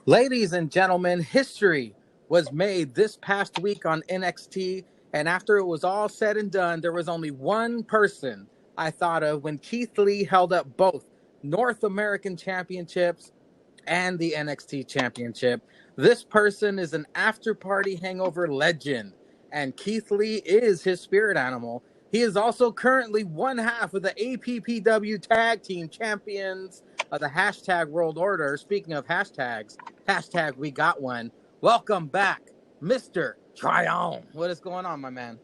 Ladies and gentlemen, history was made this past week on NXT, and after it was all said and done, there was only one person I thought of when Keith Lee held up both North American Championships and the NXT Championship. This person is an after-party hangover legend, and Keith Lee is his spirit animal. He is also currently one half of the APPW Tag Team Champions of the hashtag World Order. Speaking of hashtags, hashtag we got one. Welcome back, Mr. Tryon. What is going on, my man?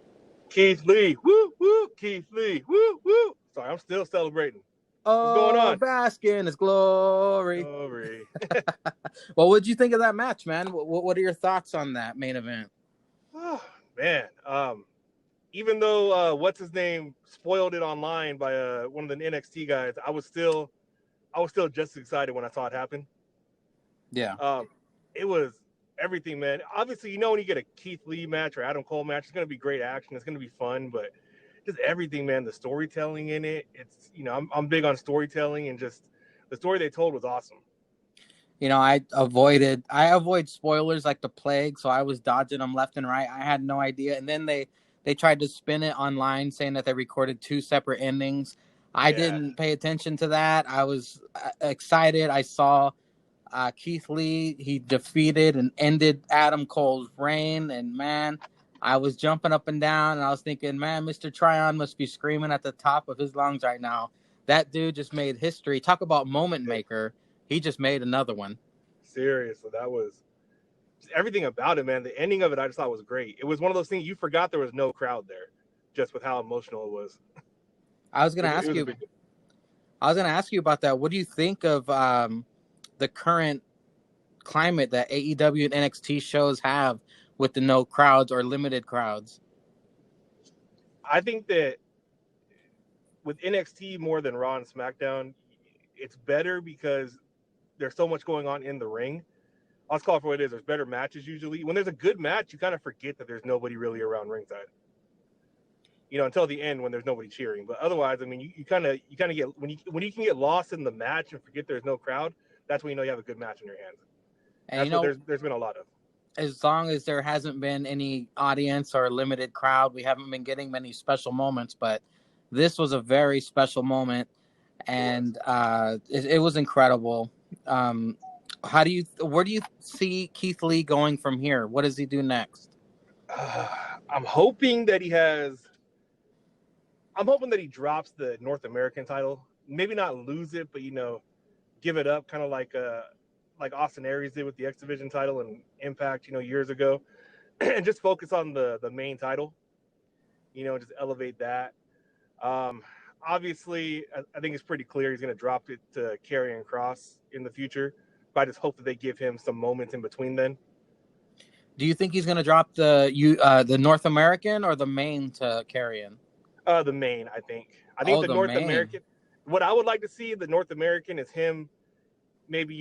Keith Lee, woo, woo, Keith Lee, woo, woo. Sorry, I'm still celebrating. What's going on? Bask in his glory. Well, what did you think of that match, man? What are your thoughts on that main event? Oh, man. Even though what's his name spoiled it online by one of the NXT guys, I was still just as excited when I saw it happen. Yeah. It was everything, man. Obviously, when you get a Keith Lee match or Adam Cole match, it's gonna be great action. It's gonna be fun, but just everything, man. The storytelling in it. It's I'm big on storytelling, and just the story they told was awesome. I avoid spoilers like the plague, so I was dodging them left and right. I had no idea, and then they tried to spin it online saying that they recorded two separate endings. I didn't pay attention to that. I was excited. I saw Keith Lee. He defeated and ended Adam Cole's reign, and man, I was jumping up and down, and I was thinking, man, Mr. Tryon must be screaming at the top of his lungs right now. That dude just made history. Talk about moment maker. He just made another one. Seriously, that was everything about it, man. The ending of it, I just thought was great. It was one of those things you forgot there was no crowd there, just with how emotional it was. I was going to ask you about that. What do you think of the current climate that AEW and NXT shows have with the no crowds or limited crowds? I think that with NXT more than Raw and SmackDown, it's better because there's so much going on in the ring. I'll call it for what it is. There's better matches usually. When there's a good match, you kind of forget that there's nobody really around ringside. Until the end when there's nobody cheering. But otherwise, I mean, you kind of get when you can get lost in the match and forget there's no crowd. That's when you have a good match in your hands. And that's what there's been a lot of. As long as there hasn't been any audience or limited crowd, we haven't been getting many special moments. But this was a very special moment, and it was incredible. Where do you see Keith Lee going from here? What does he do next? I'm hoping that he drops the North American title. Maybe not lose it, but give it up, kind of like Austin Aries did with the X Division title and Impact, years ago, and just focus on the main title. Just elevate that. Obviously, I think it's pretty clear he's going to drop it to Karrion Kross in the future. But I just hope that they give him some moments in between then. Do you think he's going to drop the North American or the main to Karrion? The main, I think. I think the North American. What I would like to see the North American is him maybe,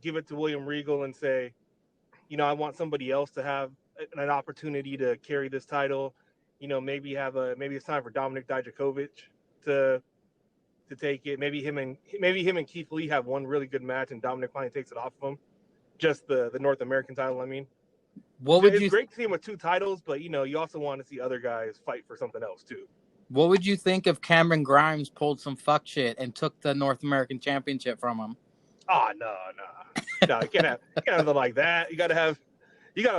give it to William Regal and say, I want somebody else to have an opportunity to carry this title. Maybe it's time for Dominik Dijakovic to take it. Maybe him and Keith Lee have one really good match and Dominik finally takes it off of him. Just the North American title, I mean. It's great to see him with two titles, but you also want to see other guys fight for something else too. What would you think if Cameron Grimes pulled some fuck shit and took the North American Championship from him? Oh, no. No, you can't have nothing like that. You gotta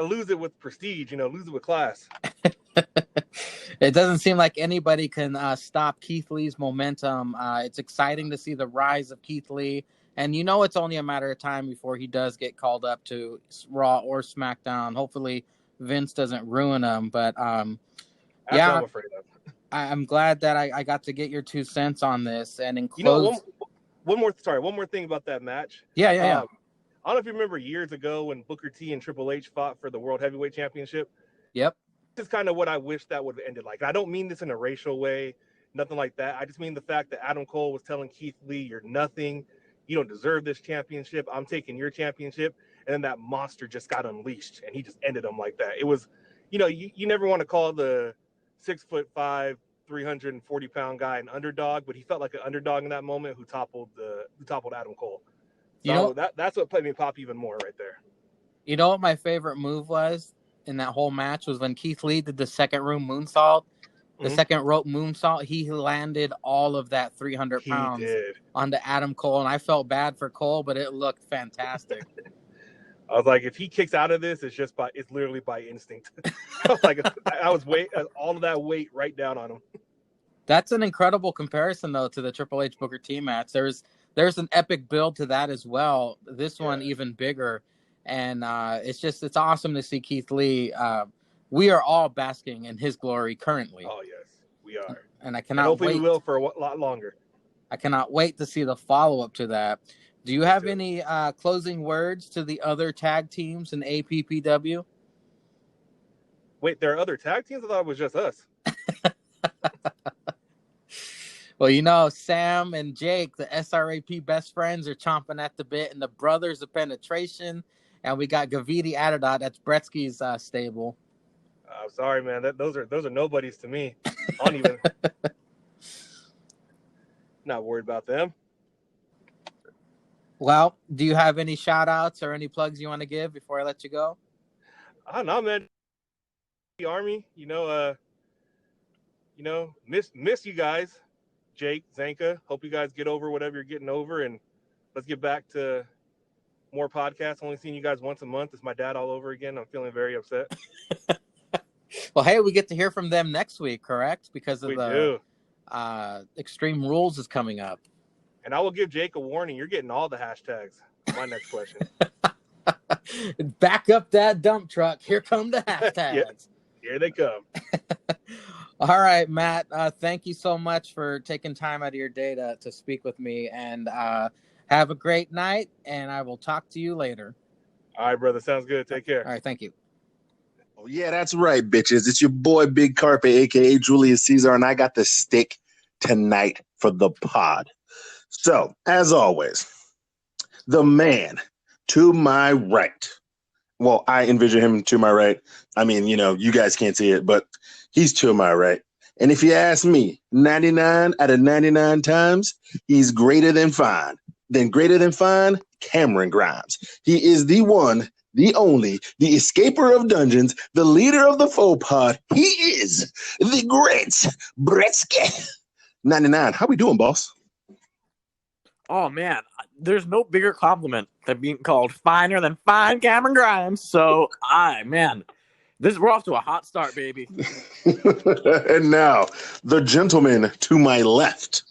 lose it with prestige, lose it with class. It doesn't seem like anybody can stop Keith Lee's momentum. It's exciting to see the rise of Keith Lee. And you know it's only a matter of time before he does get called up to Raw or SmackDown. Hopefully Vince doesn't ruin him. But That's yeah, what I'm afraid of. I'm glad that I got to get your 2 cents on this. And in You know, close... one more thing about that match. Yeah. I don't know if you remember years ago when Booker T and Triple H fought for the World Heavyweight Championship. Yep. This is kind of what I wish that would have ended like. I don't mean this in a racial way, nothing like that. I just mean the fact that Adam Cole was telling Keith Lee, "You're nothing. You don't deserve this championship. I'm taking your championship." And then that monster just got unleashed, and he just ended him like that. It was, you never want to call the 6'5", 340-pound guy an underdog, but he felt like an underdog in that moment who toppled Adam Cole. So that's what played me pop even more right there. You know what my favorite move was in that whole match was when Keith Lee did the second rope moonsault. The second rope moonsault, he landed all of that 300 pounds onto Adam Cole, and I felt bad for Cole, but it looked fantastic. I was like, if he kicks out of this, it's literally by instinct. I was like, all of that weight right down on him. That's an incredible comparison, though, to the Triple H Booker T match. There's an epic build to that as well. This one even bigger, and it's awesome to see Keith Lee. We are all basking in his glory currently. Oh yes, we are, and I cannot hopefully wait. we will for a lot longer. I cannot wait to see the follow up to that. Do you have any closing words to the other tag teams in APPW? Wait, there are other tag teams? I thought it was just us. Well, Sam and Jake, the SRAP best friends, are chomping at the bit, and the Brothers of Penetration, and we got Gaviti Adadot. That's Bretsky's stable. I'm sorry, man. Those are nobodies to me. I don't even. Not worried about them. Well, do you have any shout outs or any plugs you want to give before I let you go? I don't know, man. The Army, miss you guys. Jake, Zanka, hope you guys get over whatever you're getting over, and let's get back to more podcasts. Only seeing you guys once a month. It's my dad all over again. I'm feeling very upset. Well, hey, we get to hear from them next week, correct? Because of the Extreme Rules is coming up. And I will give Jake a warning. You're getting all the hashtags. My next question. Back up that dump truck. Here come the hashtags. Yeah, here they come. All right, Matt. Thank you so much for taking time out of your day to speak with me. And have a great night. And I will talk to you later. All right, brother. Sounds good. Take care. All right. Thank you. Oh, yeah, that's right, bitches. It's your boy, Big Carpe, a.k.a. Julius Caesar, and I got the stick tonight for the pod. So, as always, the man to my right. Well, I envision him to my right. I mean, you guys can't see it, but he's to my right. And if you ask me, 99 out of 99 times, he's greater than fine. Then greater than fine, Cameron Grimes. He is the one, the only, the escaper of dungeons, the leader of the faux pod. He is the great Bretsky. 99. How we doing, boss? Oh, man, there's no bigger compliment than being called finer than fine Cameron Grimes. So, we're off to a hot start, baby. And now, the gentleman to my left.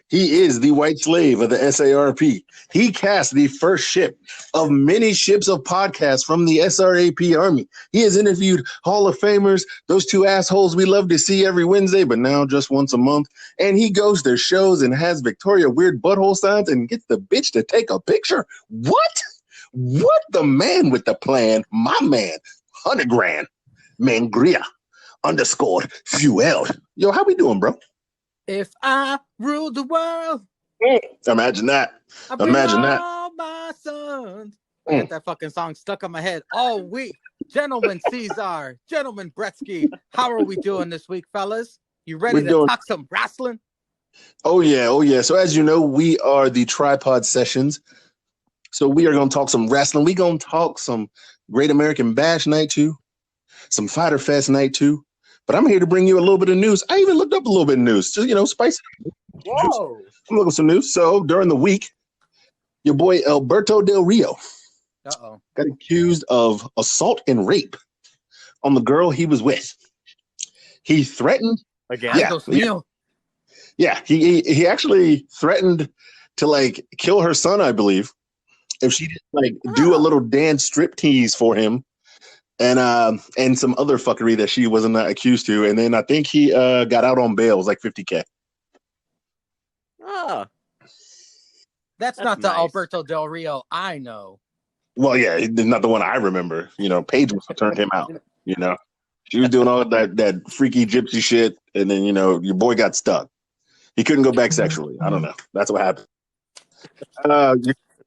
He is the white slave of the SARP. He cast the first ship of many ships of podcasts from the SRAP Army. He has interviewed Hall of Famers, those two assholes we love to see every Wednesday, but now just once a month. And he goes to shows and has Victoria weird butthole signs and gets the bitch to take a picture. What? What? The man with the plan, my man, 100 grand, Mangria, _ fuel. Yo, how we doing, bro? If I ruled the world, imagine that. Imagine that. All my sons. I got that fucking song stuck on my head all week. Gentlemen Caesar, Gentlemen Bretsky, how are we doing this week, fellas? You ready to talk some wrestling? Oh, yeah. So as you know, we are the Tripod Sessions. So we are going to talk some wrestling. We're going to talk some Great American Bash Night 2, some Fyter Fest Night 2. But I'm here to bring you a little bit of news. I even looked up a little bit of news. So, spice it. Whoa. I'm looking for some news. So during the week, your boy Alberto Del Rio got accused of assault and rape on the girl he was with. He threatened again. Ay, Dios mío. Yeah, he actually threatened to like kill her son, I believe, if she didn't like do a little dance striptease for him, and some other fuckery that she wasn't accused to. And then I think he got out on bail. It was like $50,000. Ah, that's not nice. The Alberto Del Rio I know. Well, yeah, not the one I remember. You know, Paige must have turned him out. You know, she was doing all that freaky gypsy shit, and then your boy got stuck. He couldn't go back sexually. I don't know. That's what happened.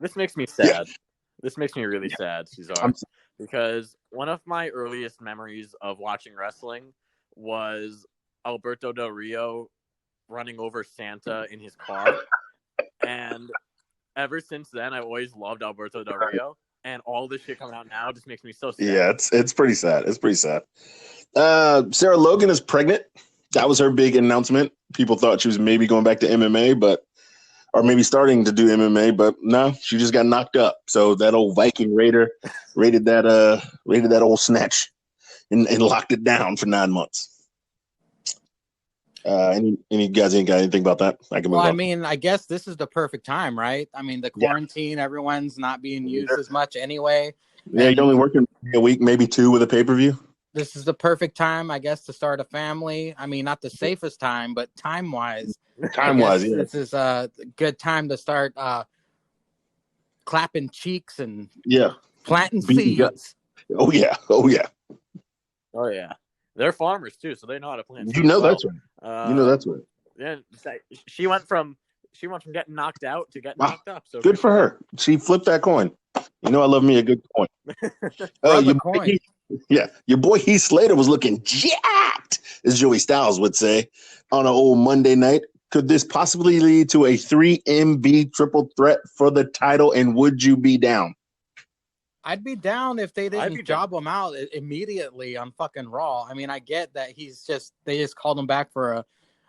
This makes me sad. Yeah. This makes me really sad, Ceizars, because one of my earliest memories of watching wrestling was Alberto Del Rio running over Santa in his car. And ever since then, I've always loved Alberto Del Rio. And all this shit coming out now just makes me so sad. Yeah, it's pretty sad. It's pretty sad. Sarah Logan is pregnant. That was her big announcement. People thought she was maybe going back to MMA, or maybe starting to do MMA, but no, she just got knocked up. So that old Viking Raider raided that old snatch and locked it down for 9 months. Any guys ain't got anything about that? I can move on. I mean, I guess this is the perfect time, right? I mean, the quarantine, everyone's not being used as much anyway. Yeah, you're only working a week, maybe 2 with a pay-per-view. This is the perfect time, I guess, to start a family. I mean, not the safest time, but time-wise. Time-wise, yeah. This is a good time to start clapping cheeks and planting seeds. Oh, yeah. Oh, yeah. Oh, yeah. They're farmers, too, so they know how to plant seeds. That's right. That's right. Yeah, she went from getting knocked out to getting knocked up. So good for her. She flipped that coin. I love me a good coin. Coin. Your boy Heath Slater was looking jacked, as Joey Styles would say, on an old Monday night. Could this possibly lead to a 3MB triple threat for the title, and would you be down? I'd be down if they didn't job him out immediately on fucking Raw. I mean, I get that they just called him back for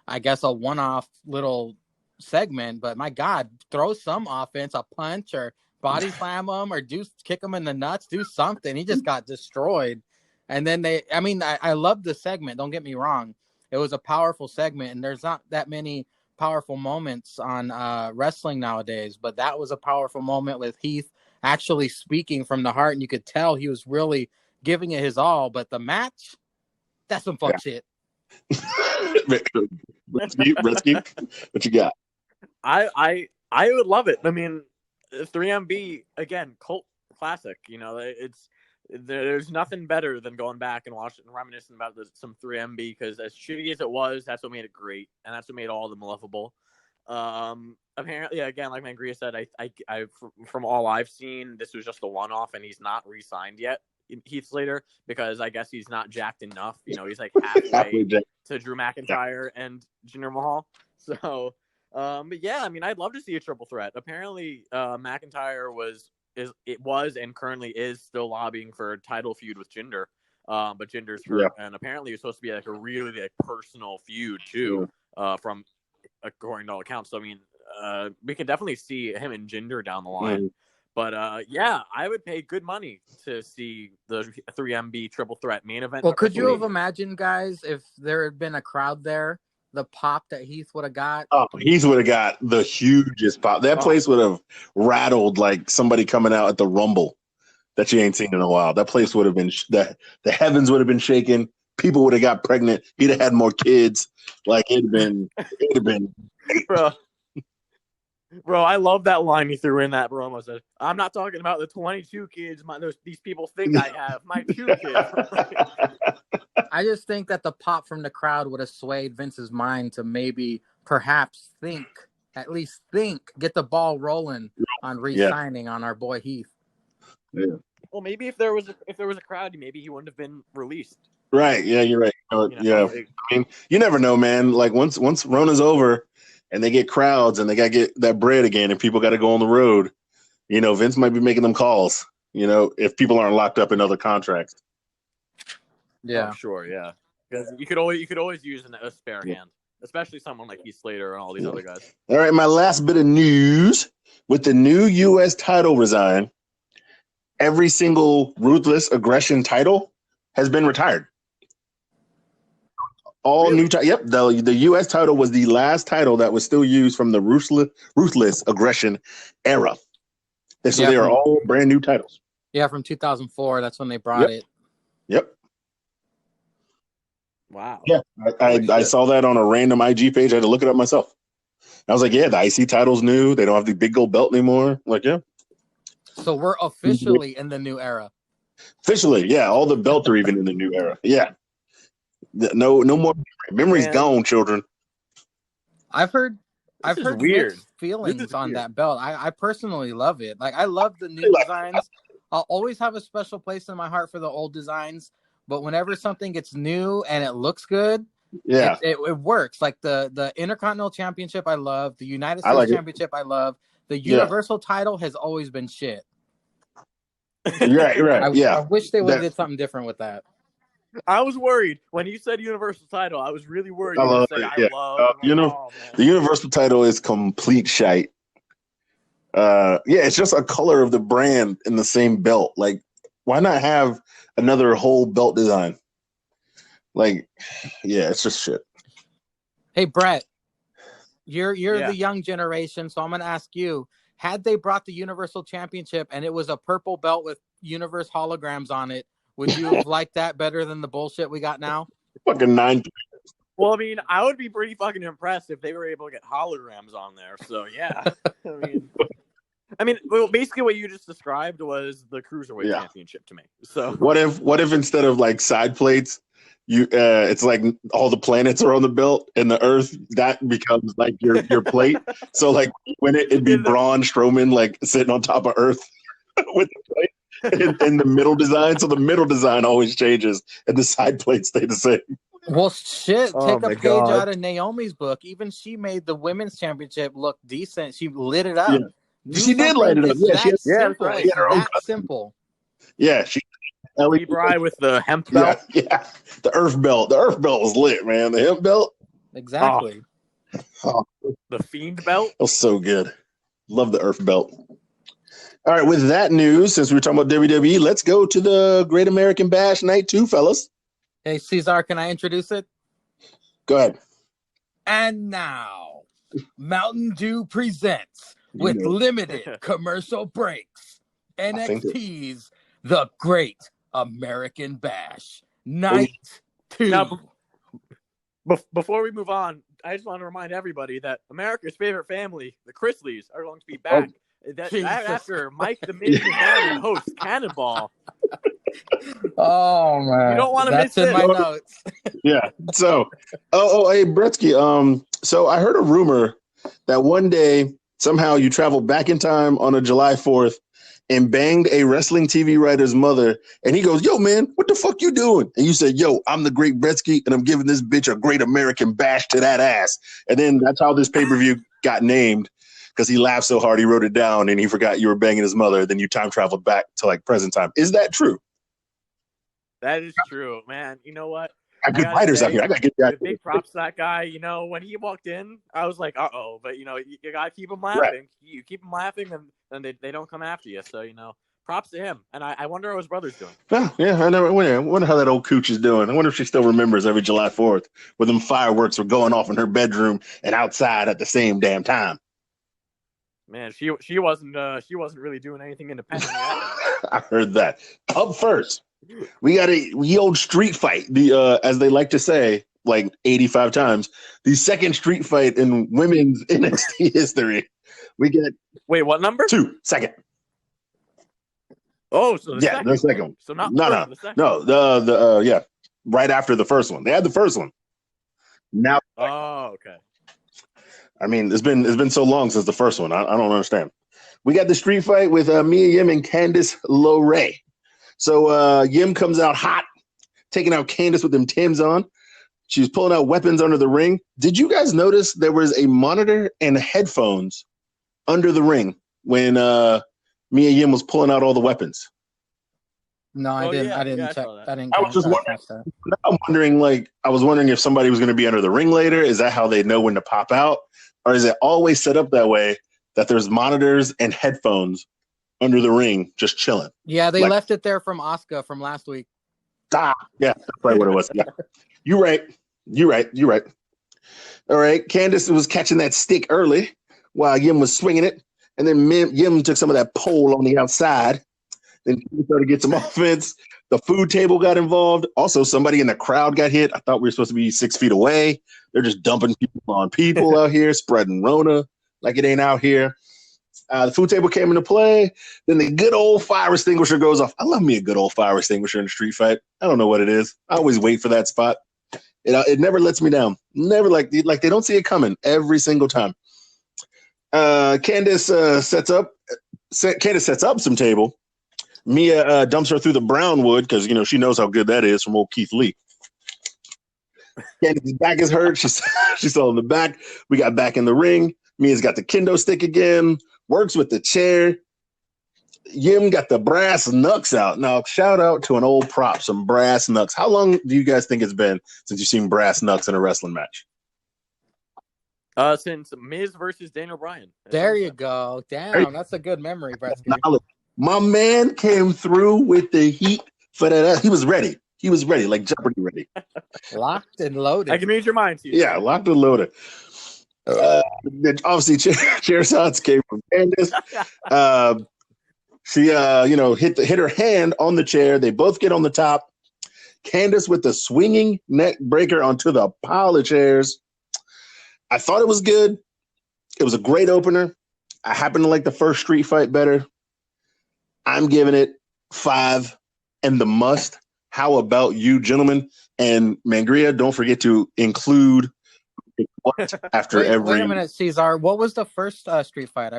a one-off little segment, but my God, throw some offense, a punch or body slam him or kick him in the nuts, do something. He just got destroyed. And then I love the segment. Don't get me wrong. It was a powerful segment, and there's not that many powerful moments on wrestling nowadays, but that was a powerful moment with Heath actually speaking from the heart, and you could tell he was really giving it his all. But the match, that's some fuck shit. Rescue, what you got? I would love it. I mean, 3MB again, cult classic. There's nothing better than going back and watching and reminiscing about some 3MB, because as shitty as it was, that's what made it great, and that's what made all of them lovable. Apparently, again, like Mangria said, I from all I've seen, this was just a one-off, and he's not re-signed yet, Heath Slater, because I guess he's not jacked enough. He's like halfway to Drew McIntyre and Jinder Mahal. So, but yeah, I mean, I'd love to see a triple threat. Apparently, McIntyre was and currently is still lobbying for a title feud with Jinder. But Jinder's hurt, and apparently it's supposed to be like a really personal feud too, from according to all accounts. So I mean, we can definitely see him and Jinder down the line. But I would pay good money to see the 3MB triple threat main event. Well, could you have imagined, guys, if there had been a crowd there, the pop that Heath would have got? Oh, Heath would have got the hugest pop. That place would have rattled like somebody coming out at the Rumble that you ain't seen in a while. That place would have been the heavens would have been shaking. People would have got pregnant. He'd have had more kids. Like it'd have been. Bro, I love that line he threw in that promo. Said, "I'm not talking about the 22 kids these people think I have. My 2 kids." I just think that the pop from the crowd would have swayed Vince's mind to maybe, perhaps at least think, get the ball rolling on re-signing on our boy Heath. Yeah. Well, maybe if there was a crowd, maybe he wouldn't have been released. Right. Yeah, you're right. I mean, you never know, man. Like once Rona's over and they get crowds and they got to get that bread again and people got to go on the road, Vince might be making them calls, if people aren't locked up in other contracts. Yeah. Oh, sure, yeah. Because you could always use a spare hand, especially someone like Heath Slater and all these other guys. All right, my last bit of news. With the new U.S. title resign, every single Ruthless Aggression title has been retired. All new title. Yep, the U.S. title was the last title that was still used from the ruthless aggression era. And so they are all brand new titles. Yeah, from 2004. That's when they brought it. Yep. Wow. Yeah, I saw that on a random IG page. I had to look it up myself. I was like, yeah, the IC title's new. They don't have the big gold belt anymore. I'm like, yeah. So we're officially in the new era. Officially, yeah. All the belts are even in the new era. Yeah. No more memory's gone, children. I've heard weird mixed feelings on that belt. I personally love it. Like, I love the new designs. I'll always have a special place in my heart for the old designs, but whenever something gets new and it looks good, it works. Like the Intercontinental Championship, I love. The United States Championship, I love. The Universal title has always been shit. Right. I wish they would have did something different with that. I was worried when you said Universal title. I was really worried. The Universal title is complete shite. It's just a color of the brand in the same belt. Like, why not have another whole belt design? Like, yeah, it's just shit. Hey, Brett, you're the young generation, so I'm gonna ask you: had they brought the Universal Championship and it was a purple belt with Universe holograms on it, would you have liked that better than the bullshit we got now? Fucking 9. Well, I mean, I would be pretty fucking impressed if they were able to get holograms on there. So yeah, I mean, well, basically what you just described was the Cruiserweight Championship to me. So what if instead of like side plates, it's like all the planets are on the belt and the Earth that becomes like your plate. So like when it'd be Braun Strowman like sitting on top of Earth with the plate. In the middle design, so the middle design always changes, and the side plates stay the same. Well, shit, take a page out of Naomi's book. Even she made the women's championship look decent. She lit it up. Yeah. She did light it up. That's simple. Yeah, she. Ellie Bry with the hemp belt. Yeah, the Earth belt. The Earth belt was lit, man. The hemp belt. Exactly. The Fiend belt. That was so good. Love the Earth belt. All right, with that news, since we were talking about WWE, let's go to the Great American Bash Night 2, fellas. Hey, Caesar, can I introduce it? Go ahead. And now, Mountain Dew presents, with limited commercial breaks, NXT's The Great American Bash Night 2. Now, before we move on, I just want to remind everybody that America's favorite family, the Chrisleys, are going to be back. After Mike the Miz and host Cannonball. Oh man, you don't want to miss it. That's in my notes. Yeah. So, hey Bretsky. So I heard a rumor that one day somehow you traveled back in time on a July 4th and banged a wrestling TV writer's mother, and he goes, "Yo, man, what the fuck you doing?" And you said, "Yo, I'm the Great Bretsky, and I'm giving this bitch a Great American Bash to that ass." And then that's how this pay-per-view got named. Because he laughed so hard, he wrote it down, and he forgot you were banging his mother. Then you time traveled back to like present time. Is that true? That is true, man. You know what? I got good writers out here. I got to get that. Big props to that guy. You know, when he walked in, I was like, "Uh-oh!" But you know, you gotta keep him laughing. Right. You keep him laughing, and they don't come after you. So you know, props to him. And I wonder how his brother's doing. Oh, yeah, I wonder how that old cooch is doing. I wonder if she still remembers every July 4th when them fireworks were going off in her bedroom and outside at the same damn time. Man, she wasn't really doing anything independently. I heard that. Up first, we got the old street fight. The as they like to say, like 85 times, the second street fight in women's NXT history. We get what number? 2, second. Oh, so the second one. So not the right after the first one. They had the first one. Now. Oh, okay. I mean, it's been so long since the first one. I don't understand. We got the street fight with Mia Yim and Candice LeRae. So Yim comes out hot, taking out Candice with them Timbs on. She was pulling out weapons under the ring. Did you guys notice there was a monitor and headphones under the ring when Mia Yim was pulling out all the weapons? No, I didn't. I didn't check. I was just wondering. I was wondering if somebody was going to be under the ring later. Is that how they know when to pop out, or is it always set up that way that there's monitors and headphones under the ring just chilling? Yeah, they left it there from Asuka from last week. Yeah, that's probably what it was. Yeah, you're right. You're right. All right. Candace was catching that stick early while Yim was swinging it. And then Yim took some of that pole on the outside. Then she started to get some offense. The food table got involved. Also, somebody in the crowd got hit. I thought we were supposed to be 6 feet away. They're just dumping people on people out here, spreading Rona like it ain't out here. The food table came into play. Then the good old fire extinguisher goes off. I love me a good old fire extinguisher in a street fight. I don't know what it is. I always wait for that spot. It never lets me down. Never like they don't see it coming every single time. Candace sets up some table. Mia dumps her through the brown wood because she knows how good that is from old Keith Lee. Candace's back is hurt. She's still in the back. We got back in the ring. Mia's got the kendo stick again. Works with the chair. Yim got the brass knucks out. Now, shout out to an old prop, some brass knucks. How long do you guys think it's been since you've seen brass knucks in a wrestling match? Since Miz versus Daniel Bryan. There you go. Damn, that's a good memory, Bretsky. My man came through with the heat for that. He was ready. Like Jeopardy ready. Locked and loaded. I can read your mind, too. Yeah, locked and loaded. Obviously, chair shots came from Candace. She, hit her hand on the chair. They both get on the top. Candace with the swinging neck breaker onto the pile of chairs. I thought it was good. It was a great opener. I happen to like the first street fight better. I'm giving it 5 and the must. How about you, gentlemen? And Mangria, don't forget to include after every. Wait a minute, Ceizar. What was the first street fight?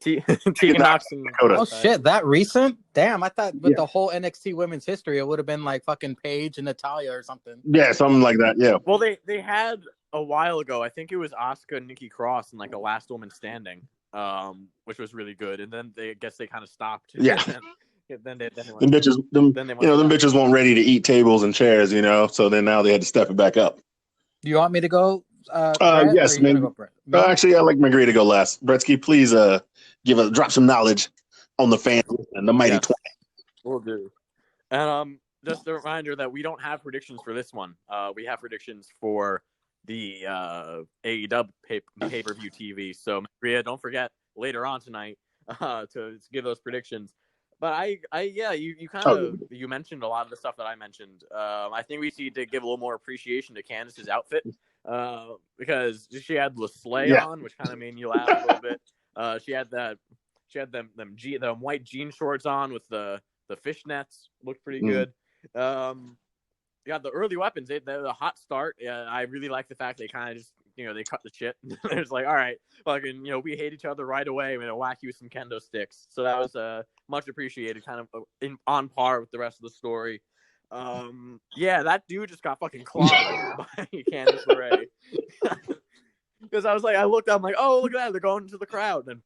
Tegan Knox and Dakota. Oh shit, that recent? Damn, I thought with the whole NXT women's history, it would have been like fucking Paige and Natalya or something. Yeah, something like that. Yeah. Well, they had a while ago. I think it was Asuka and Nikki Cross and like a last woman standing, which was really good. And then they kind of stopped. Yeah. Then the bitches weren't ready to eat tables and chairs, so then now they had to step it back up. Do you want me to go? Yes, man. Actually, I like Mangria to go last. Bretsky, please drop some knowledge on the fans and the mighty 20. We'll do. And just a reminder that we don't have predictions for this one. We have predictions for the AEW pay-per-view TV. So Mangria, don't forget later on tonight to give those predictions. But you kind of you mentioned a lot of the stuff that I mentioned. I think we need to give a little more appreciation to Candace's outfit because she had the sleigh on, which kind of made you laugh a little bit. She had them white jean shorts on with the fishnets, looked pretty good. You got the early weapons. The hot start. I really like the fact they kind of just they cut the shit. It's like, all right, fucking we hate each other right away. I'm gonna whack you with some kendo sticks. So that was much appreciated, kind of on par with the rest of the story. That dude just got fucking clobbered by Candice LeRae. Because I was like, I looked up, I'm like, oh, look at that, they're going into the crowd. And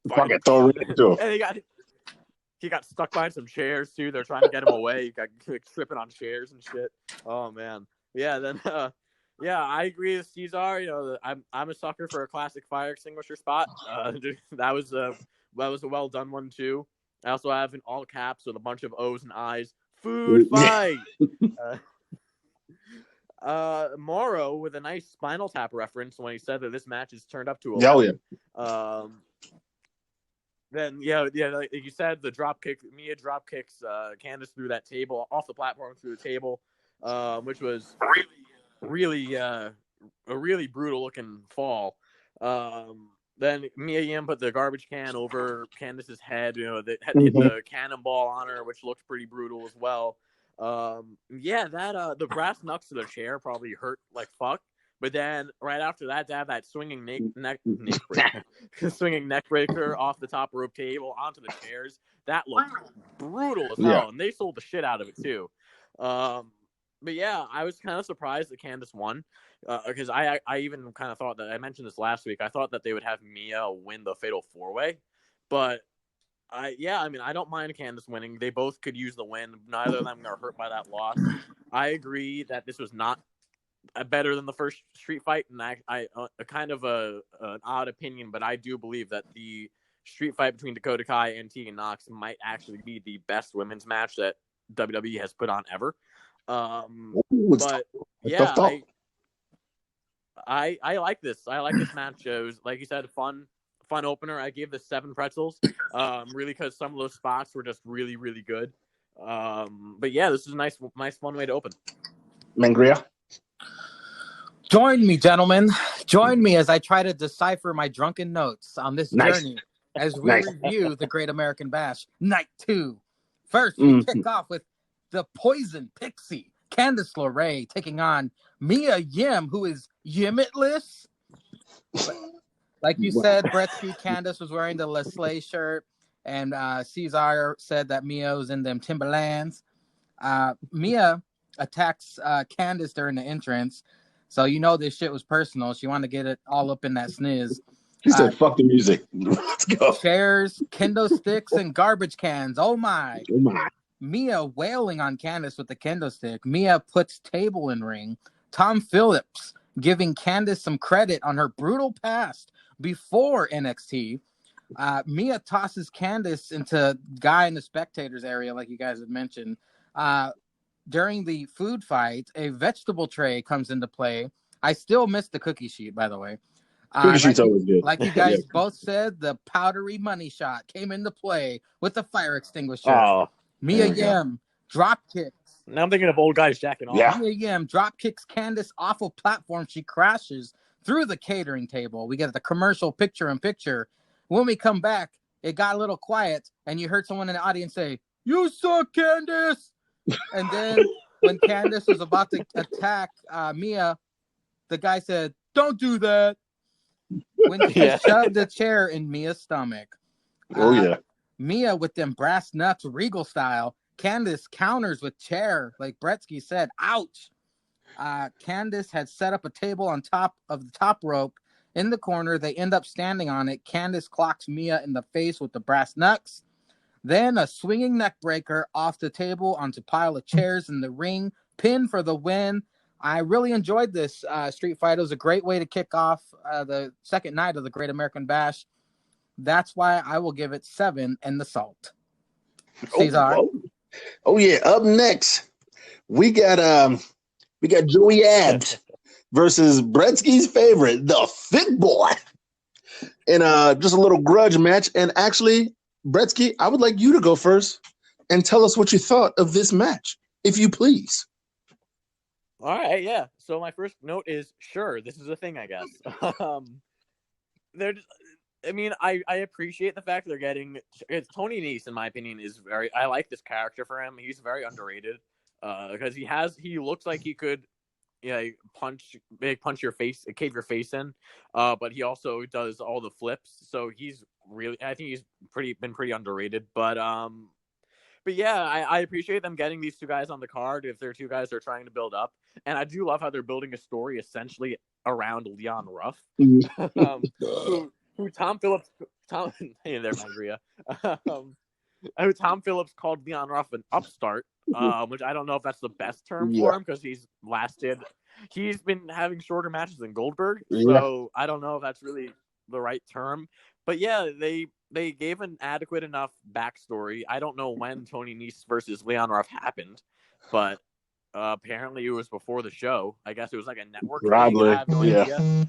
he got stuck behind some chairs too. They're trying to get him away. He got tripping on chairs and shit. Oh man, then I agree with Ceizar. I'm a sucker for a classic fire extinguisher spot. That was a well done one too. I also have in all caps with a bunch of O's and I's. Food fight. Morrow with a nice Spinal Tap reference when he said that this match is turned up to 11. Then like you said, the drop kick, Mia drop kicks Candace through that table, off the platform through the table, which was really a really brutal looking fall. Then Mia Yim put the garbage can over Candace's head. That had hit the cannonball on her, which looked pretty brutal as well. The brass knucks to the chair probably hurt like fuck. But then right after that, to have that swinging neck breaker off the top rope table onto the chairs, that looked brutal as hell, and they sold the shit out of it too. I was kind of surprised that Candace won because I even kind of thought that I mentioned this last week. I thought that they would have Mia win the Fatal 4-Way, but I don't mind Candace winning. They both could use the win. Neither of them are hurt by that loss. I agree that this was not better than the first street fight, and I kind of an odd opinion, but I do believe that the street fight between Dakota Kai and Tegan Knox might actually be the best women's match that WWE has put on ever. But yeah, I like this. I like this match. It was, like you said, fun opener. I gave this 7 pretzels. Really, because some of those spots were just really, really good. But yeah, this is a nice fun way to open. Mangria? Join me, gentlemen. Join me as I try to decipher my drunken notes on this journey as we review the Great American Bash Night 2. First, we kick off with the Poison Pixie, Candice LeRae, taking on Mia Yim, who is Yimitless. Like you said, Bretsky, Candice was wearing the Leslie shirt, and Ceizar said that Mia was in them Timberlands. Mia attacks Candice during the entrance, so you know this shit was personal. She wanted to get it all up in that sniz. He said, fuck the music. Let's go. Chairs, kendo sticks, and garbage cans. Oh my. Mia wailing on Candice with the kendo stick. Mia puts table in ring. Tom Phillips giving Candice some credit on her brutal past before NXT. Mia tosses Candice into guy in the spectators area, like you guys had mentioned. During the food fight, a vegetable tray comes into play. I still missed the cookie sheet, by the way. Cookie sheet's always good. Like you guys both said, the powdery money shot came into play with the fire extinguisher. Mia Yim drop kicks. Now I'm thinking of old guys jacking off. Mia Yim drop kicks Candice off a platform. She crashes through the catering table. We get the commercial picture-in-picture. When we come back, it got a little quiet, and you heard someone in the audience say, "You suck, Candice!" And then when Candice was about to attack Mia, the guy said, "Don't do that." When she shoved the chair in Mia's stomach. Mia with them brass nuts, Regal style. Candice counters with chair, like Bretsky said. Ouch. Candice had set up a table on top of the top rope in the corner. They end up standing on it. Candice clocks Mia in the face with the brass knucks. Then a swinging neck breaker off the table onto pile of chairs in the ring. Pin for the win. I really enjoyed this Street Fight. It was a great way to kick off the second night of the Great American Bash. That's why I will give it 7 and the salt. Ceizar. Oh yeah. Up next, we got Joey Abs versus Bretsky's favorite, the Fit Boy, in just a little grudge match. And actually, Bretsky, I would like you to go first and tell us what you thought of this match, if you please. All right, yeah. So my first note is, sure, this is a thing, I guess. I appreciate the fact they're getting Tony Nese, in my opinion, is very. I like this character for him. He's very underrated because he looks like he could, punch your face, cave your face in. But he also does all the flips, so I think he's been pretty underrated. But yeah, I appreciate them getting these two guys on the card if they're two guys they're trying to build up. And I do love how they're building a story essentially around Leon Ruff, who Tom Phillips, hey there, Mangria, who Tom Phillips called Leon Ruff an upstart, which I don't know if that's the best term for him because he's been having shorter matches than Goldberg, so I don't know if that's really the right term. But yeah, they gave an adequate enough backstory. I don't know when Tony Nese versus Leon Ruff happened, but apparently it was before the show. I guess it was like a network thing. I have no idea.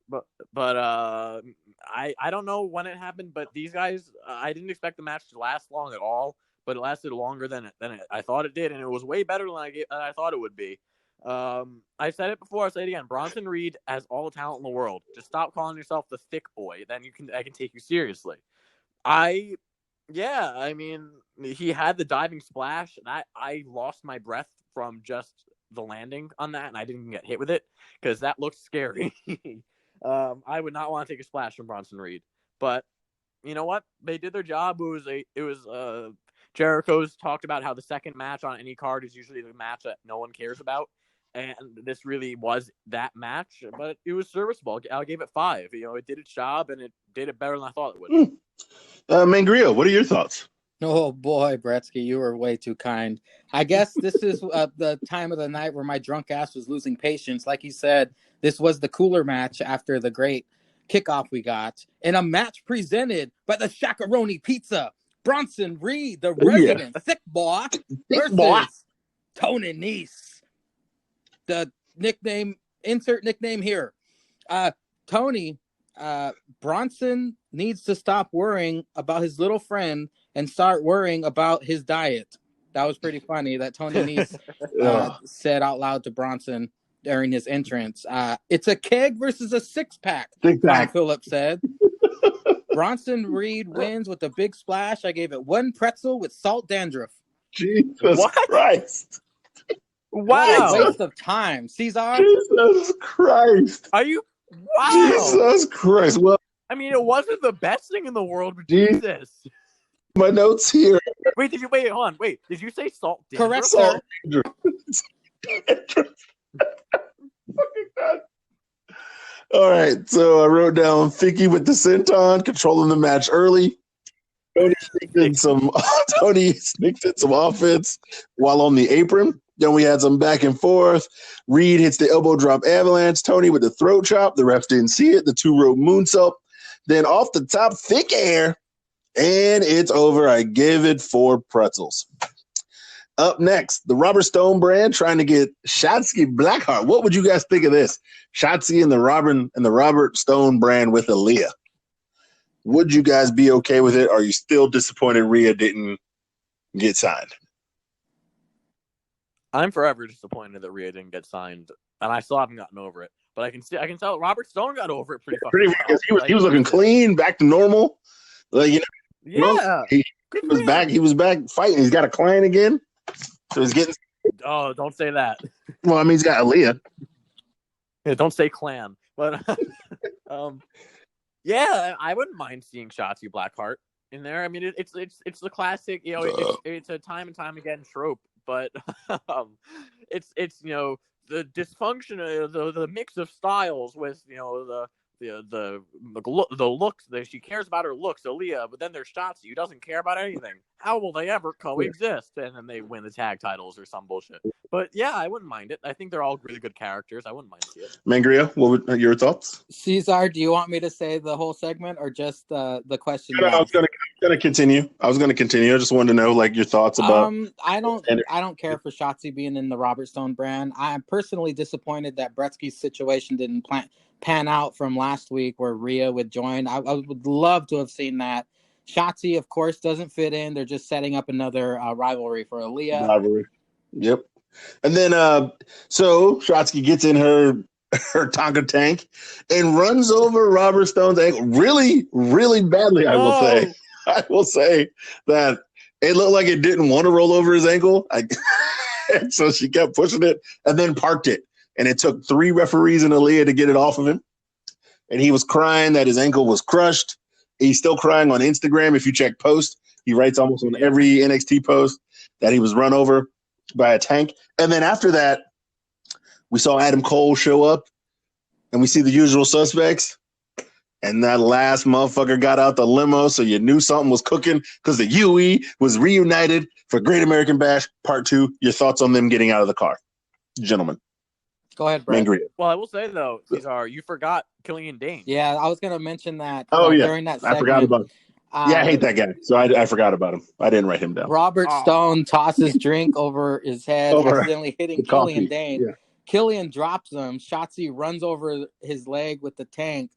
But I don't know when it happened. But these guys, I didn't expect the match to last long at all. But it lasted longer than I thought it did, and it was way better than I thought it would be. I said it before, I'll say it again. Bronson Reed has all the talent in the world. Just stop calling yourself the thick boy. Then I can take you seriously. I mean, he had the diving splash, and I lost my breath from just the landing on that, and I didn't get hit with it because that looked scary. I would not want to take a splash from Bronson Reed, but you know what? They did their job. It was Jericho's talked about how the second match on any card is usually the match that no one cares about. And this really was that match, but it was serviceable. I gave it 5. It did its job, and it did it better than I thought it would. Mangria, what are your thoughts? Oh, boy, Bretsky, you were way too kind. I guess this is the time of the night where my drunk ass was losing patience. Like you said, this was the cooler match after the great kickoff we got. In a match presented by the Shakaroni Pizza, Bronson Reed, the resident thick boy, versus Tony Nese. The nickname, insert nickname here. Tony, Bronson needs to stop worrying about his little friend and start worrying about his diet. That was pretty funny that Tony Nese said out loud to Bronson during his entrance. It's a keg versus a six-pack, Tom Phillips said. Bronson Reed wins with a big splash. I gave it one pretzel with salt dandruff. Jesus Christ. Wow. What a waste of time. Ceizars? Jesus Christ. Are you? Wow. Jesus Christ. Well, I mean, it wasn't the best thing in the world, but Jesus. My notes here. Wait, hold on. Wait, did you say salt dandruff? Correct, sir. All right, so I wrote down Ficky with the senton, controlling the match early. Tony sneaked in some offense while on the apron. Then we had some back and forth. Reed hits the elbow drop avalanche. Tony with the throat chop. The refs didn't see it. The two-rope moonsault. Then off the top, thick air. And it's over. I gave it 4 pretzels. Up next, the Robert Stone brand trying to get Shotzi Blackheart. What would you guys think of this? Shotzi and the Robert Stone brand with Aaliyah. Would you guys be okay with it? Or are you still disappointed Rhea didn't get signed? I'm forever disappointed that Rhea didn't get signed, and I still haven't gotten over it. But I can tell Robert Stone got over it pretty well. He was looking clean, back to normal. Like, he was back. He was back fighting. He's got a client again, so he's getting. Oh, don't say that. Well, I mean, he's got Aaliyah. Yeah, don't say clan, but yeah, I wouldn't mind seeing Shotzi Blackheart in there. I mean, it's the classic, it's a time and time again trope, but it's the dysfunction, the mix of styles with the looks that she cares about her looks, Aaliyah, but then there's Shotzi who doesn't care about anything. How will they ever coexist? And then they win the tag titles or some bullshit. But yeah, I wouldn't mind it. I think they're all really good characters. I wouldn't mind seeing it. Mangria, what were your thoughts? Caesar, do you want me to say the whole segment or just the question? I was gonna continue. I just wanted to know your thoughts about. I don't care for Shotzi being in the Robert Stone brand. I'm personally disappointed that Bretsky's situation didn't pan out from last week where Rhea would join. I would love to have seen that. Shotzi, of course, doesn't fit in. They're just setting up another rivalry for Aaliyah. Rivalry. Yep. And then so Shotzi gets in her Tonka tank and runs over Robert Stone's ankle really, really badly, I will say that it looked like it didn't want to roll over his ankle. And so she kept pushing it and then parked it. And it took 3 referees and Aaliyah to get it off of him. And he was crying that his ankle was crushed. He's still crying on Instagram. If you check post, he writes almost on every NXT post that he was run over by a tank. And then after that, we saw Adam Cole show up and we see the usual suspects. And that last motherfucker got out the limo. So you knew something was cooking because the UE was reunited for Great American Bash Part 2. Your thoughts on them getting out of the car, gentlemen? Go ahead, Brett. Well, I will say, though, Cesar, you forgot Killian Dane. Yeah, I was going to mention that during that segment. I forgot about him. I hate that guy, so I forgot about him. I didn't write him down. Robert Stone tosses drink over his head, accidentally hitting Killian Dane. Yeah. Killian drops him. Shotzi runs over his leg with the tank.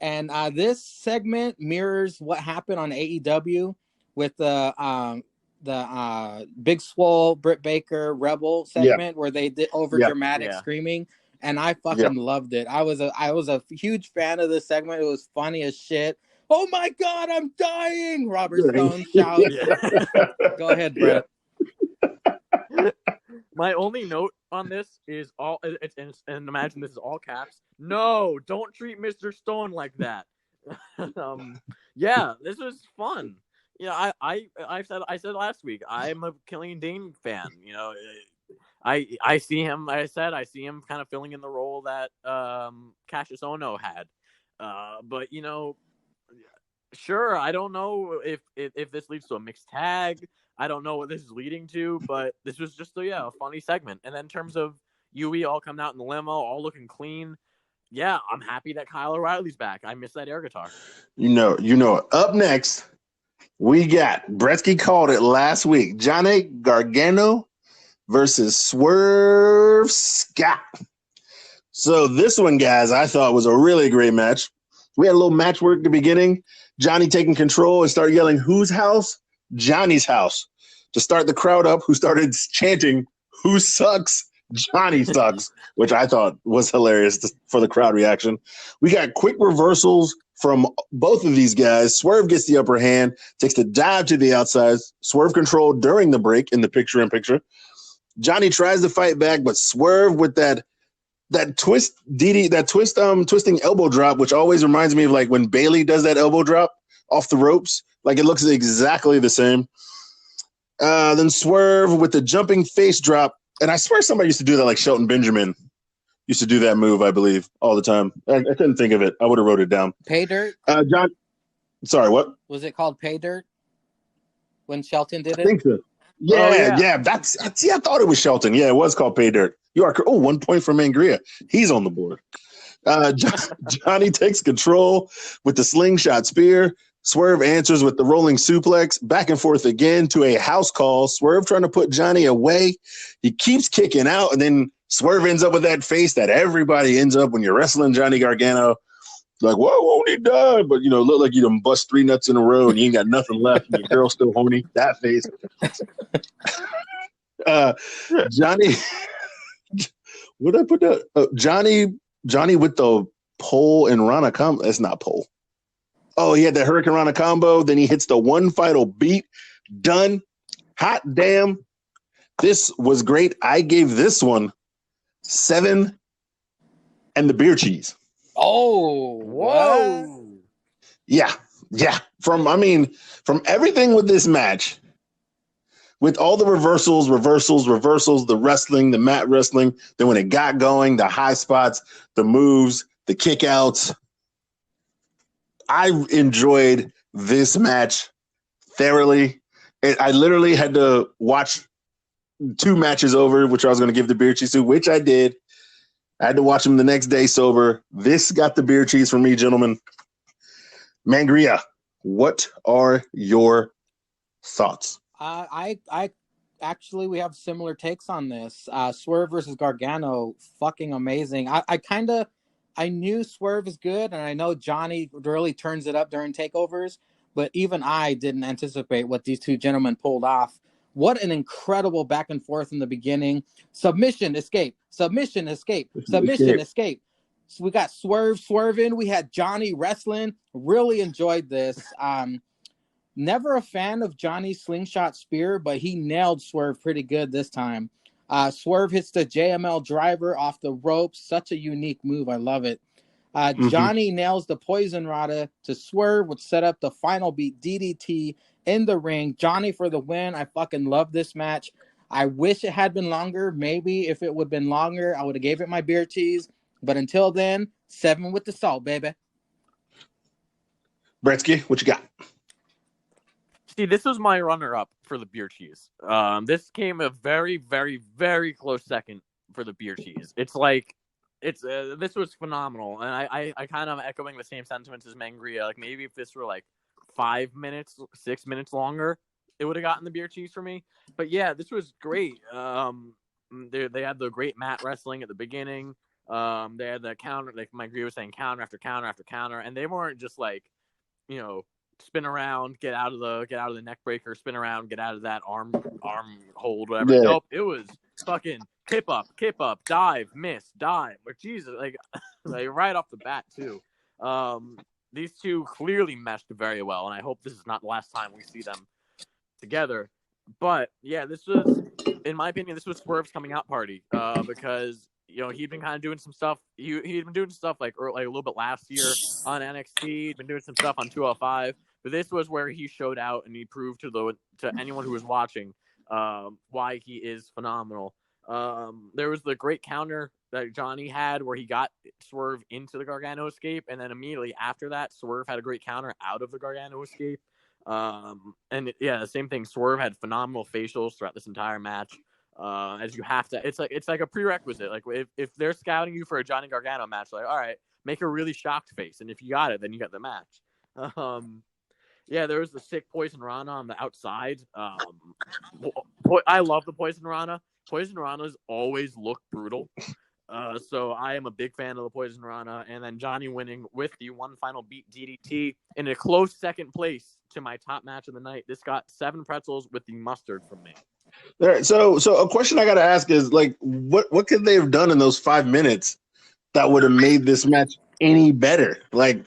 And this segment mirrors what happened on AEW with the Big Swole, Britt Baker, Rebel segment where they did over dramatic screaming, and I fucking loved it. I was a huge fan of this segment. It was funny as shit. Oh my God, I'm dying! Robert Stone shouts. Go ahead, Brett. My only note on this is and imagine this is all caps. No, don't treat Mr. Stone like that. This was fun. I said last week, I'm a Killian Dane fan. I see him. I see him kind of filling in the role that Cassius Ohno had. But sure, I don't know if this leads to a mixed tag. I don't know what this is leading to, but this was just a funny segment. And then in terms of UE all coming out in the limo, all looking clean. Yeah, I'm happy that Kyle O'Reilly's back. I miss that air guitar. Up next, we got Bretsky called it last week. Johnny Gargano versus Swerve Scott. So this one, guys, I thought was a really great match. We had a little match work at the beginning. Johnny taking control and started yelling, "Whose house?" Johnny's house. To start the crowd up, who started chanting, "Who sucks?" Johnny sucks, which I thought was hilarious for the crowd reaction. We got quick reversals from both of these guys. Swerve gets the upper hand, takes the dive to the outside. Swerve control during the break in the picture-in-picture. Johnny tries to fight back, but Swerve with that twist DD, twisting elbow drop, which always reminds me of like when Bailey does that elbow drop off the ropes. Like it looks exactly the same. Then Swerve with the jumping face drop. And I swear somebody used to do that, like Shelton Benjamin used to do that move, I believe, all the time. I couldn't think of it. I would have wrote it down. Pay dirt? John, sorry, what? Was it called pay dirt when Shelton did it? I think so. Yeah. That's I thought it was Shelton. Yeah, it was called pay dirt. You are 1 point for Mangria. He's on the board. Johnny takes control with the slingshot spear. Swerve answers with the rolling suplex. Back and forth again to a house call. Swerve trying to put Johnny away. He keeps kicking out, and then Swerve ends up with that face that everybody ends up when you're wrestling Johnny Gargano. Like, whoa, won't he die? But, look like you done bust 3 nuts in a row and you ain't got nothing left and your girl's still horny. That face. Johnny, what did I put that? Johnny with the pole and Rana combo. That's not pole. Oh, he had the Hurricane Rana combo. Then he hits the one final beat. Done. Hot damn. This was great. I gave this one 7 and the beer cheese. Oh, whoa. Yeah. From everything with this match, with all the reversals, the wrestling, the mat wrestling, then when it got going, the high spots, the moves, the kickouts, I enjoyed this match thoroughly. I literally had to watch 2 matches over, which I was going to give the beer cheese to, which I did. I had to watch them the next day sober. This got the beer cheese for me, gentlemen. Mangria, what are your thoughts? I actually, we have similar takes on this. Swerve versus Gargano, fucking amazing. I knew Swerve is good, and I know Johnny really turns it up during takeovers, but even I didn't anticipate what these 2 gentlemen pulled off. What an incredible back and forth in the beginning. Submission, escape. Submission, escape. Submission, escape. So we got Swerve swerving. We had Johnny wrestling. Really enjoyed this. Never a fan of Johnny's slingshot spear, but he nailed Swerve pretty good this time. Swerve hits the JML driver off the ropes. Such a unique move. I love it. Johnny nails the poison rata to Swerve, which set up the final beat DDT in the ring. Johnny for the win. I fucking love this match. I wish it had been longer. Maybe if it would have been longer, I would have gave it my beer cheese. But until then, 7 with the salt, baby. Bretsky, what you got? See, this was my runner-up for the beer cheese. This came a very, very, very close second for the beer cheese. It's like, this was phenomenal, and I kind of echoing the same sentiments as Mangria. Like maybe if this were like 5 minutes, 6 minutes longer, it would have gotten the beer cheese for me. But yeah, this was great. They had the great mat wrestling at the beginning. They had the counter, like Mangria was saying, counter after counter after counter, and they weren't just like, spin around, get out of the neck breaker, spin around, get out of that arm hold, whatever. Yeah. Nope, it was fucking kip up, dive, miss, dive. But Jesus, like right off the bat too. These 2 clearly meshed very well, and I hope this is not the last time we see them together. But yeah, this was, in my opinion, this was Swerve's coming out party, because he'd been kind of doing some stuff. He'd been doing stuff like a little bit last year on NXT. He'd been doing some stuff on 205. But this was where he showed out and he proved to anyone who was watching why he is phenomenal. There was the great counter that Johnny had where he got Swerve into the Gargano escape, and then immediately after that, Swerve had a great counter out of the Gargano escape. The same thing. Swerve had phenomenal facials throughout this entire match. As you have to, it's like a prerequisite. Like if they're scouting you for a Johnny Gargano match, like, all right, make a really shocked face, and if you got it, then you got the match. There was the sick poison rana on the outside. I love the poison rana. Poison Ranas always look brutal. So I am a big fan of the Poison Rana, and then Johnny winning with the one final beat DDT in a close second place to my top match of the night. This got 7 pretzels with the mustard from me. All right, so a question I got to ask is like, what could they have done in those 5 minutes that would have made this match any better? Like,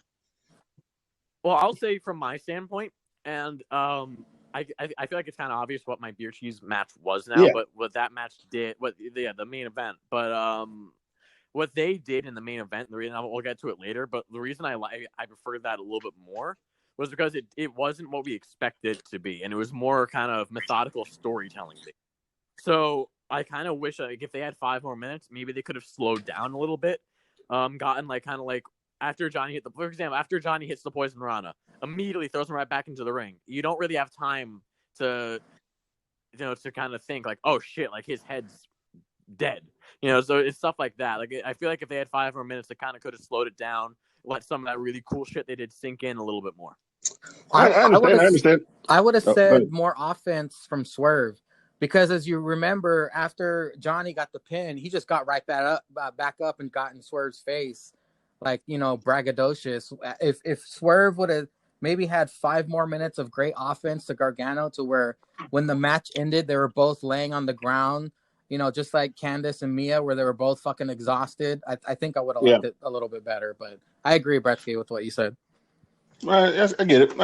well, I'll say from my standpoint, and I feel like it's kind of obvious what my beer cheese match was now, but what that match did, the main event, but what they did in the main event, the reason we'll get to it later, but the reason I preferred that a little bit more was because it wasn't what we expected it to be, and it was more kind of methodical storytelling. So I kind of wish if they had 5 more minutes, maybe they could have slowed down a little bit, gotten like kind of like after Johnny hits the Poison Rana, immediately throws him right back into the ring. You don't really have time to kind of think like, oh shit, like his head's dead. So it's stuff like that. Like I feel like if they had 5 more minutes, they kind of could have slowed it down, let some of that really cool shit they did sink in a little bit more. I understand. I would have said more offense from Swerve, because as you remember, after Johnny got the pin, he just got right back up and got in Swerve's face, like, braggadocious. If Swerve would have maybe had 5 more minutes of great offense to Gargano, to where when the match ended, they were both laying on the ground, just like Candice and Mia, where they were both fucking exhausted. I think I would have liked it a little bit better, but I agree, Bretsky, with what you said. I get it.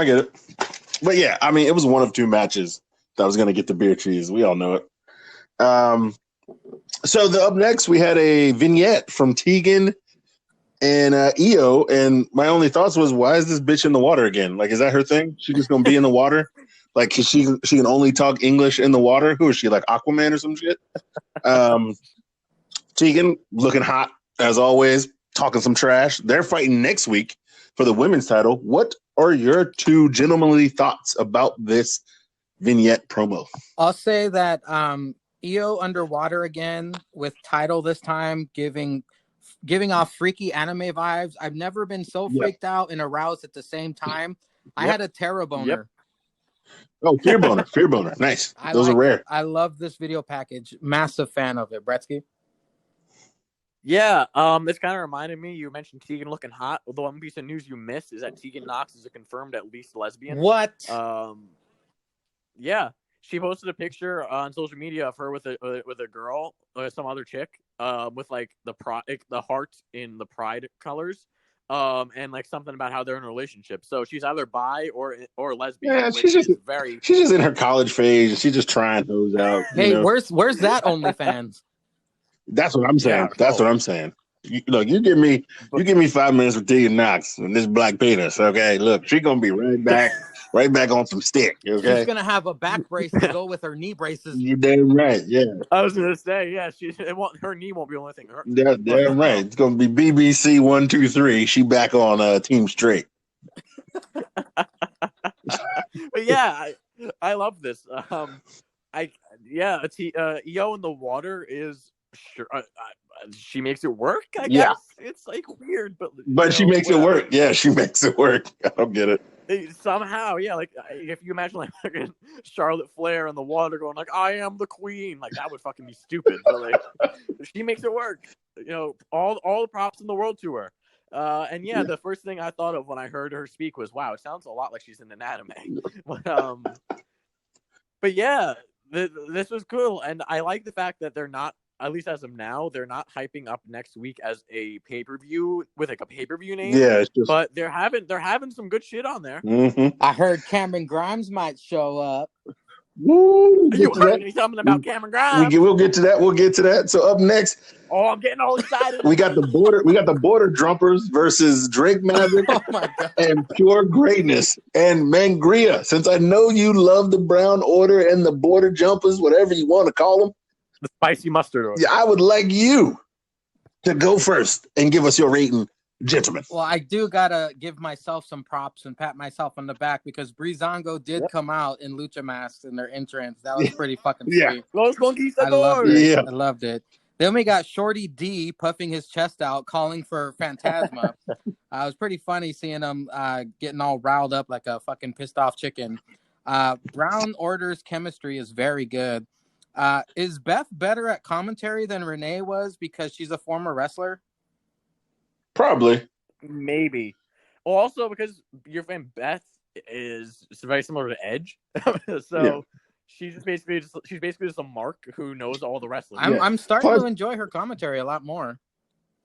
But yeah, I mean, it was one of 2 matches that was going to get the beer cheese. We all know it. So up next, we had a vignette from Tegan and Io, and my only thoughts was, why is this bitch in the water again? Like, is that her thing? She just going to be in the water? Like, she can only talk English in the water? Who is she, like Aquaman or some shit? Tegan, looking hot, as always, talking some trash. They're fighting next week for the women's title. What are your 2 gentlemanly thoughts about this vignette promo? I'll say that Io underwater again with title this time, giving off freaky anime vibes. I've never been so freaked out and aroused at the same time. I had a terror boner. Oh, fear boner. Nice. Those are rare. I love this video package. Massive fan of it. Bretsky? Yeah, this kind of reminded me, you mentioned Tegan looking hot. The one piece of news you missed is that Tegan Knox is a confirmed at least lesbian. What? Yeah, she posted a picture on social media of her with a girl or some other chick, with like the heart in the pride colors, and like something about how they're in a relationship. So she's either bi or lesbian. Yeah, she's just in her college phase. She's just trying those out. Hey, where's that OnlyFans? That's what I'm saying. What I'm saying. Look, you give me 5 minutes with Tegan Knox and this black penis. Okay, look, she's gonna be right back on some stick. Okay, she's gonna have a back brace to go with her knee braces. You're damn right. Yeah, I was gonna say, yeah, her knee won't be the only thing. That's damn right. It's gonna be BBC 1, 2, 3. She back on Team Straight. But yeah, I love this. Io in the water is sure. She makes it work. I guess it's like weird, but she makes it work. Yeah, she makes it work. I don't get it. Somehow, yeah. Like if you imagine like fucking Charlotte Flair in the water going like, "I am the queen," like that would fucking be stupid. But like, she makes it work. All the props in the world to her. And the first thing I thought of when I heard her speak was, "Wow, it sounds a lot like she's in an anime." But yeah, this was cool, and I like the fact that they're not. At least as of now, they're not hyping up next week as a pay-per-view with like a pay-per-view name. Yeah, but they're having some good shit on there. Mm-hmm. I heard Cameron Grimes might show up. Woo, you heard something about Cameron Grimes? We'll get to that. So up next, I'm getting all excited. we got the border Drumpers versus Drake Maverick and Pure Greatness and Mangria. Since I know you love the Brown Order and the Border Jumpers, whatever you want to call them. The spicy mustard order. Yeah, I would like you to go first and give us your rating, gentlemen. Well, I do gotta give myself some props and pat myself on the back because Breezango did come out in lucha masks in their entrance. That was pretty fucking sweet. Los Conquistadors. I loved it. Then we got Shorty D puffing his chest out, calling for Phantasma. It was pretty funny seeing him getting all riled up like a fucking pissed off chicken. Brown Order's chemistry is very good. Is Beth better at commentary than Renee was because she's a former wrestler? Probably. Maybe. Well, also because your friend Beth is very similar to Edge, so Yeah. she's basically just a mark who knows all the wrestling. I'm starting to enjoy her commentary a lot more.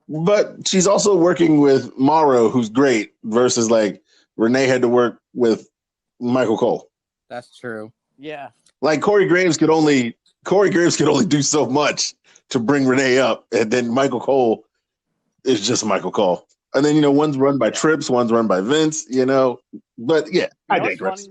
But she's also working with Morrow, who's great, versus like Renee had to work with Michael Cole. That's true. Yeah. Like Corey Graves could only do so much to bring Renee up, and then Michael Cole is just Michael Cole. And then one's run by Trips, one's run by Vince. But yeah, I digress.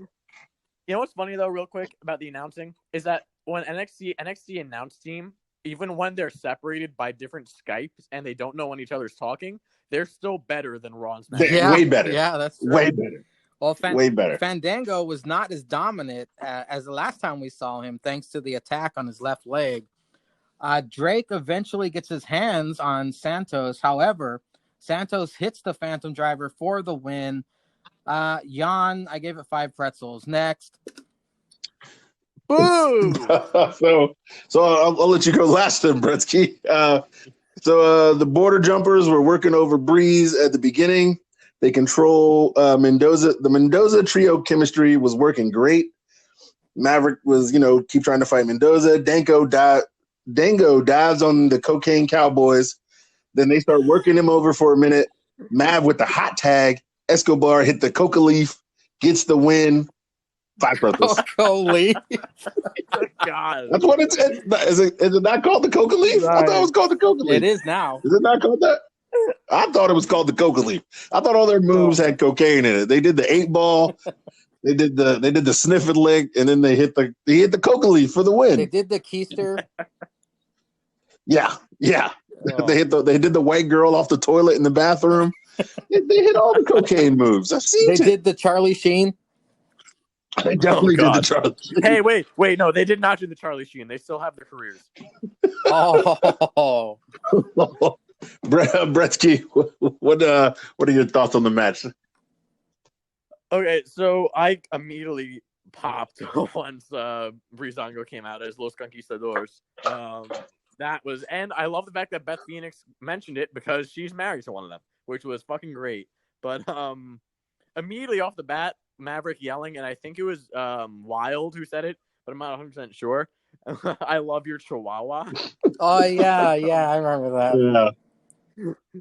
You know what's funny though, real quick about the announcing is that when NXT announce team, even when they're separated by different Skypes and they don't know when each other's talking, they're still better than Raw and SmackDown. Yeah, way better. Yeah, that's true. Way better. Well, way better. Fandango was not as dominant as the last time we saw him, thanks to the attack on his left leg. Drake eventually gets his hands on Santos. However, Santos hits the Phantom Driver for the win. Jan, I gave it 5 pretzels. Next. Boo! so I'll let you go last then, Bretsky. So the Border Jumpers were working over Breeze at the beginning. They control Mendoza. The Mendoza trio chemistry was working great. Maverick was, keep trying to fight Mendoza. Dango dives on the Cocaine Cowboys. Then they start working him over for a minute. Mav with the hot tag. Escobar hit the coca leaf, gets the win. 5 pretzels. Coca leaf. God. That's what it's. Is it not called the coca leaf? I thought it was called the coca leaf. It is now. Is it not called that? I thought it was called the coca leaf. I thought all their moves had cocaine in it. They did the 8-ball. They did the sniff and lick, and then they hit the coca leaf for the win. They did the keister. Yeah. Oh. They did the white girl off the toilet in the bathroom. They hit all the cocaine moves. I've seen. They did the Charlie Sheen. They definitely did the Charlie Sheen. Hey, wait, no, they did not do the Charlie Sheen. They still have their careers. Oh. Bretsky, what are your thoughts on the match? Okay, so I immediately popped once Breezango came out as Los Conquistadors. And I love the fact that Beth Phoenix mentioned it because she's married to one of them, which was fucking great. But immediately off the bat, Maverick yelling, and I think it was Wild who said it, but I'm not 100% sure. I love your Chihuahua. Oh yeah, I remember that. Yeah.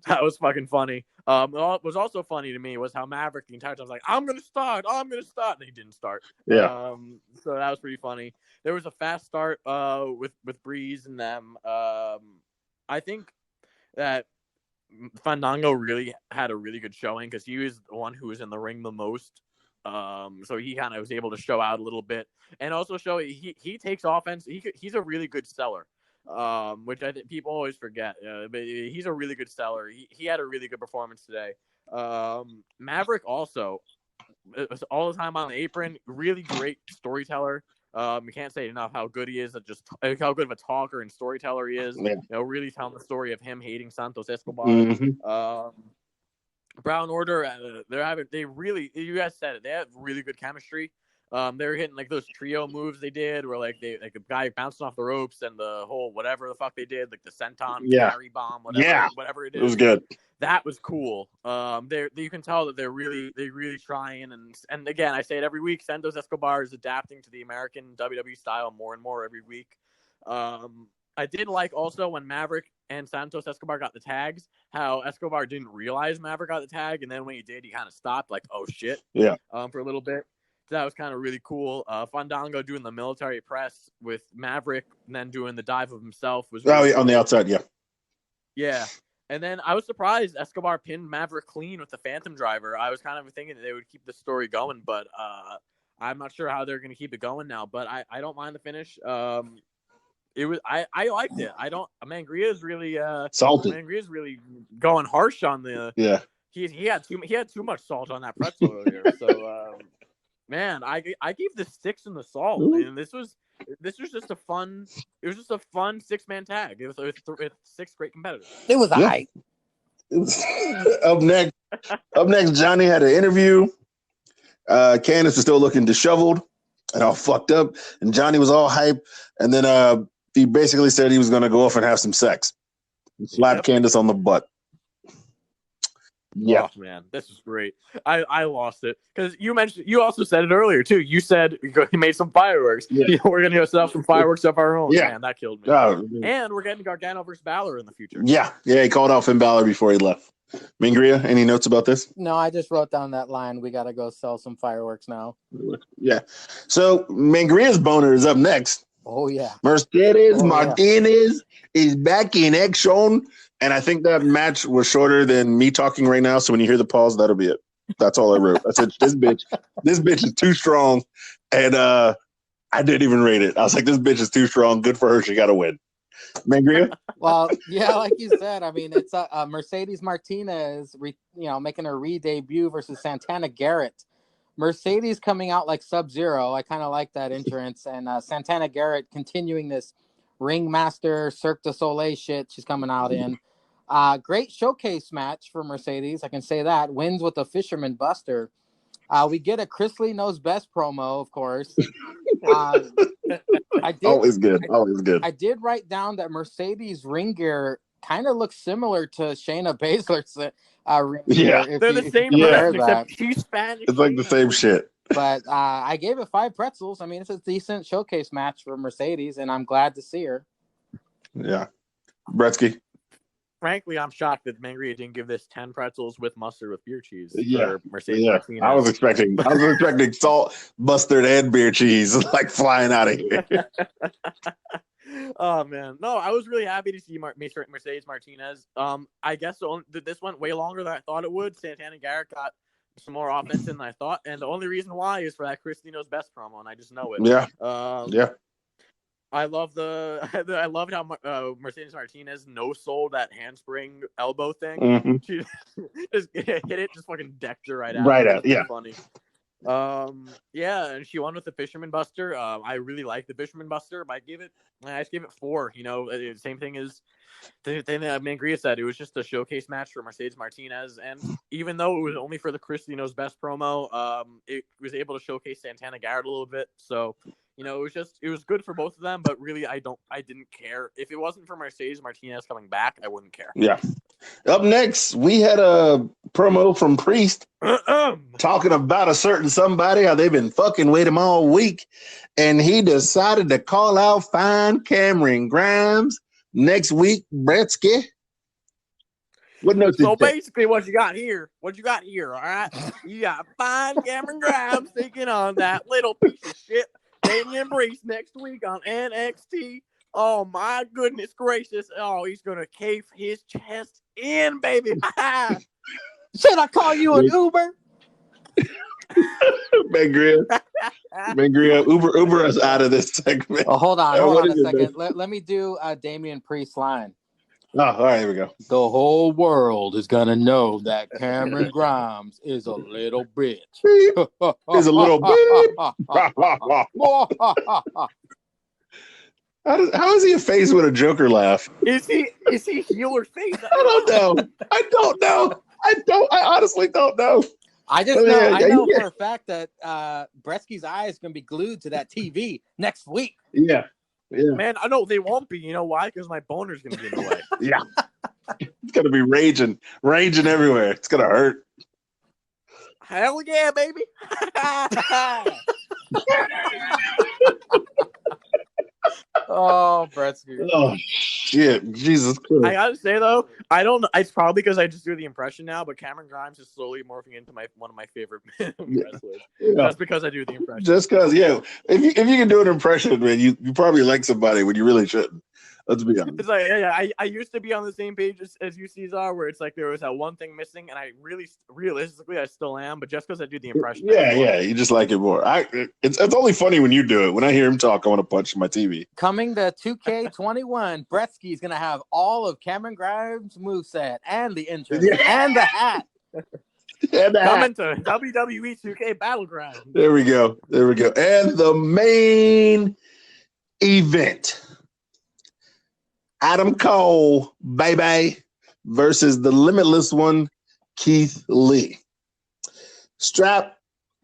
That was fucking funny. What was also funny to me was how Maverick the entire time was like, I'm gonna start, and he didn't start. Yeah. So that was pretty funny. There was a fast start with Breeze and them. I think that Fandango really had a really good showing because he was the one who was in the ring the most. So he kind of was able to show out a little bit and also show he takes offense. He's a really good seller. Which I think people always forget. But he's a really good seller. He had a really good performance today. Maverick also was all the time on the apron. Really great storyteller. You can't say enough how good he is at just how good of a talker and storyteller he is. Yeah. Really telling the story of him hating Santos Escobar. Mm-hmm. Brown Order, you guys said it. They have really good chemistry. They were hitting like those trio moves they did, where like a guy bouncing off the ropes and the whole whatever the fuck they did, like the senton carry bomb, whatever it is. It was good. That was cool. You can tell that they're really trying, and again, I say it every week. Santos Escobar is adapting to the American WWE style more and more every week. I did like also when Maverick and Santos Escobar got the tags, how Escobar didn't realize Maverick got the tag, and then when he did, he kind of stopped, like, oh shit, for a little bit. So that was kind of really cool. Fandango doing the military press with Maverick, and then doing the dive of himself was really cool. On the outside, yeah. And then I was surprised Escobar pinned Maverick clean with the Phantom Driver. I was kind of thinking that they would keep the story going, but I'm not sure how they're going to keep it going now. But I don't mind the finish. It was I liked it. Mangria is really salty. Mangria is really going harsh on the He had too much salt on that pretzel earlier. So man, I gave this 6 in the salt, and this was just a fun 6-man tag. It was 6 great competitors. It was high. Up next, Johnny had an interview. Candace is still looking disheveled. and all fucked up. And Johnny was all hype. And then he basically said he was going to go off and have some sex. And slap Candace on the butt. Yeah, oh man, this is great. I lost it because you also said it earlier too. You said you made some fireworks. Yeah. We're gonna go set up some fireworks of our own. Yeah, man, that killed me. And we're getting Gargano versus Balor in the future. Yeah, he called out Finn Balor before he left. Mingria, any notes about this? No, I just wrote down that line. We gotta go sell some fireworks now. Yeah. So Mingria's boner is up next. Oh yeah. Mercedes Martinez is back in action. And I think that match was shorter than me talking right now. So when you hear the pause, that'll be it. That's all I wrote. I said, this bitch is too strong. And I didn't even rate it. I was like, this bitch is too strong. Good for her. She got to win. Mangria? Well, yeah, like you said, I mean, it's Mercedes Martinez, making her re-debut versus Santana Garrett. Mercedes coming out like Sub-Zero. I kind of like that entrance. And Santana Garrett continuing this ringmaster Cirque du Soleil shit she's coming out in. Great showcase match for Mercedes. I can say that. Wins with a Fisherman Buster. We get a Chris Lee Knows Best promo, of course. Always good. I did write down that Mercedes ring gear kind of looks similar to Shayna Baszler's ring gear. Yeah, they're the same person, except she's Spanish. It's like the same shit. But I gave it 5 pretzels. I mean, it's a decent showcase match for Mercedes, and I'm glad to see her. Yeah. Bretsky? Frankly, I'm shocked that Mangria didn't give this 10 pretzels with mustard with beer cheese for Mercedes Martinez. I was expecting salt, mustard, and beer cheese like flying out of here. Oh man, no, I was really happy to see Mercedes Martinez. I guess this went way longer than I thought it would. Santana Garrett got some more offense than I thought, and the only reason why is for that Christy Knows Best promo, and I just know it. Yeah. I loved how Mercedes Martinez no-sold that handspring elbow thing. Mm-hmm. She just hit it, just fucking decked her right out. Right out, yeah. Funny. And she won with the Fisherman Buster. I really like the Fisherman Buster, but I just gave it 4. Same thing as the thing that Mangria said. It was just a showcase match for Mercedes Martinez, and even though it was only for the Christy Knows Best promo, it was able to showcase Santana Garrett a little bit. So, it was good for both of them, but really I didn't care. If it wasn't for Mercedes Martinez coming back, I wouldn't care. Yeah. Up next, we had a promo from Priest talking about a certain somebody, how they've been fucking with him all week, and he decided to call out fine Cameron Grimes next week. Bretsky. So basically, what you got here, all right? You got fine Cameron Grimes taking on that little piece of shit Damian Priest next week on NXT. Oh my goodness gracious! Oh, he's gonna cave his chest in, baby. Should I call you an Uber? Mangria, Uber us out of this segment. Oh, hold on a second. Let me do Damian Priest line. Oh, all right, here we go. The whole world is gonna know that Cameron Grimes is a little bitch. He's a little bitch. How is he a face with a Joker laugh? Is he heel or face? I don't know. I honestly don't know. I just know. I know for a fact that Bretsky's eye is gonna be glued to that TV next week. Yeah. Man, I know they won't be. You know why? Because my boner's gonna be in the way. Yeah. It's gonna be raging everywhere. It's gonna hurt. Hell yeah, baby. Oh, Bretsky. Oh shit, Jesus Christ. I gotta say though, I don't. It's probably because I just do the impression now. But Cameron Grimes is slowly morphing into one of my favorite wrestlers. Yeah. Just because I do the impression. Just because, yeah. If you can do an impression, man, you probably like somebody when you really shouldn't. Let's be honest. It's like, I used to be on the same page as you, Cesar, where it's like there was that one thing missing, and I realistically, I still am, but just because I do the impression. Yeah, you just like it more. It's only funny when you do it. When I hear him talk, I want to punch my TV. Coming to 2K21, Bretsky's going to have all of Cameron Grimes' moveset and the entrance and the hat. Coming to WWE 2K Battleground. There we go. And the main event. Adam Cole, baby, versus the limitless one, Keith Lee. Strap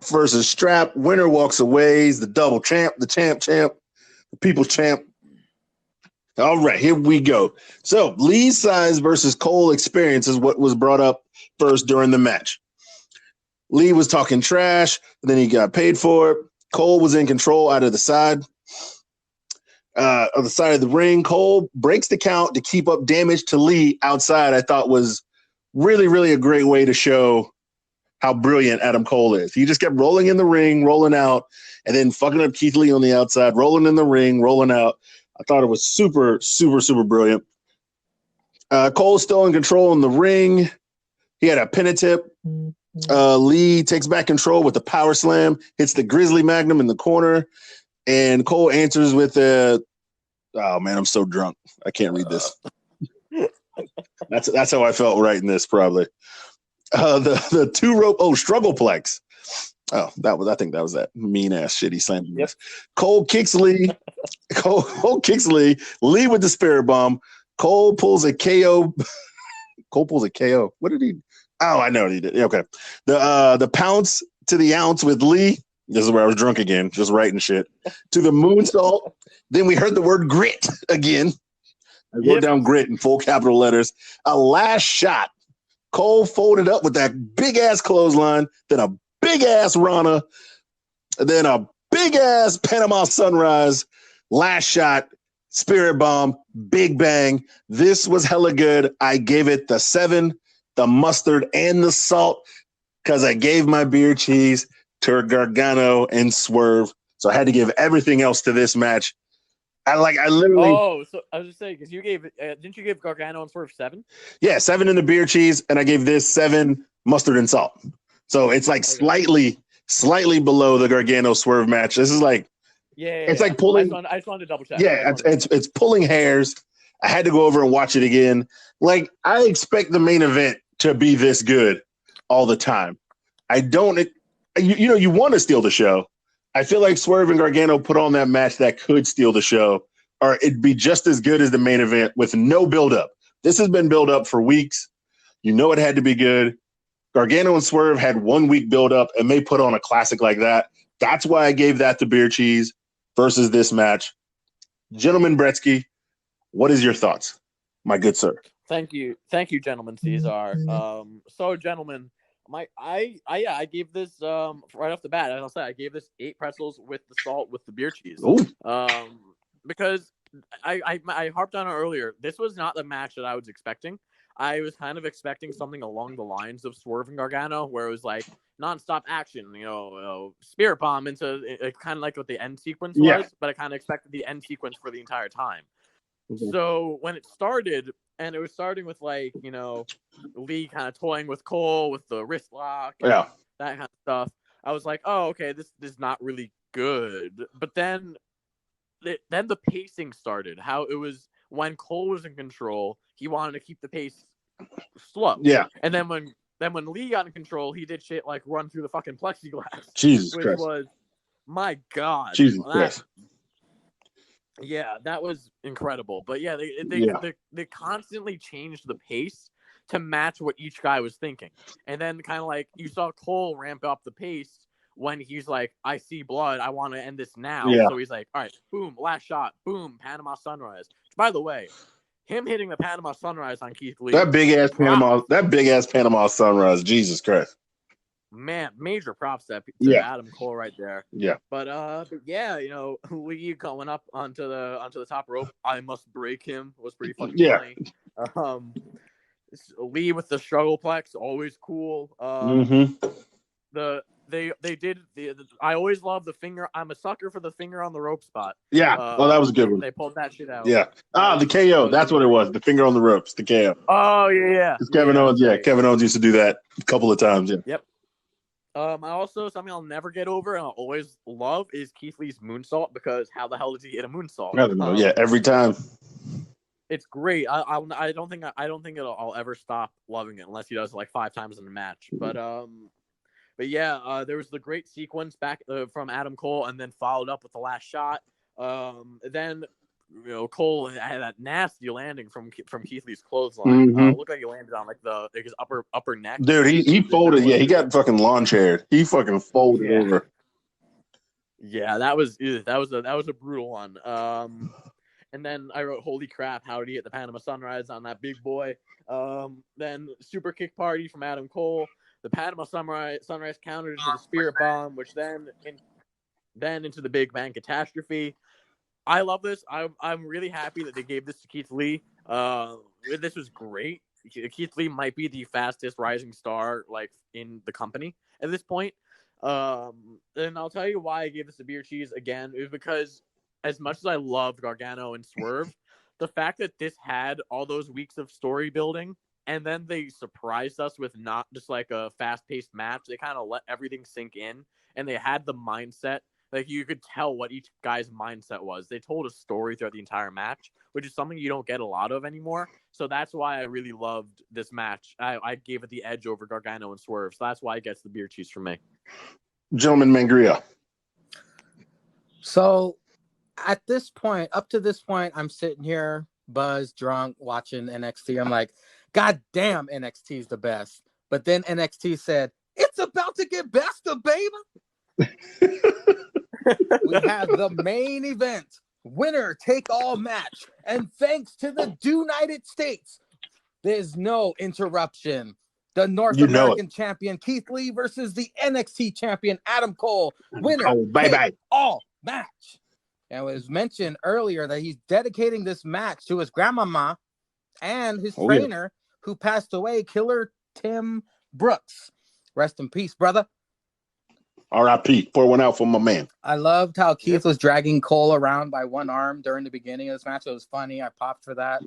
versus Strap. Winner walks away. He's the double champ, the champ, the people's champ. All right, here we go. So Lee's size versus Cole experience is what was brought up first during the match. Lee was talking trash, and then he got paid for it. Cole was in control out of the side. On the side of the ring, Cole breaks the count to keep up damage to Lee outside. I thought was really, really a great way to show how brilliant Adam Cole is. He just kept rolling in the ring, rolling out, and then fucking up Keith Lee on the outside, rolling in the ring, rolling out. I thought it was super, super, super brilliant. Cole's still in control in the ring. He had a pentatip. Lee takes back control with the power slam, hits the Grizzly Magnum in the corner, and Cole answers with a, oh man, I'm so drunk. I can't read this. That's how I felt writing this, probably. The two rope, struggleplex. Oh, I think that was that mean ass shit he slammed. Yep. Cole kicks Lee. Cole kicks Lee. Lee with the spirit bomb. Cole pulls a KO. Cole pulls a KO. What did he? Oh, I know what he did. Okay. The pounce to the ounce with Lee. This is where I was drunk again, just writing shit. To the moonsault. Then we heard the word grit again. I wrote down grit in full capital letters. A last shot. Cole folded up with that big ass clothesline, then a big ass Rana, then a big ass Panama Sunrise, last shot, spirit bomb, big bang. This was hella good. I gave it the 7, the mustard, and the salt because I gave my beer cheese to Gargano and Swerve. So I had to give everything else to this match. I literally. Oh, so I was just saying because you gave didn't you give Gargano and Swerve 7? Yeah, 7 in the beer cheese, and I gave this 7 mustard and salt. So it's like slightly below the Gargano Swerve match. This is like, it's like pulling. I just wanted to double check. Yeah, it's pulling hairs. I had to go over and watch it again. Like, I expect the main event to be this good all the time. I don't. You want to steal the show. I feel like Swerve and Gargano put on that match that could steal the show, or it'd be just as good as the main event with no buildup. This has been built up for weeks. You know it had to be good. Gargano and Swerve had 1 week buildup, and they put on a classic like that. That's why I gave that to beer cheese versus this match. Gentleman Bretsky, what is your thoughts, my good sir? Thank you, gentlemen Caesar. So gentlemen, I gave this right off the bat. As I'll say, I gave this 8 pretzels with the salt with the beer cheese. Ooh. Because I harped on it earlier. This was not the match that I was expecting. I was kind of expecting something along the lines of Swerve and Gargano, where it was like nonstop action, spirit bomb into kind of like what the end sequence was, but I kind of expected the end sequence for the entire time. Mm-hmm. So when it started, and it was starting with Lee kind of toying with Cole with the wrist lock, that kind of stuff, I was like, oh, okay, this is not really good. But then the pacing started. How it was when Cole was in control, he wanted to keep the pace slow. Yeah. And then when Lee got in control, he did shit like run through the fucking plexiglass. Jesus which Christ. Was, my God. Jesus Christ. Yeah, that was incredible. But yeah, they constantly changed the pace to match what each guy was thinking. And then kind of like you saw Cole ramp up the pace when he's like, I see blood, I want to end this now. Yeah. So he's like, all right, boom, last shot, boom, Panama Sunrise. By the way, him hitting the Panama Sunrise on Keith Lee. That big ass Panama Sunrise, Jesus Christ. Man, major props to Adam Cole right there. Yeah. But yeah, Lee going up onto the top rope, I must break him was pretty fucking funny. Lee with the struggleplex, always cool. They did I always love the finger. I'm a sucker for the finger on the rope spot. Yeah. That was a good one. They pulled that shit out. Yeah. The KO. That's what it was. The finger on the ropes. The KO. Oh yeah. Kevin Owens. Yeah. Kevin Owens used to do that a couple of times. Yeah. Yep. I also, something I'll never get over and I'll always love is Keith Lee's moonsault, because how the hell does he hit a moonsault? I don't know. Every time. It's great. I don't think I'll ever stop loving it unless he does it like 5 times in a match. But yeah, there was the great sequence back from Adam Cole, and then followed up with the last shot. Then Cole had that nasty landing from Keith Lee's clothesline. Looked like he landed on like his upper neck. Dude, he folded. Yeah, he got fucking lawn chaired. He fucking folded over. Yeah, that was a brutal one. And then I wrote, "Holy crap! How did he hit the Panama Sunrise on that big boy?" Then super kick party from Adam Cole. The Panama Sunrise countered into the Spirit Bomb, which then into the Big Bang Catastrophe. I love this. I'm really happy that they gave this to Keith Lee. This was great. Keith Lee might be the fastest rising star like in the company at this point. And I'll tell you why I gave this a beer cheese again. It was because as much as I loved Gargano and Swerve, the fact that this had all those weeks of story building and then they surprised us with not just like a fast-paced match. They kind of let everything sink in and they had the mindset. Like you could tell what each guy's mindset was. They told a story throughout the entire match, which is something you don't get a lot of anymore. So that's why I really loved this match. I gave it the edge over Gargano and Swerve. So that's why it gets the beer cheese from me. Gentleman Mangria. So at this point, up to this point, I'm sitting here, buzzed, drunk, watching NXT. I'm like, God damn, NXT is the best. But then NXT said, it's about to get besta, baby. We have the main event, winner take all match. And thanks to the United States, there's no interruption. The North American champion, Keith Lee, versus the NXT champion, Adam Cole. Winner take all match. And it was mentioned earlier that he's dedicating this match to his grandmama and his trainer who passed away, Killer Tim Brooks. Rest in peace, brother. R.I.P. Pour one out for my man. I loved how Keith was dragging Cole around by one arm during the beginning of this match. It was funny. I popped for that.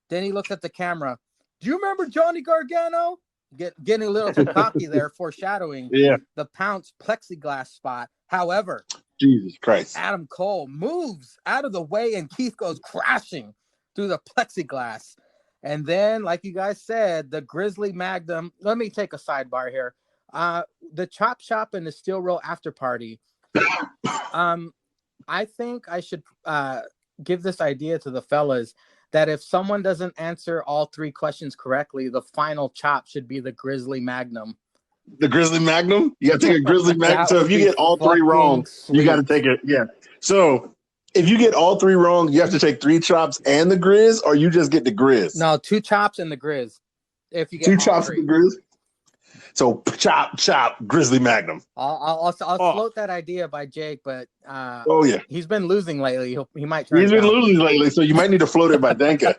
Then he looks at the camera. Do you remember Johnny Gargano? Getting a little too cocky there, foreshadowing the Pounce plexiglass spot. However, Jesus Christ, Adam Cole moves out of the way and Keith goes crashing through the plexiglass. And then, like you guys said, the Grizzly Magnum. Let me take a sidebar here. The Chop Shop and the Steel Roll After Party. I think I should give this idea to the fellas that if someone doesn't answer all three questions correctly, the final chop should be the Grizzly Magnum. The Grizzly Magnum? You got to take a Grizzly Magnum. So if you get all three wrong, you got to take it. Yeah. So if you get all three wrong, you have to take 3 chops and the Grizz, or you just get the Grizz? No, 2 chops and the Grizz. If you get 2 chops and the Grizz? So chop, Grizzly Magnum. I'll float that idea by Jake, but he's been losing lately. He might try. He's been losing lately, so you might need to float it by Danka.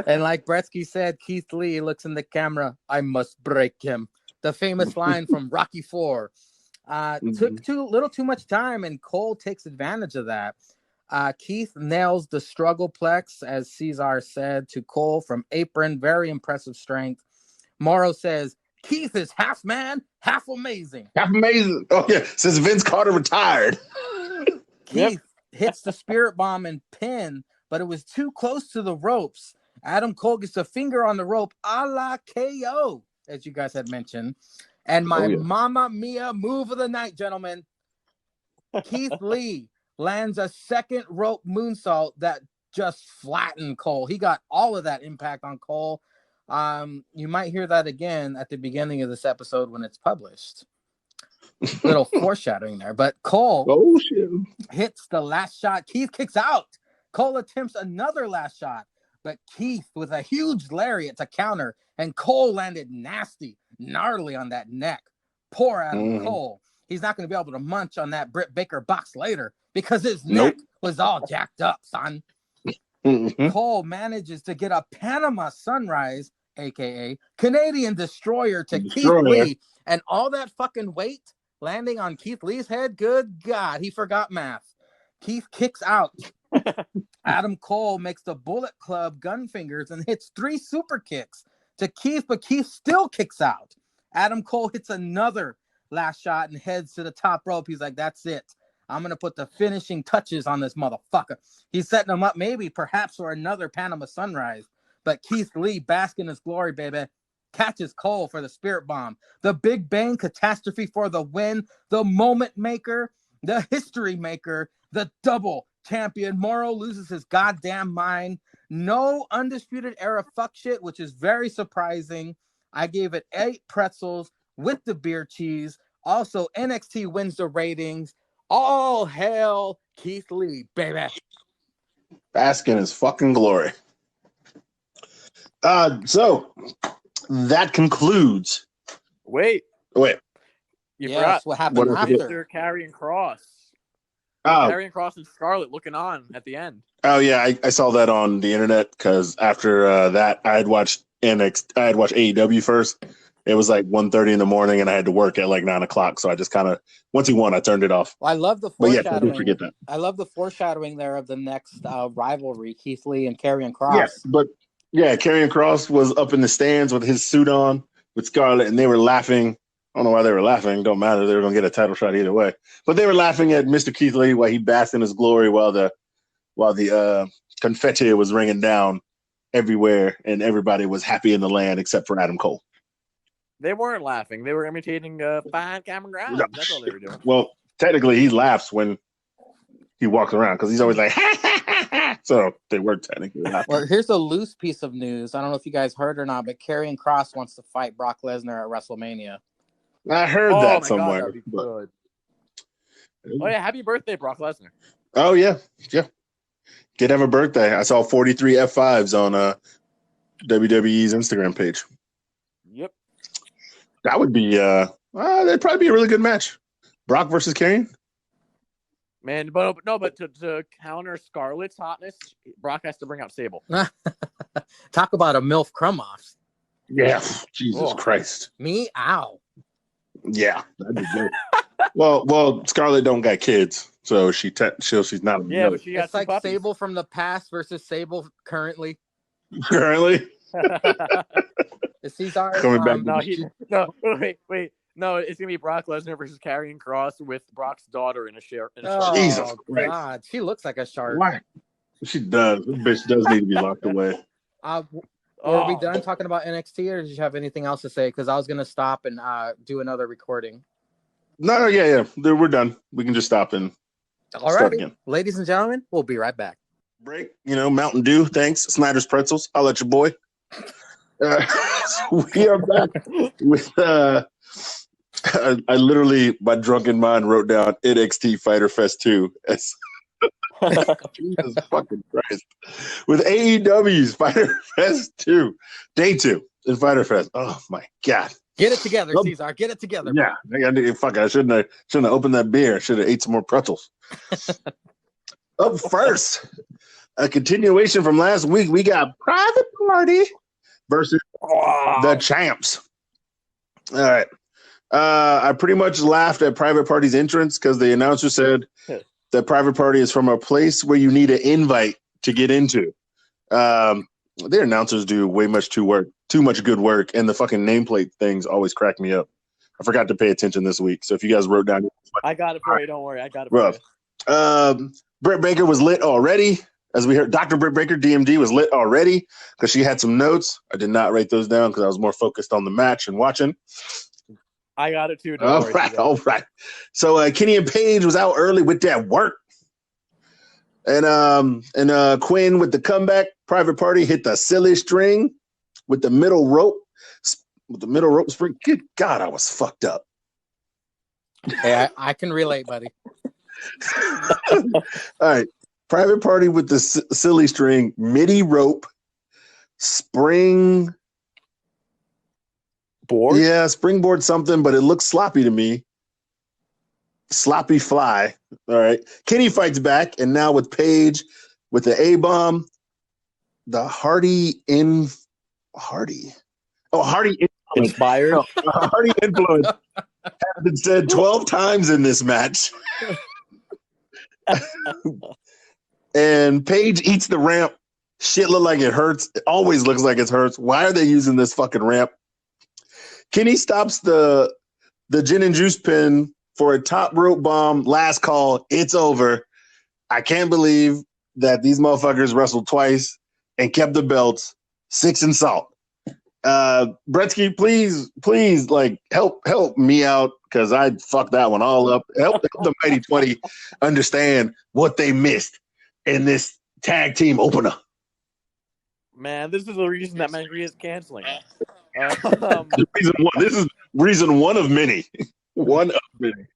And like Bretsky said, Keith Lee looks in the camera. I must break him. The famous line from Rocky IV. Took too much time, and Cole takes advantage of that. Keith nails the struggle plex, as Ceizars said, to Cole from apron. Very impressive strength. Morrow says, Keith is half man, half amazing. Half amazing. Oh, yeah. Since Vince Carter retired. Keith hits the Spirit Bomb and pin, but it was too close to the ropes. Adam Cole gets a finger on the rope, a la KO, as you guys had mentioned. And my Mamma Mia move of the night, gentlemen. Keith Lee lands a second rope moonsault that just flattened Cole. He got all of that impact on Cole. You might hear that again at the beginning of this episode when it's published. Little foreshadowing there. But Cole hits the last shot. Keith kicks out. Cole attempts another last shot. But Keith with a huge lariat to counter. And Cole landed nasty, gnarly on that neck. Poor Adam Cole. He's not going to be able to munch on that Britt Baker box later because his neck was all jacked up, son. Cole manages to get a Panama Sunrise, a.k.a. Canadian Destroyer, to Keith Lee. And all that fucking weight landing on Keith Lee's head, good God, he forgot math. Keith kicks out. Adam Cole makes the Bullet Club gun fingers and hits 3 super kicks to Keith, but Keith still kicks out. Adam Cole hits another last shot and heads to the top rope. He's like, that's it. I'm going to put the finishing touches on this motherfucker. He's setting him up perhaps for another Panama Sunrise. But Keith Lee, bask in his glory, baby, catches Cole for the Spirit Bomb. The Big Bang Catastrophe for the win. The moment maker, the history maker, the double champion. Morrow loses his goddamn mind. No Undisputed Era fuck shit, which is very surprising. I gave it 8 pretzels with the beer cheese. Also, NXT wins the ratings. All hail Keith Lee, baby. Bask in his fucking glory. So that concludes. Wait. You forgot what happened after? Karrion Kross. Oh. Karrion Kross and Scarlett looking on at the end. Oh yeah, I saw that on the internet because after that I had watched AEW first. It was like 1:30 in the morning, and I had to work at like 9 o'clock. So I just kind of once he won, I turned it off. Well, I love the foreshadowing. But yeah, I didn't forget that. I love the foreshadowing there of the next rivalry, Keith Lee and Karrion Kross. Yes, but yeah, Karrion Kross was up in the stands with his suit on with Scarlett, and they were laughing. I don't know why they were laughing. Don't matter. They were going to get a title shot either way. But they were laughing at Mr. Keith Lee while he basked in his glory while the confetti was ringing down everywhere, and everybody was happy in the land except for Adam Cole. They weren't laughing. They were imitating behind camera ground. That's all they were doing. Well, technically, he laughs when he walks around because he's always like, ha, ha, ha, ha. So they were technically laughing. Well, here's a loose piece of news. I don't know if you guys heard or not, but Karrion Kross wants to fight Brock Lesnar at WrestleMania. I heard that somewhere. God, good. Oh yeah, happy birthday, Brock Lesnar. Oh yeah. Did have a birthday. I saw 43 F5s on WWE's Instagram page. Yep. That would be that'd probably be a really good match. Brock versus Karrion. Man, but to counter Scarlett's hotness, Brock has to bring out Sable. Talk about a MILF crumb-off. Yeah. Jesus Christ. Me? Ow. Yeah, that'd be good. well, Scarlett don't got kids, so she's not. Yeah, but she got it's like puppies. Sable from the past versus Sable currently. Currently, the Caesars coming back. Wait. No, it's gonna be Brock Lesnar versus Karrion Kross with Brock's daughter in a share. Jesus Christ. God, she looks like a shark. Why? She does. This bitch does need to be locked away. Are we done talking about NXT, or did you have anything else to say? Because I was going to stop and do another recording. No, yeah. We're done. We can just stop and start again. Ladies and gentlemen, we'll be right back. Break, Mountain Dew. Thanks. Snyder's Pretzels. I'll let your boy. We are back with I literally, my drunken mind wrote down NXT Fyter Fest 2 as Jesus fucking Christ. With AEW's Fyter Fest 2, Day 2 in Fyter Fest. Oh my God. Get it together, Caesar. Get it together. Yeah. I shouldn't have opened that beer. I should have ate some more pretzels. Up first, a continuation from last week. We got Private Party versus the Champs. All right. I pretty much laughed at Private Party's entrance because the announcer said that Private Party is from a place where you need an invite to get into. Their announcers do too much good work, and the fucking nameplate things always crack me up. I forgot to pay attention this week, so if you guys wrote down, I got it for you. Don't worry, I got it for you. Britt Baker was lit already, as we heard. Dr. Britt Baker, DMD, was lit already because she had some notes. I did not write those down because I was more focused on the match and watching. I got it too. All right. So Kenny and Paige was out early with that work, and Quinn with the comeback. Private Party hit the silly string with the middle rope. With the middle rope spring. Good God, I was fucked up. Hey, I can relate, buddy. All right. Private Party with the silly string, midi rope, spring. Board? Yeah, springboard something, but it looks sloppy to me. Sloppy fly. All right. Kenny fights back, and now with Paige with the A-bomb, the Hardy influence. Inspired. Hardy influence has been said 12 times in this match. And Paige eats the ramp. Shit look like it hurts. It always looks like it hurts. Why are they using this fucking ramp? Kenny stops the gin and juice pin for a top rope bomb. Last call. It's over. I can't believe that these motherfuckers wrestled twice and kept the belts. 6 and salt. Bretsky, please, like help me out because I fucked that one all up. Help the Mighty 20 understand what they missed. in this tag team opener. Man, this is the reason that Mangry is canceling. This is reason one of many. One of many.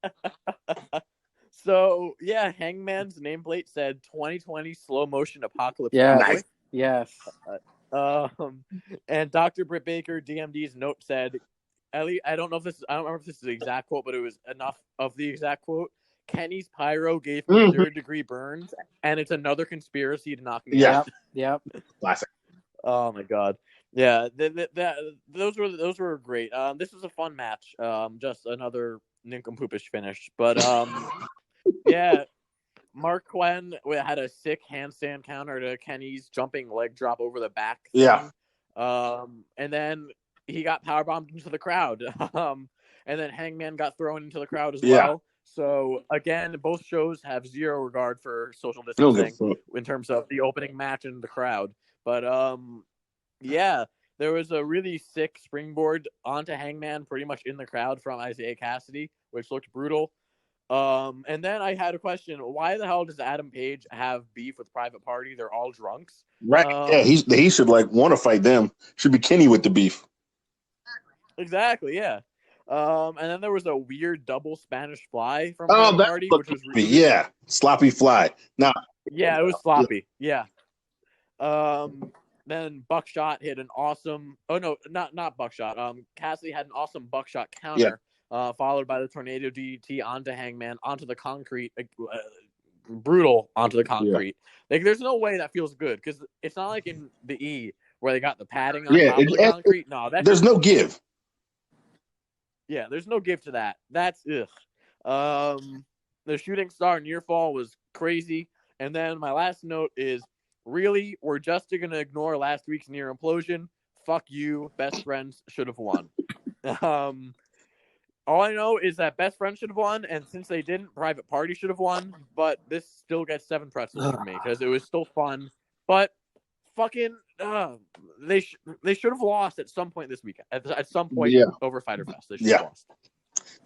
So, yeah, Hangman's nameplate said 2020 slow motion apocalypse. Yeah, Nice. yes. And Dr. Britt Baker, DMD's note said, at least, I don't remember if this is the exact quote, but it was enough of the exact quote. Kenny's pyro gave me third-degree burns, and it's another conspiracy to knock me out. Yep. Classic. Oh my god. Yeah, those were great. This was a fun match. Just another nincompoopish finish, but yeah. Mark Quinn had a sick handstand counter to Kenny's jumping leg drop over the back thing. Yeah. And then he got powerbombed into the crowd. And then Hangman got thrown into the crowd as well. So again, both shows have zero regard for social distancing in terms of the opening match and the crowd. But yeah, there was a really sick springboard onto Hangman pretty much in the crowd from Isaiah Cassidy, which looked brutal. And then I had a question: why the hell does Adam Page have beef with Private Party? They're all drunks, right? Yeah, he should want to fight them. Should be Kenny with the beef. Exactly. Yeah. And then there was a weird double Spanish fly from Private Party, which was really sloppy fly. Now, yeah, it was sloppy. Yeah. Then Buckshot hit an awesome. Oh no, not Buckshot. Cassidy had an awesome Buckshot counter. Yeah. Followed by the tornado DDT onto Hangman, onto the concrete, brutal onto the concrete. Yeah. Like, there's no way that feels good because it's not like in the E where they got the padding on top of the concrete. No, there's no give. Yeah, there's no give to that. That's ugh. The shooting star near fall was crazy. And then my last note is, really, we're just gonna ignore last week's near implosion. Fuck you, best friends should have won. All I know is that Best Friends should have won, and since they didn't, Private Party should have won. But this still gets 7 pretzels for me because it was still fun. But fucking, they should have lost at some point this weekend. At some point over Fyter Fest, they should have lost.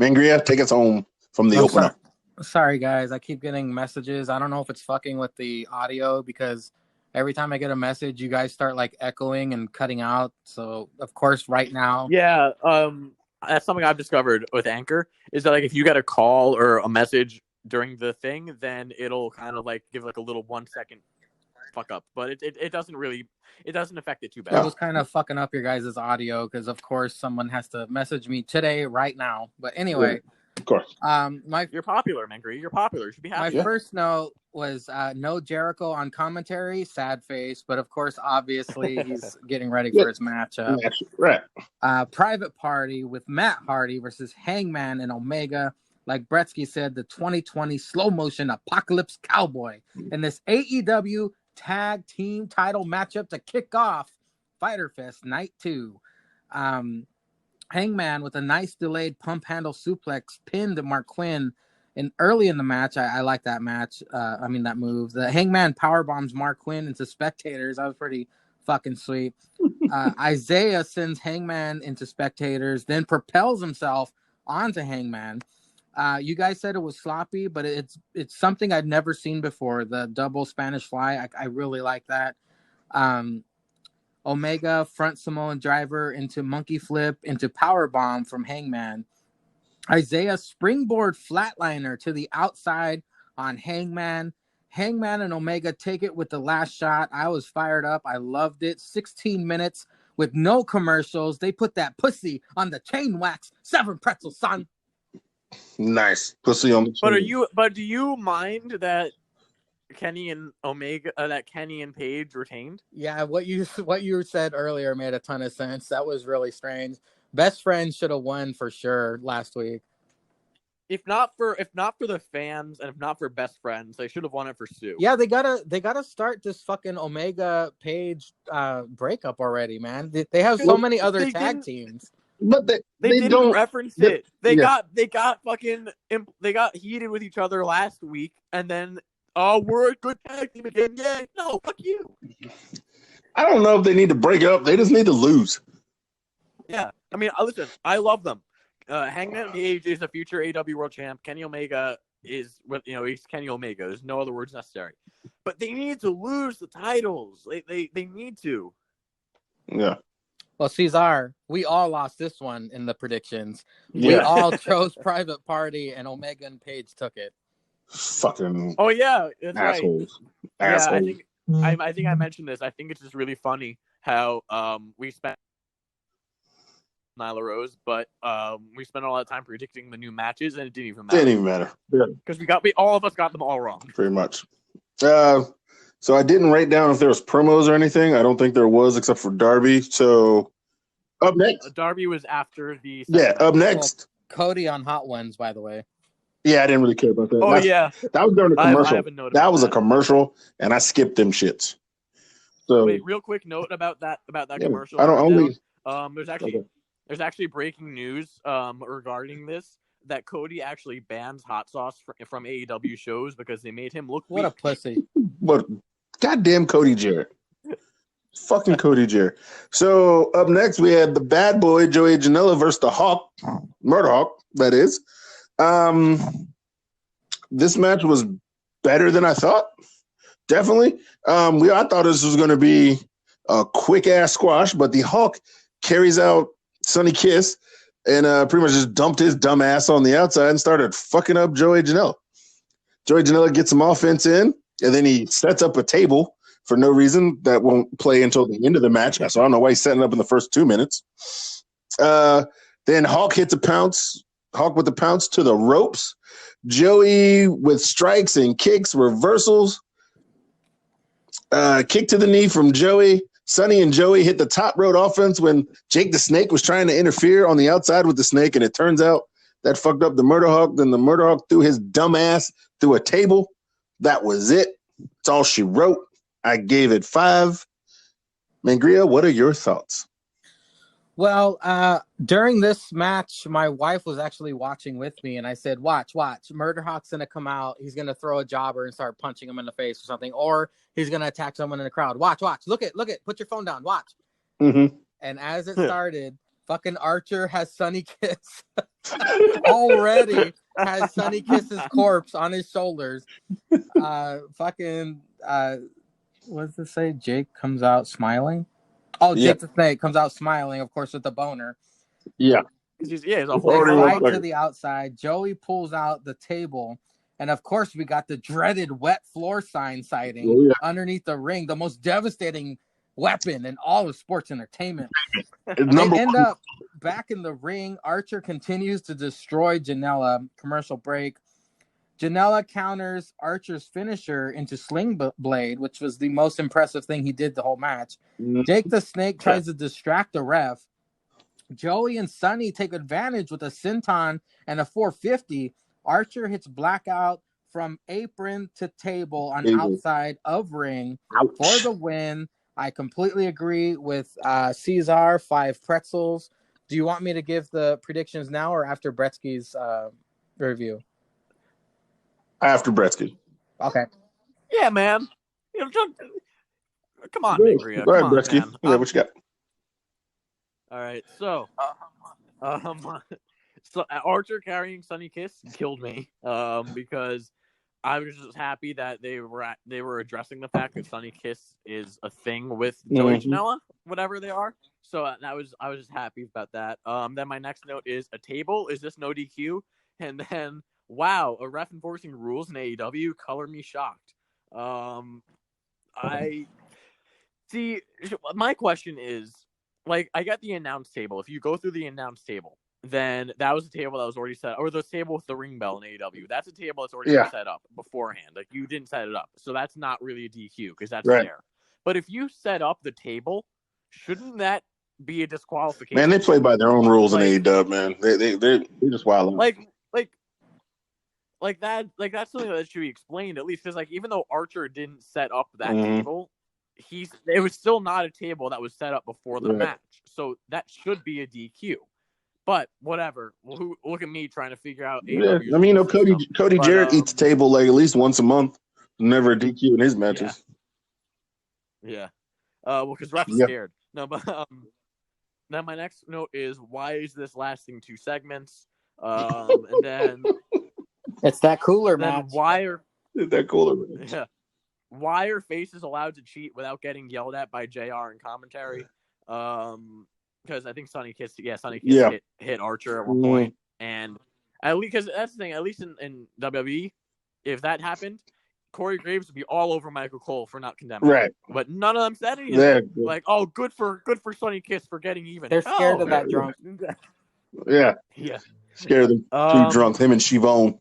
Mangria, take us home from the opener. Sorry, guys. I keep getting messages. I don't know if it's fucking with the audio because every time I get a message, you guys start echoing and cutting out. So of course, right now, that's something I've discovered with Anchor is that if you get a call or a message during the thing, then it'll kind of give a little 1 second fuck up, but it doesn't affect it too bad. I was kind of fucking up your guys' audio because of course someone has to message me today right now. But anyway, of course, you're popular, Mangry. You're popular. You should be happy. My first note was no Jericho on commentary, sad face, but of course, obviously, he's getting ready for his matchup. Right. Private Party with Matt Hardy versus Hangman and Omega. Like Bretsky said, the 2020 slow motion apocalypse cowboy in this AEW tag team title matchup to kick off Fyter Fest Night 2. Hangman with a nice delayed pump handle suplex pinned Mark Quinn. And early in the match, I like that match. That move. The Hangman powerbombs Mark Quinn into spectators. That was pretty fucking sweet. Isaiah sends Hangman into spectators, then propels himself onto Hangman. You guys said it was sloppy, but it's something I'd never seen before. The double Spanish fly. I really like that. Omega front Samoan driver into monkey flip into powerbomb from Hangman. Isaiah springboard flatliner to the outside on Hangman. Hangman and Omega take it with the last shot. I was fired up. I loved it. 16 minutes with no commercials. They put that pussy on the chain wax. 7 pretzels, son. Nice. Pussy on the chain. But do you mind that Kenny and Omega, that Kenny and Page retained? Yeah, what you said earlier made a ton of sense. That was really strange. Best Friends should have won for sure last week. If not for the fans and if not for Best Friends, they should have won it for Stu. Yeah, they gotta start this fucking Omega Page breakup already, man. They have so many other tag teams. But they didn't don't reference it. They got heated with each other last week, and then we're a good tag team again. Yeah, no, fuck you. I don't know if they need to break up. They just need to lose. Yeah, listen, I love them. Hangman Page is a future AEW World Champ. Kenny Omega is what he's Kenny Omega. There's no other words necessary. But they need to lose the titles. They need to. Yeah. Well, Cesar, we all lost this one in the predictions. Yeah. We all chose Private Party, and Omega and Page took it. Fucking. Oh yeah, that's assholes. right. Yeah, Assholes. I think I mentioned this. I think it's just really funny how we spent Nyla Rose, but we spent a lot of time predicting the new matches, and it didn't even matter. Didn't even matter. Because we all of us got them all wrong. Pretty much. So I didn't write down if there was promos or anything. I don't think there was, except for Darby. So up next, Darby was after the. Up next, Cody on Hot Ones, by the way. Yeah, I didn't really care about that. Oh, yeah. That was during a commercial. That was that. A commercial, and I skipped them shits. So wait, real quick note about that commercial. I don't only. There's actually breaking news regarding this, that Cody actually bans hot sauce from AEW shows because they made him look weak. What a pussy. What goddamn Cody Jarrett. Fucking Cody Jarrett. So up next we had the bad boy Joey Janela versus the Hawk, Murder Hawk, that is. This match was better than I thought. Definitely. I thought this was going to be a quick ass squash, but the Hawk carries out Sonny Kiss and pretty much just dumped his dumb ass on the outside and started fucking up Joey Janela. Joey Janela gets some offense in, and then he sets up a table for no reason that won't play until the end of the match. So I don't know why he's setting up in the first 2 minutes. Then Hawk hits a pounce. Hawk with the pounce to the ropes. Joey with strikes and kicks, reversals. Kick to the knee from Joey. Sonny and Joey hit the top rope offense when Jake the Snake was trying to interfere on the outside with the Snake, and it turns out that fucked up the Murder Hawk. Then the Murder Hawk threw his dumb ass through a table. That was it. That's all she wrote. I gave it 5. Mangria, what are your thoughts? Well, during this match, my wife was actually watching with me, and I said, watch. Murder Hawk's going to come out. He's going to throw a jobber and start punching him in the face or something, or he's going to attack someone in the crowd. Watch. Look it. Put your phone down. Watch. Mm-hmm. And as it started, fucking Archer has Sonny Kiss. Already has Sonny Kiss's corpse on his shoulders. What does it say? Jake comes out smiling. Oh, Jake the Snake comes out smiling, of course, with the boner. Yeah. He's a whole right to the outside. Joey pulls out the table. And, of course, we got the dreaded wet floor sign sighting underneath the ring, the most devastating weapon in all of sports entertainment. They end up back in the ring. Archer continues to destroy Janela. Commercial break. Janela counters Archer's finisher into Sling Blade, which was the most impressive thing he did the whole match. Jake the Snake tries to distract the ref. Joey and Sonny take advantage with a senton and a 450. Archer hits Blackout from apron to table on outside of ring for the win. I completely agree with Caesar, 5 pretzels. Do you want me to give the predictions now or after Bretsky's review? After Bretsky. Okay. Yeah, man. Come on, Mangria. Go ahead, Bretsky. Yeah, what you got? All right. So Archer carrying Sonny Kiss killed me because I was just happy that they were addressing the fact that Sonny Kiss is a thing with Joey Janela, whatever they are. So I was just happy about that. Then my next note is a table. Is this no DQ? And then wow, a ref enforcing rules in AEW. Color me shocked. I see. My question is, like, I got the announce table. If you go through the announce table, then that was a table that was already set, or the table with the ring bell in AEW. That's a table that's already set up beforehand. Like, you didn't set it up, so that's not really a DQ because that's there. But if you set up the table, shouldn't that be a disqualification? Man, they play by their own rules in AEW. Man, they just wild. Like that's something that should be explained at least, because like even though Archer didn't set up that table, it was still not a table that was set up before the match, so that should be a DQ. But whatever. Well, look at me trying to figure out. Yeah, I mean, Cody Jarrett eats the table like at least once a month. Never a DQ in his matches. Yeah. Well, because refs are scared. No, but then my next note is, why is this lasting 2 segments? And then It's that cooler then match. why are that cooler match? Yeah. Why are faces allowed to cheat without getting yelled at by JR in commentary? Because I think Sonny Kiss hit Archer at one point, and at least because that's the thing. At least in WWE, if that happened, Corey Graves would be all over Michael Cole for not condemning. Right. It. But none of them said anything. Like, oh, good for Sonny Kiss for getting even. They're scared of that drunk. Yeah. Scared of them two drunks. Him and Shivone.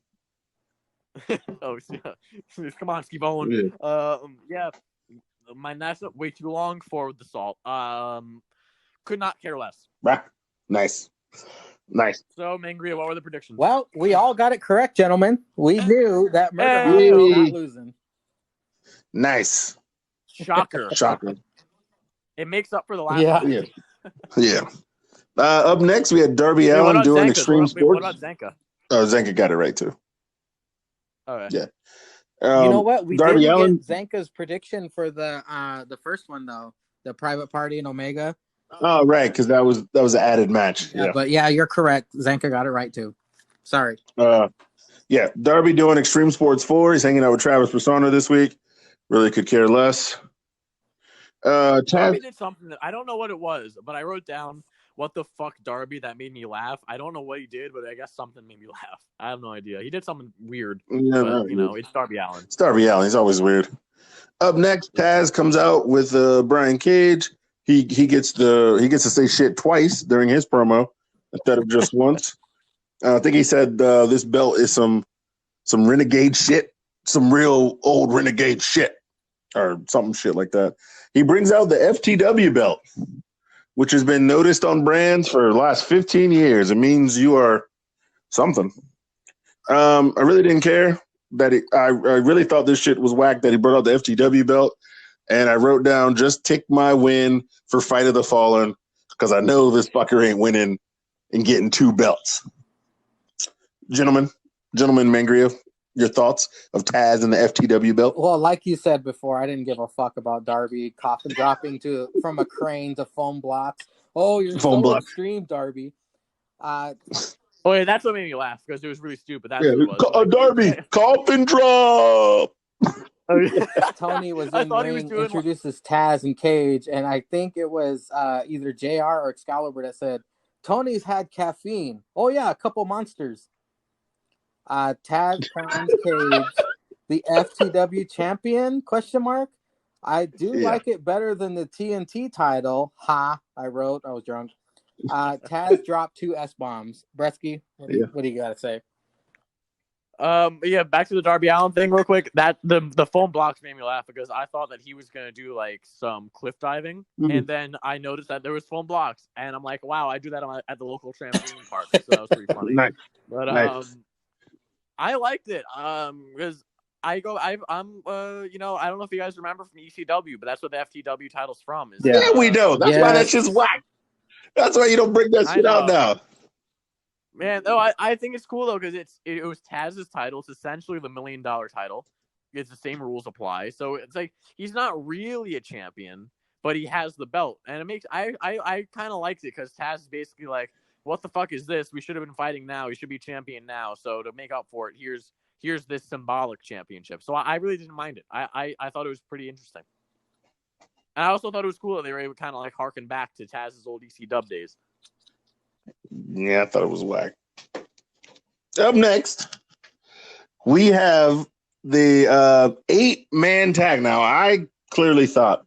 Oh, come on, Skivone. Yeah. My national way too long for the salt. Could not care less. Nice. So, Mangria, what were the predictions? Well, we all got it correct, gentlemen. We knew that Murder Hawk was not losing. Nice. Shocker. It makes up for the last one. Yeah. Up next, we had Darby Allin doing Extreme Sports. What about Zanka? Oh, Zanka got it right, too. Okay. Yeah. You know what? We Darby Allin get Zanka's prediction for the first one, though. The Private Party in Omega. Oh, right, because that was an added match. Yeah. But yeah, you're correct. Zanka got it right, too. Sorry. Yeah, Darby doing Extreme Sports 4. He's hanging out with Travis Persona this week. Really could care less. Darby did something that I don't know what it was, but I wrote down, what the fuck, Darby, that made me laugh. I don't know what he did, but I guess something made me laugh. I have no idea. He did something weird. Yeah, but, it's Darby Allin. It's Darby Allin. He's always weird. Up next, Taz comes out with Brian Cage. He gets to say shit twice during his promo instead of just once. I think he said this belt is some renegade shit, some real old renegade shit, or something shit like that. He brings out the FTW belt, which has been noticed on brands for the last 15 years. It means you are something. I really didn't care that I really thought this shit was whack that he brought out the FTW belt. And I wrote down, just take my win for Fight of the Fallen, because I know this fucker ain't winning and getting 2 belts. Gentlemen, Mangria, your thoughts of Taz and the FTW belt? Well, like you said before, I didn't give a fuck about Darby coffin dropping from a crane to foam blocks. Oh, you're extreme, Darby. Yeah, that's what made me laugh, because it was really stupid. That's what it was. Darby, coffin drop! Tony was in the ring, introduces Taz and Cage, and I think it was either JR or Excalibur that said, Tony's had caffeine. Oh, yeah, a couple monsters. Taz crowns Cage the FTW champion? ? I do like it better than the TNT title. I wrote. I was drunk. Taz dropped 2 S-bombs. Bresky, what do you got to say? Back to the Darby Allin thing real quick. That the foam blocks made me laugh, because I thought that he was gonna do like some cliff diving, and then I noticed that there was foam blocks, and I'm like, wow, I do that at the local trampoline park, so that was pretty funny. Nice. But I liked it because I don't know if you guys remember from ECW, but that's what the FTW title's from. Yeah, we know. That's why that shit's whack. That's why you don't bring that shit out now. Man, no, I think it's cool though, because it was Taz's title. It's essentially the $1 million title. It's the same rules apply. So it's like he's not really a champion, but he has the belt, and it makes I kind of liked it, because Taz is basically like, what the fuck is this? We should have been fighting now. We should be champion now. So to make up for it, here's this symbolic championship. So I really didn't mind it. I thought it was pretty interesting. And I also thought it was cool that they were able to kind of like harken back to Taz's old ECW days. Yeah, I thought it was whack. Up next, we have the 8-man tag. Now, I clearly thought,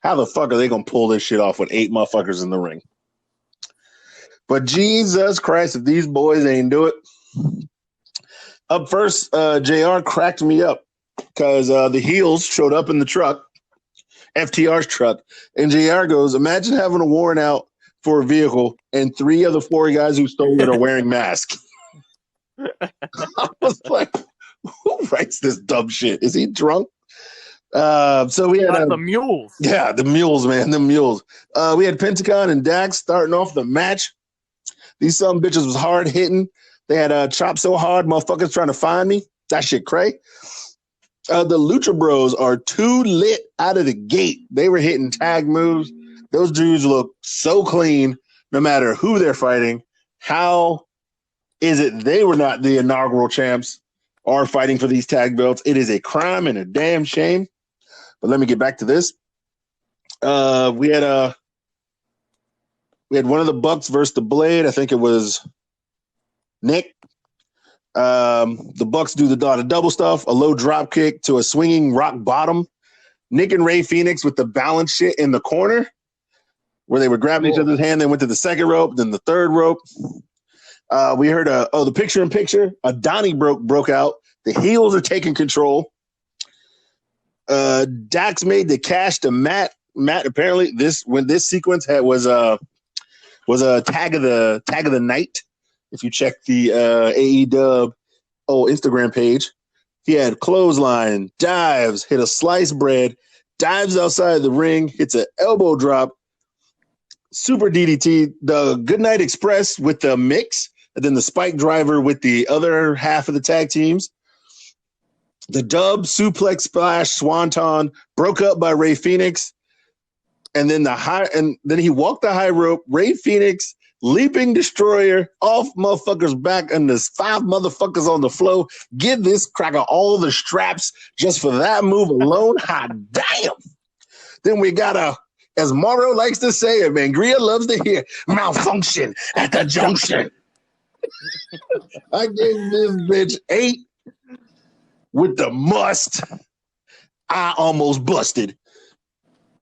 how the fuck are they going to pull this shit off with 8 motherfuckers in the ring? But Jesus Christ, if these boys ain't do it. Up first, JR cracked me up, because the heels showed up in the truck, FTR's truck, and JR goes, imagine having a warrant out for a vehicle and 3 of the 4 guys who stole it are wearing masks. I was like, who writes this dumb shit? Is he drunk? So we had the mules. Yeah, the mules, man, the mules. We had Pentagon and Dax starting off the match. These some bitches was hard hitting. They had chopped so hard, motherfuckers trying to find me. That shit cray. The Lucha Bros are too lit out of the gate. They were hitting tag moves. Those dudes look so clean, no matter who they're fighting, how is it they were not the inaugural champs or fighting for these tag belts. It is a crime and a damn shame. But let me get back to this. We had one of the Bucks versus the Blade. I think it was Nick. The Bucks do the double stuff, a low drop kick to a swinging rock bottom. Nick and Ray Phoenix with the balance shit in the corner where they were grabbing each other's hand. Then went to the second rope, then the third rope. We heard the picture-in-picture. A Donnie broke out. The heels are taking control. Dax made the cash to Matt. Matt apparently this sequence was a tag of the night. If you check the AEW Instagram page, he had clothesline, dives, hit a sliced bread, dives outside the ring, hits an elbow drop, super DDT, the Goodnight Express with the mix, and then the spike driver with the other half of the tag teams. The dub, suplex splash, swanton, broke up by Ray Phoenix. And then then he walked the high rope. Ray Phoenix, leaping destroyer, off motherfuckers' back, and there's 5 motherfuckers on the floor. Give this cracker all the straps just for that move alone. Hot damn. Then we got as Mario likes to say, and Mangria loves to hear, malfunction at the junction. I gave this bitch 8 with the must. I almost busted.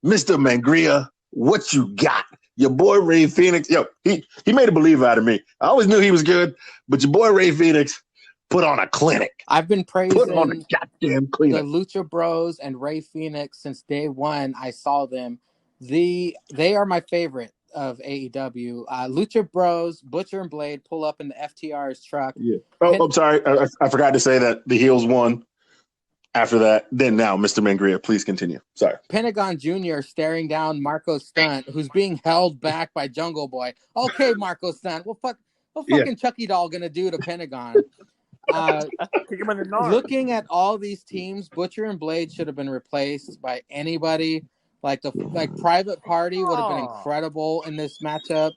Mr. Mangria, what you got? Your boy Ray Phoenix, he made a believer out of me. I always knew he was good, but your boy Ray Phoenix put on a clinic. I've been praising put on a goddamn clinic. The Lucha Bros and Ray Phoenix since day one. I saw them. They are my favorite of AEW. Lucha Bros, Butcher and Blade pull up in the FTR's truck. Yeah. I'm sorry. I forgot to say that the heels won. After that, then now, Mr. Mangria, please continue. Sorry. Pentagon Jr. staring down Marco Stunt, who's being held back by Jungle Boy. Okay, Marco Stunt, what fucking Chucky Doll gonna do to Pentagon? Looking at all these teams, Butcher and Blade should have been replaced by anybody. Like Private Party would have been incredible in this matchup.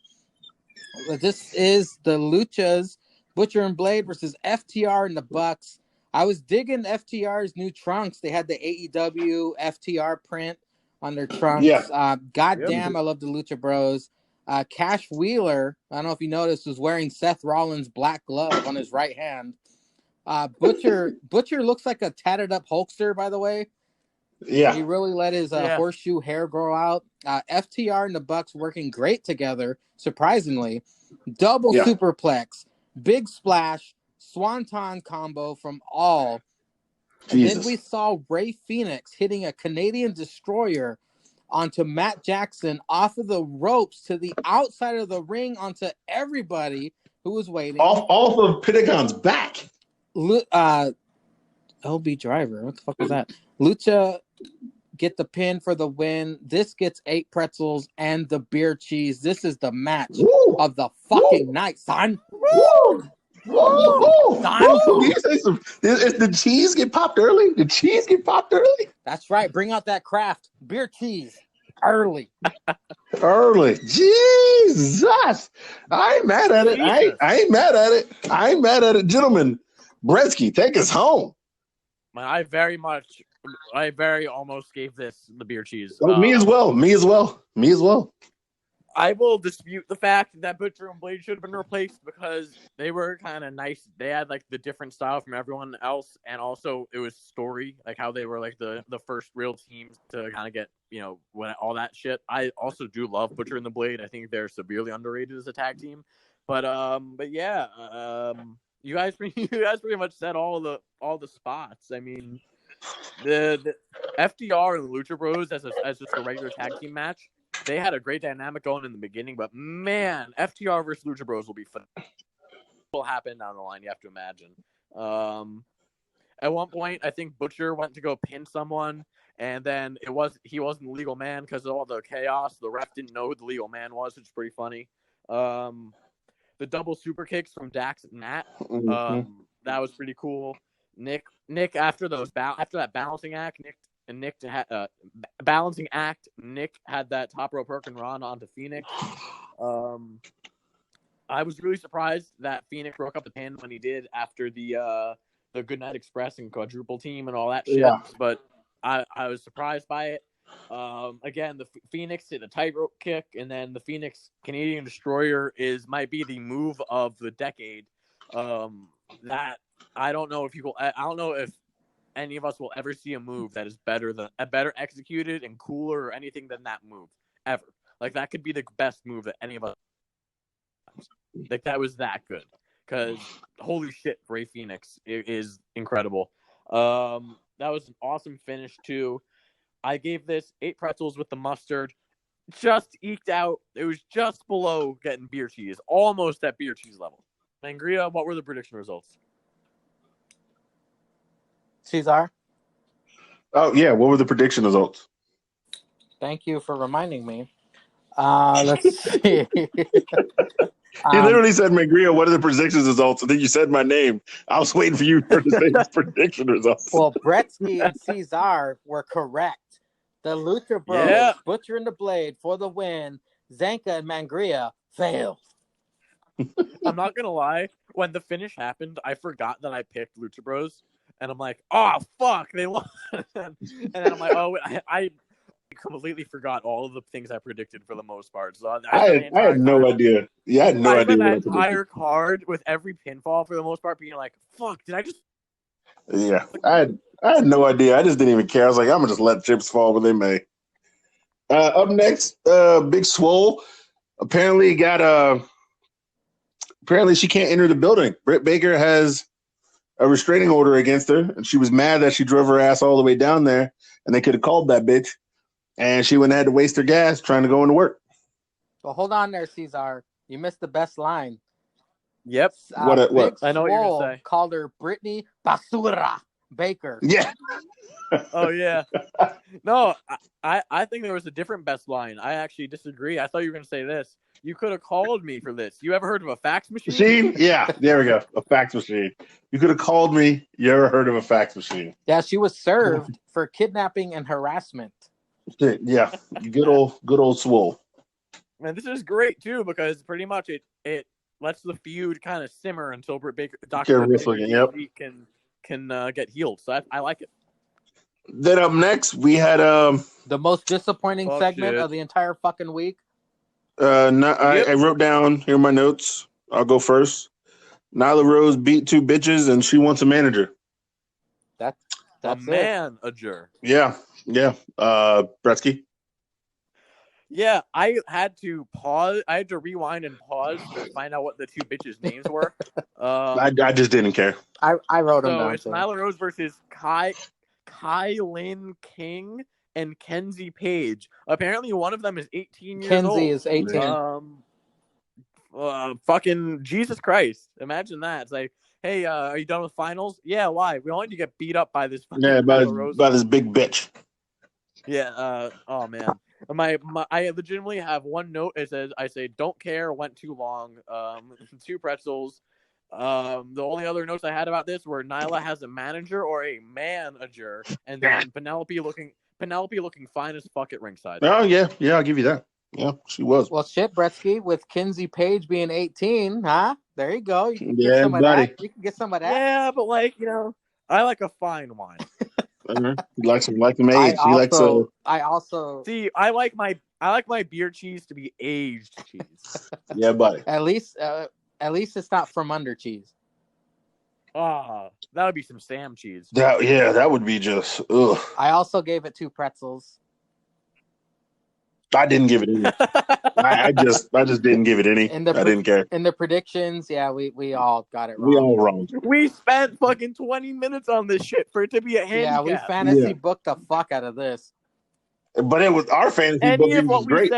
This is the Luchas, Butcher and Blade versus FTR and the Bucks. I was digging FTR's new trunks. They had the AEW FTR print on their trunks. Yeah. Goddamn, I love the Lucha Bros. Cash Wheeler, I don't know if you noticed, was wearing Seth Rollins' black glove on his right hand. Butcher looks like a tatted up Hulkster, by the way. Yeah. He really let his horseshoe hair grow out. FTR and the Bucks working great together, surprisingly. Double superplex, big splash, swanton combo from all. Jesus. And then we saw Ray Phoenix hitting a Canadian destroyer onto Matt Jackson off of the ropes to the outside of the ring onto everybody who was waiting. Off of Pentagon's back. LB Driver. What the fuck was that? Lucha get the pin for the win. This gets 8 pretzels and the beer cheese. This is the match of the fucking night, son. Woo! Whoa. Did the cheese get popped early? Did cheese get popped early? That's right. Bring out that craft beer cheese early. Jesus. I ain't mad at it. I ain't mad at it. Gentlemen, Bretsky, take us home. I very almost gave this the beer cheese. Me as well. I will dispute the fact that Butcher and Blade should have been replaced because they were kind of nice. They had like the different style from everyone else, and also it was story, like how they were like the first real teams to kind of get, when all that shit. I also do love Butcher and the Blade. I think they're severely underrated as a tag team. But yeah, you guys pretty much said all the spots. I mean, the FDR and the Lucha Bros as just a regular tag team match. They had a great dynamic going in the beginning, but man, FTR versus Lucha Bros will be fun. Will happen down the line, you have to imagine. At one point, I think Butcher went to go pin someone, and then he wasn't the legal man because of all the chaos. The ref didn't know who the legal man was, which is pretty funny. The double super kicks from Dax and Nat, that was pretty cool. Nick after that balancing act, Nick had that top rope hurricane run onto Phoenix. I was really surprised that Phoenix broke up the pin when he did after the Goodnight Express and quadruple team and all that shit. Yeah. But I was surprised by it. Again, the Phoenix hit a tightrope kick, and then the Phoenix Canadian Destroyer might be the move of the decade. That I don't know if any of us will ever see a move that is better executed and cooler or anything than that move ever. Like that could be the best move that any of us. Like that was that good. Because holy shit, Ray Phoenix is incredible. That was an awesome finish too. I gave this 8 pretzels with the mustard. Just eked out. It was just below getting beer cheese, almost at beer cheese level. Mangria, what were the prediction results? Ceizar? Oh yeah, what were the prediction results? Thank you for reminding me. Let's see. He literally said, Mangria, what are the prediction results? And then you said my name. I was waiting for you to say his prediction results. Well, Bretsky and Ceizar were correct. The Lucha Bros, Butcher and the Blade for the win. Zanka and Mangria failed. I'm not going to lie. When the finish happened, I forgot that I picked Lucha Bros. And I'm like, oh, fuck, they lost. And then I'm like, oh, I completely forgot all of the things I predicted for the most part. So I had no idea. Yeah, I had no idea. That entire card with every pinfall for the most part being like, fuck, did I just? Yeah, I had no idea. I just didn't even care. I was like, I'm gonna just let chips fall where they may. Up next, Big Swole apparently she can't enter the building. Britt Baker has a restraining order against her, and she was mad that she drove her ass all the way down there, and they could have called that bitch. And she wouldn't have had to waste her gas trying to go into work. Well, hold on there, Ceizar. You missed the best line. Yep. What? I know what you're going to say. Called her Brittany Basura Baker. Yeah. Oh, yeah. No, I think there was a different best line. I actually disagree. I thought you were going to say this. You could have called me for this. You ever heard of a fax machine? Yeah, there we go. A fax machine. You could have called me. You ever heard of a fax machine? Yeah, she was served for kidnapping and harassment. Yeah, good old Swole. And this is great too because pretty much it lets the feud kind of simmer until Dr. can get healed. So I like it. Then up next we had the most disappointing segment of the entire fucking week. I wrote down here my notes. I'll go first. Nyla Rose beat 2 bitches and she wants a manager. That's a manager. Yeah. Bretsky. Yeah, I had to pause. I had to rewind and pause to find out what the 2 bitches' names were. I just didn't care. I wrote them down. So it's Nyla Rose versus Lynn King and Kenzie Page. Apparently, one of them is 18 years old. Kenzie is 18. Fucking Jesus Christ! Imagine that. It's like, hey, are you done with finals? Yeah. Why? We only need to get beat up by this. By this big bitch. Yeah. Oh man. I legitimately have one note. It says, I say, don't care. Went too long. 2 pretzels. The only other notes I had about this were Nyla has a manager or a manager, and then Penelope looking fine as fuck at ringside. Oh yeah, I'll give you that. Yeah, she was. Well, shit, Bretsky, with Kenzie Page being 18, huh? There you go. You can get some of that. You can get some of that. Yeah, but I like a fine wine. He likes them aged. I also see. I like my beer cheese to be aged cheese. Yeah, buddy. At least it's not from under cheese. Ah, that would be some Sam cheese. That would be just. Ugh. I also gave it 2 pretzels. I didn't give it any. I just didn't give it any. I didn't care. In the predictions, yeah, we all got it wrong. We all wrong. We spent fucking 20 minutes on this shit for it to be a handicap. Yeah, we fantasy booked the fuck out of this. But it was our fantasy booking was great.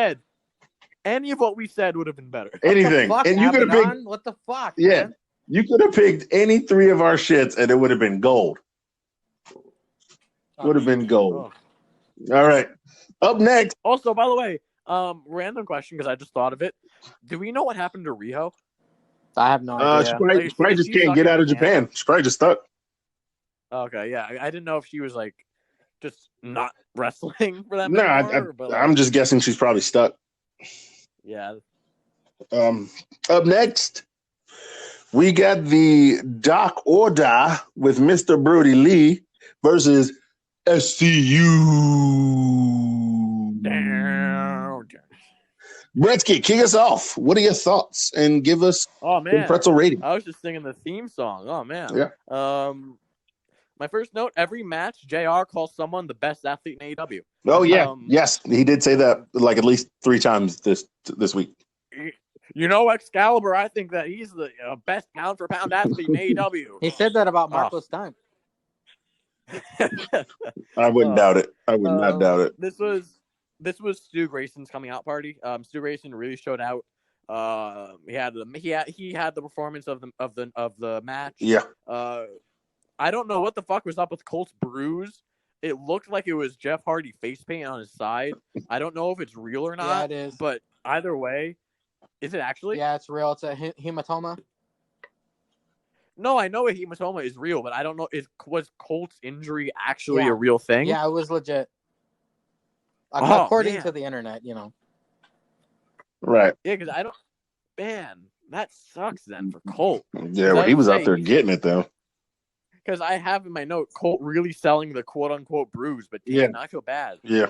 Any of what we said would have been better. Anything. And you could have picked. What the fuck? Yeah. Man? You could have picked any 3 of our shits and it would have been gold. Would have been gold. Oh. All right. Up next. Also, by the way, random question because I just thought of it. Do we know what happened to Riho? I have no idea. She probably just can't get out of Japan. She's probably just stuck. Okay, yeah. I didn't know if she was just not wrestling for that. No, I'm just guessing she's probably stuck. Yeah. Up next, we got the Doc or Die with Mr. Brody Lee versus SCU. Bretsky, kick us off. What are your thoughts? And give us a pretzel rating. I was just singing the theme song. Oh, man. Yeah. My first note, every match, JR calls someone the best athlete in AEW. Oh, yeah. Yes, he did say that like at least 3 times this week. You know, Excalibur, I think that he's the best pound-for-pound athlete in AEW. He said that about Marco Stunt. I wouldn't doubt it. I would not doubt it. This was Stu Grayson's coming out party. Stu Grayson really showed out. He had the performance of the match. Yeah. I don't know what the fuck was up with Colt's bruise. It looked like it was Jeff Hardy face paint on his side. I don't know if it's real or not. Yeah, it is. But either way, is it actually? Yeah, it's real. It's a hematoma. No, I know a hematoma is real, but I don't know. Was Colt's injury actually a real thing? Yeah, it was legit. According to the internet, Right. Yeah, because I don't. Man, that sucks then for Colt. Yeah, well, he was out there getting it, though. Because I have in my note, Colt really selling the quote-unquote bruise, but damn, I feel bad. Yeah.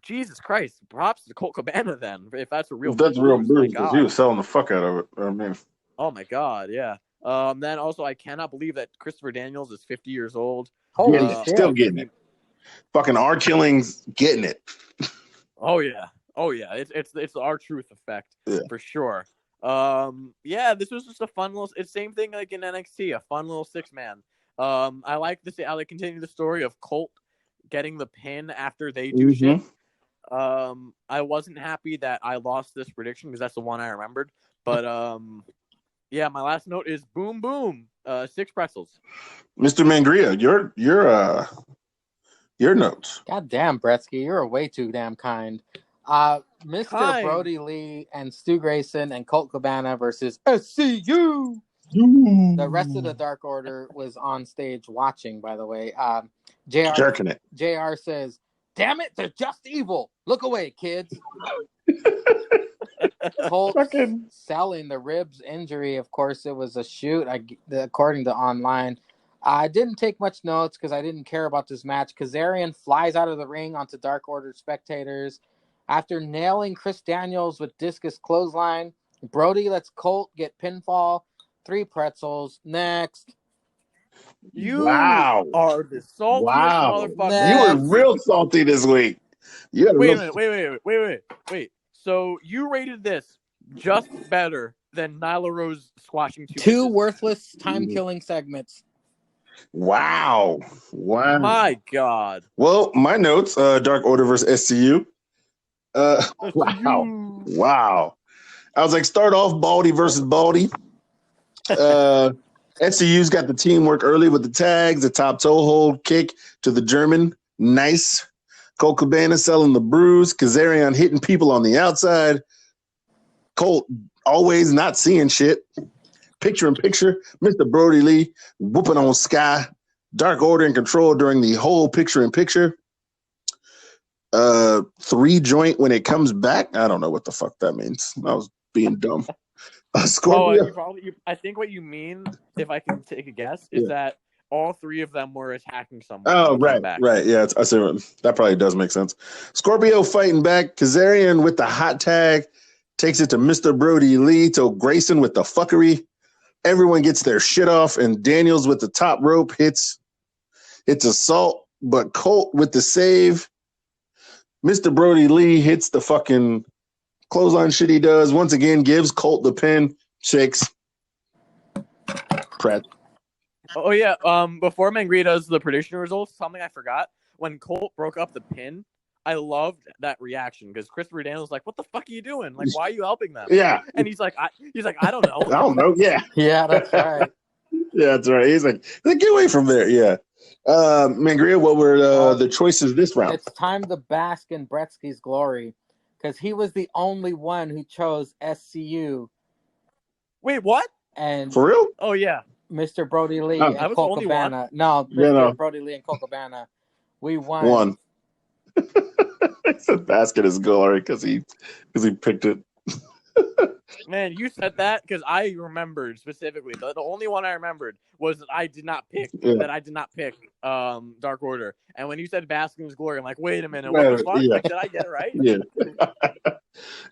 Jesus Christ. Props to Colt Cabana then, if that's a real bruise. That's real bruise, because he was selling the fuck out of it. I mean. Oh, my God, yeah. Then also, I cannot believe that Christopher Daniels is 50 years old. Still getting it. Fucking R-Killing's getting it. Oh, yeah. It's the R-Truth effect, for sure. This was just a fun little. It's same thing like in NXT, a fun little 6-man. I like to say I continue the story of Colt getting the pin after they do shit. I wasn't happy that I lost this prediction because that's the one I remembered. But my last note is boom boom. 6 pretzels. Mr. Mangria, your notes. God damn, Bretsky, you're way too damn kind. Mr. Brody Lee and Stu Grayson and Colt Cabana versus SCU. The rest of the Dark Order was on stage watching, by the way. Jerking it. JR says, "Damn it, they're just evil. Look away, kids." Colt selling the ribs injury. Of course, it was a shoot, according to online. I didn't take much notes because I didn't care about this match. Kazarian flies out of the ring onto Dark Order spectators. After nailing Chris Daniels with discus clothesline, Brody lets Colt get pinfall. 3 pretzels. Next. You are the saltiest motherfucker. You were real salty this week. Wait a minute. Wait. So you rated this just better than Nyla Rose squashing 2 worthless time-killing segments. Wow. My God. Well, my notes, Dark Order versus SCU. Wow. I was like, start off Baldy versus Baldy. SCU's got the teamwork early with the tags, the top toe hold kick to the German. Nice. Colt Cabana selling the bruise. Kazarian hitting people on the outside. Colt always not seeing shit. Picture in picture. Mr. Brody Lee whooping on Sky. Dark Order in control during the whole picture in picture. 3 joint when it comes back. I don't know what the fuck that means. I was being dumb. Scorpio. I think what you mean, if I can take a guess, is that all 3 of them were attacking someone. Oh, right. Yeah, I see. That probably does make sense. Scorpio fighting back. Kazarian with the hot tag takes it to Mr. Brody Lee. To Grayson with the fuckery. Everyone gets their shit off, and Daniels with the top rope hits assault, but Colt with the save. Mr. Brody Lee hits the fucking clothesline shit he does. Once again, gives Colt the pin. 6. Pratt. Oh, yeah. Before Mangria does the prediction results, something I forgot. When Colt broke up the pin, I loved that reaction because Christopher Daniels was like, "What the fuck are you doing? Like, why are you helping them?" Yeah. And he's like, I don't know. I don't know. Yeah. Yeah, that's right. Yeah, that's right. He's like, get away from there. Yeah. Mangria, what were the choices this round? It's time to bask in Bretsky's glory because he was the only one who chose SCU. Wait, what? And for real? Oh, yeah. Mr. Brody Lee and Colt Cabana. No, Brody Lee and Colt Cabana. We won. It's a basket is glory because he picked it. Man, you said that because I remembered specifically. The only one I remembered was that I did not pick Dark Order. And when you said Basking's Glory, I'm like, wait a minute, what the fuck? Yeah. Like, did I get it right? Yeah.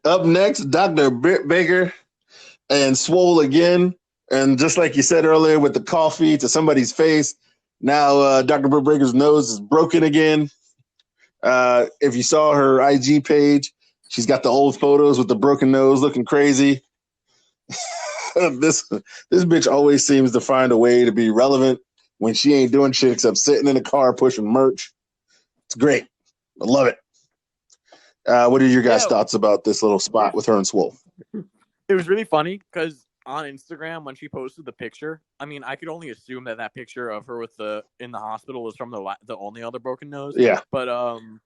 Up next, Dr. Britt Baker and Swole again. And just like you said earlier with the coffee to somebody's face, now Dr. Britt Baker's nose is broken again. If you saw her IG page, she's got the old photos with the broken nose looking crazy. This bitch always seems to find a way to be relevant when she ain't doing shit except sitting in the car pushing merch. It's great. I love it. What are your guys' thoughts about this little spot with her and Swole? It was really funny because on Instagram when she posted the picture, I mean, I could only assume that picture of her in the hospital was from the only other broken nose. Yeah. But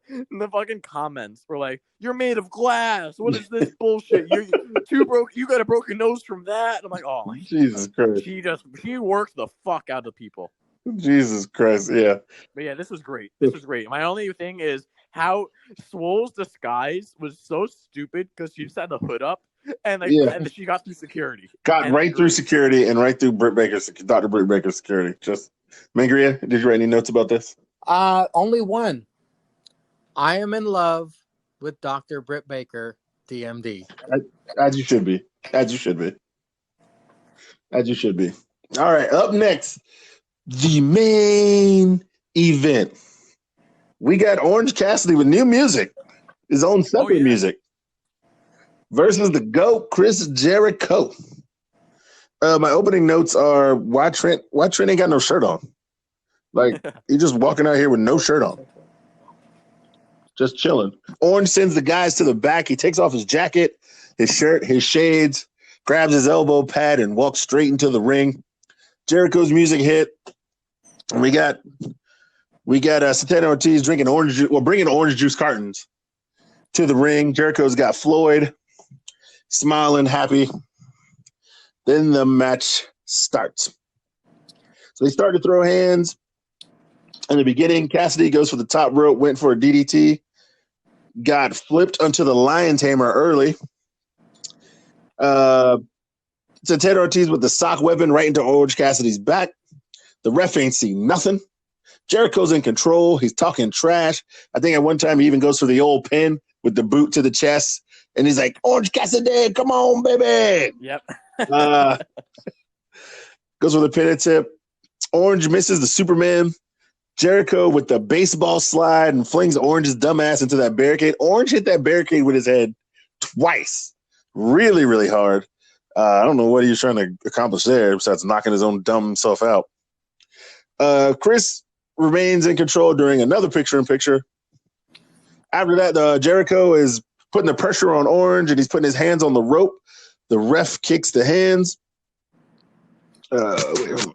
the fucking comments were like, "You're made of glass. What is this bullshit? You got a broken nose from that." And I'm like, "Oh, Jesus Christ." She worked the fuck out of people. Jesus Christ, yeah. But yeah, this was great. This was great. My only thing is how Swole's disguise was so stupid because she just had the hood up. And she got through security. Through security and right through Dr. Britt Baker's security. Just Mangria, did you write any notes about this? Only one. I am in love with Dr. Britt Baker, DMD. As you should be. As you should be. As you should be. All right, up next, the main event. We got Orange Cassidy with new music, his own separate music. Versus the GOAT, Chris Jericho. My opening notes are why Trent ain't got no shirt on. Like, he's just walking out here with no shirt on. Just chilling. Orange sends the guys to the back. He takes off his jacket, his shirt, his shades, grabs his elbow pad, and walks straight into the ring. Jericho's music hit. And we got Santana Ortiz drinking orange juice, bringing orange juice cartons to the ring. Jericho's got Floyd smiling, happy. Then the match starts. So they start to throw hands. In the beginning, Cassidy goes for the top rope, went for a DDT, got flipped onto the Lion's Hammer early. Santana Ortiz with the sock weapon right into Orange Cassidy's back. The ref ain't seen nothing. Jericho's in control. He's talking trash. I think at one time he even goes for the old pin with the boot to the chest. And he's like, Orange Cassidy, come on, baby. Yep. Goes for the pin tip. Orange misses the Superman. Jericho with the baseball slide and flings Orange's dumbass into that barricade. Orange hit that barricade with his head twice. Really, really hard. I don't know what he was trying to accomplish there besides knocking his own dumb self out. Chris remains in control during another picture-in-picture. After that, Jericho is putting the pressure on Orange, and he's putting his hands on the rope. The ref kicks the hands.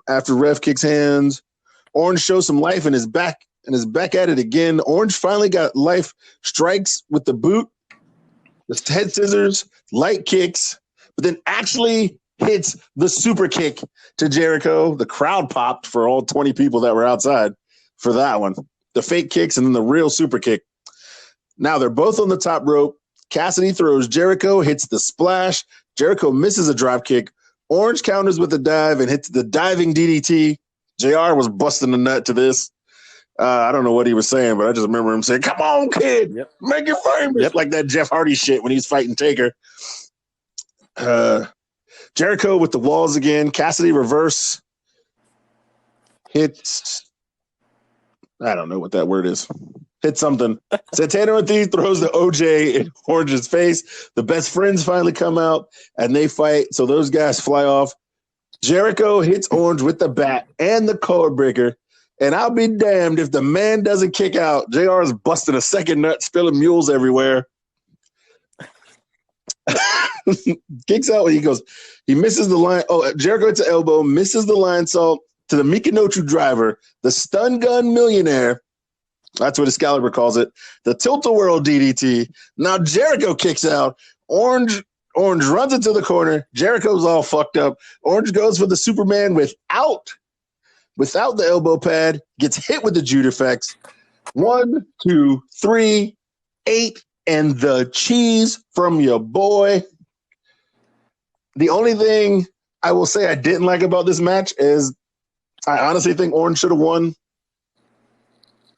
After ref kicks hands, Orange shows some life and is back at it again. Orange finally got life, strikes with the boot, the head scissors, light kicks, but then actually hits the super kick to Jericho. The crowd popped for all 20 people that were outside for that one. The fake kicks and then the real super kick. Now they're both on the top rope. Cassidy throws Jericho, hits the splash. Jericho misses a drop kick. Orange counters with a dive and hits the diving DDT. JR was busting the nut to this. I don't know what he was saying, but I just remember him saying, come on, kid, make it famous. Like that Jeff Hardy shit when he's fighting Taker. Jericho with the walls again. Cassidy reverse hits. I don't know what that word is. Hit something. Santana Ortiz throws the OJ in Orange's face. The best friends finally come out and they fight. So those guys fly off. Jericho hits Orange with the bat and the code breaker. And I'll be damned if the man doesn't kick out. JR is busting a second nut, spilling mules everywhere. Kicks out when he goes. He misses the line. Oh, Jericho hits the elbow, misses the line salt to the Mikinochu driver, the stun gun millionaire. That's what Excalibur calls it. The tilt-a-whirl DDT. Now Jericho kicks out. Orange runs into the corner. Jericho's all fucked up. Orange goes for the Superman without the elbow pad. Gets hit with the Jude effects. 1, 2, 3, 8, and the cheese from your boy. The only thing I will say I didn't like about this match is I honestly think Orange should have won.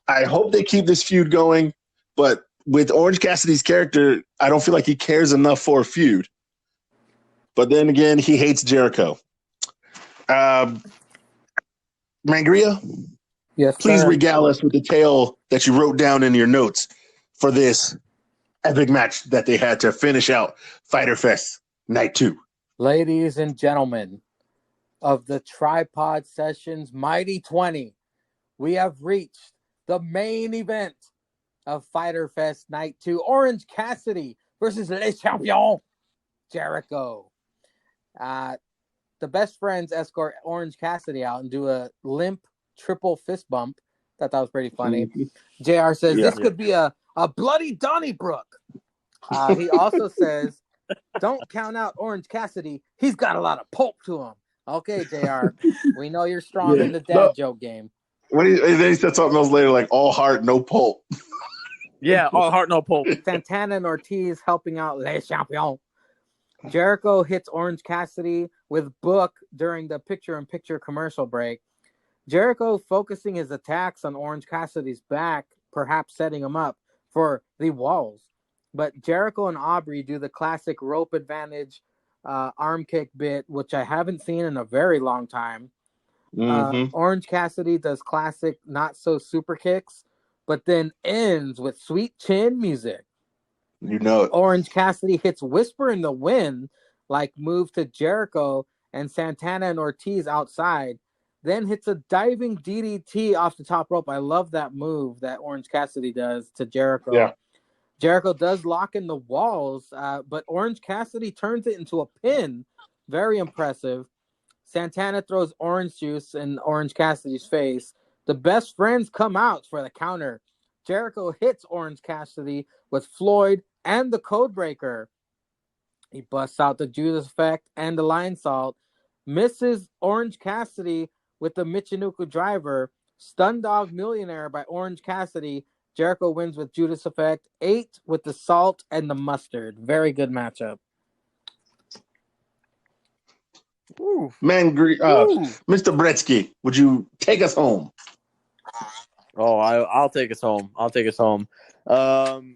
I hope they keep this feud going, but with Orange Cassidy's character, I don't feel like he cares enough for a feud. But then again, he hates Jericho. Mangria, Yes, please sir. regale us with the tale that you wrote down in your notes for this epic match that they had to finish out Fyter Fest Night 2. Ladies and gentlemen of the Tripod Sessions Mighty 20, we have reached the main event of Fyter Fest Night 2. Orange Cassidy versus Le Champion, Jericho. The best friends escort Orange Cassidy out and do a limp triple fist bump. Thought that was pretty funny. Mm-hmm. JR says this could be a bloody Donnybrook. He also says, don't count out Orange Cassidy. He's got a lot of pulp to him. Okay, JR. We know you're strong in the dad joke game. And then he said something else later, like all heart, no pulp. Yeah, all heart, no pulp. Santana and Ortiz helping out Le Champion. Jericho hits Orange Cassidy with Book during the picture-in-picture commercial break. Jericho focusing his attacks on Orange Cassidy's back, perhaps setting him up for the walls. But Jericho and Aubrey do the classic rope advantage arm kick bit, which I haven't seen in a very long time. Mm-hmm. Orange Cassidy does classic not-so-super kicks, but then ends with sweet chin music. You know it. Orange Cassidy hits Whisper in the Wind, like move to Jericho and Santana and Ortiz outside, then hits a diving DDT off the top rope. I love that move that Orange Cassidy does to Jericho. Yeah. Jericho does lock in the walls, but Orange Cassidy turns it into a pin. Very impressive. Santana throws orange juice in Orange Cassidy's face. The best friends come out for the counter. Jericho hits Orange Cassidy with Floyd and the Codebreaker. He busts out the Judas Effect and the Lion Salt. Misses Orange Cassidy with the Michinoku Driver. Stun Dog Millionaire by Orange Cassidy. Jericho wins with Judas Effect. 8 with the Salt and the Mustard. Very good matchup. Mr. Bretsky, would you take us home? Oh, I'll take us home.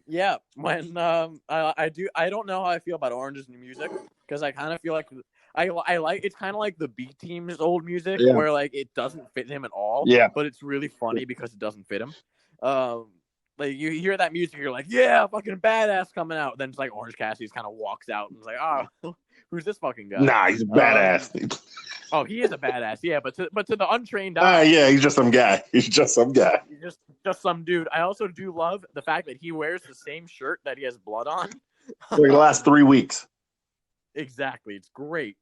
Yeah, when I don't know how I feel about Orange's new music, because I kind of feel like I like it's kind of like the B Team's old music, where like it doesn't fit him at all. Yeah, but it's really funny because it doesn't fit him. Like you hear that music, you're like, yeah, fucking badass coming out. Then it's like Orange Cassidy kind of walks out and it's like, oh, who's this fucking guy? Nah, he's badass. Oh, he is a badass, yeah. But to the untrained eye, yeah, he's just some guy. He's just some some dude. I also do love the fact that he wears the same shirt that he has blood on for the last 3 weeks. Exactly, it's great.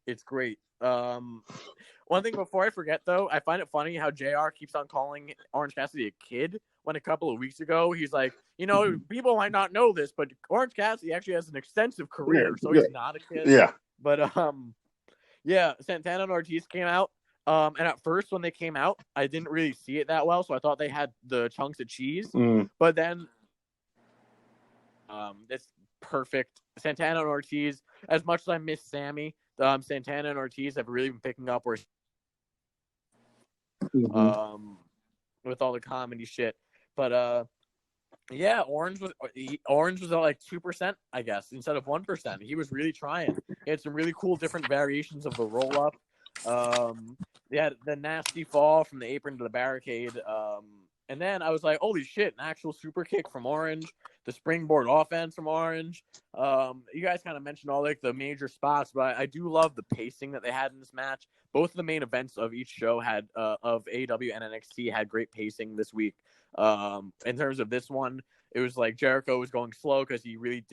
One thing before I forget, though, I find it funny how JR keeps on calling Orange Cassidy a kid when a couple of weeks ago he's like, people might not know this, but Orange Cassidy actually has an extensive career, so he's not a kid. Yeah. But yeah, Santana and Ortiz came out. And at first when they came out, I didn't really see it that well, so I thought they had the chunks of cheese. But then it's perfect. Santana and Ortiz, as much as I miss Sammy, Santana and Ortiz have really been picking up where with all the comedy shit. But yeah, Orange was at like 2%, I guess, instead of 1%. He was really trying. He had some really cool different variations of the roll up. They had the nasty fall from the apron to the barricade. And then I was like, holy shit, an actual super kick from Orange, the springboard offense from Orange. You guys kind of mentioned all like the major spots, but I do love the pacing that they had in this match. Both of the main events of each show had of AEW and NXT had great pacing this week. In terms of this one, it was like Jericho was going slow because he really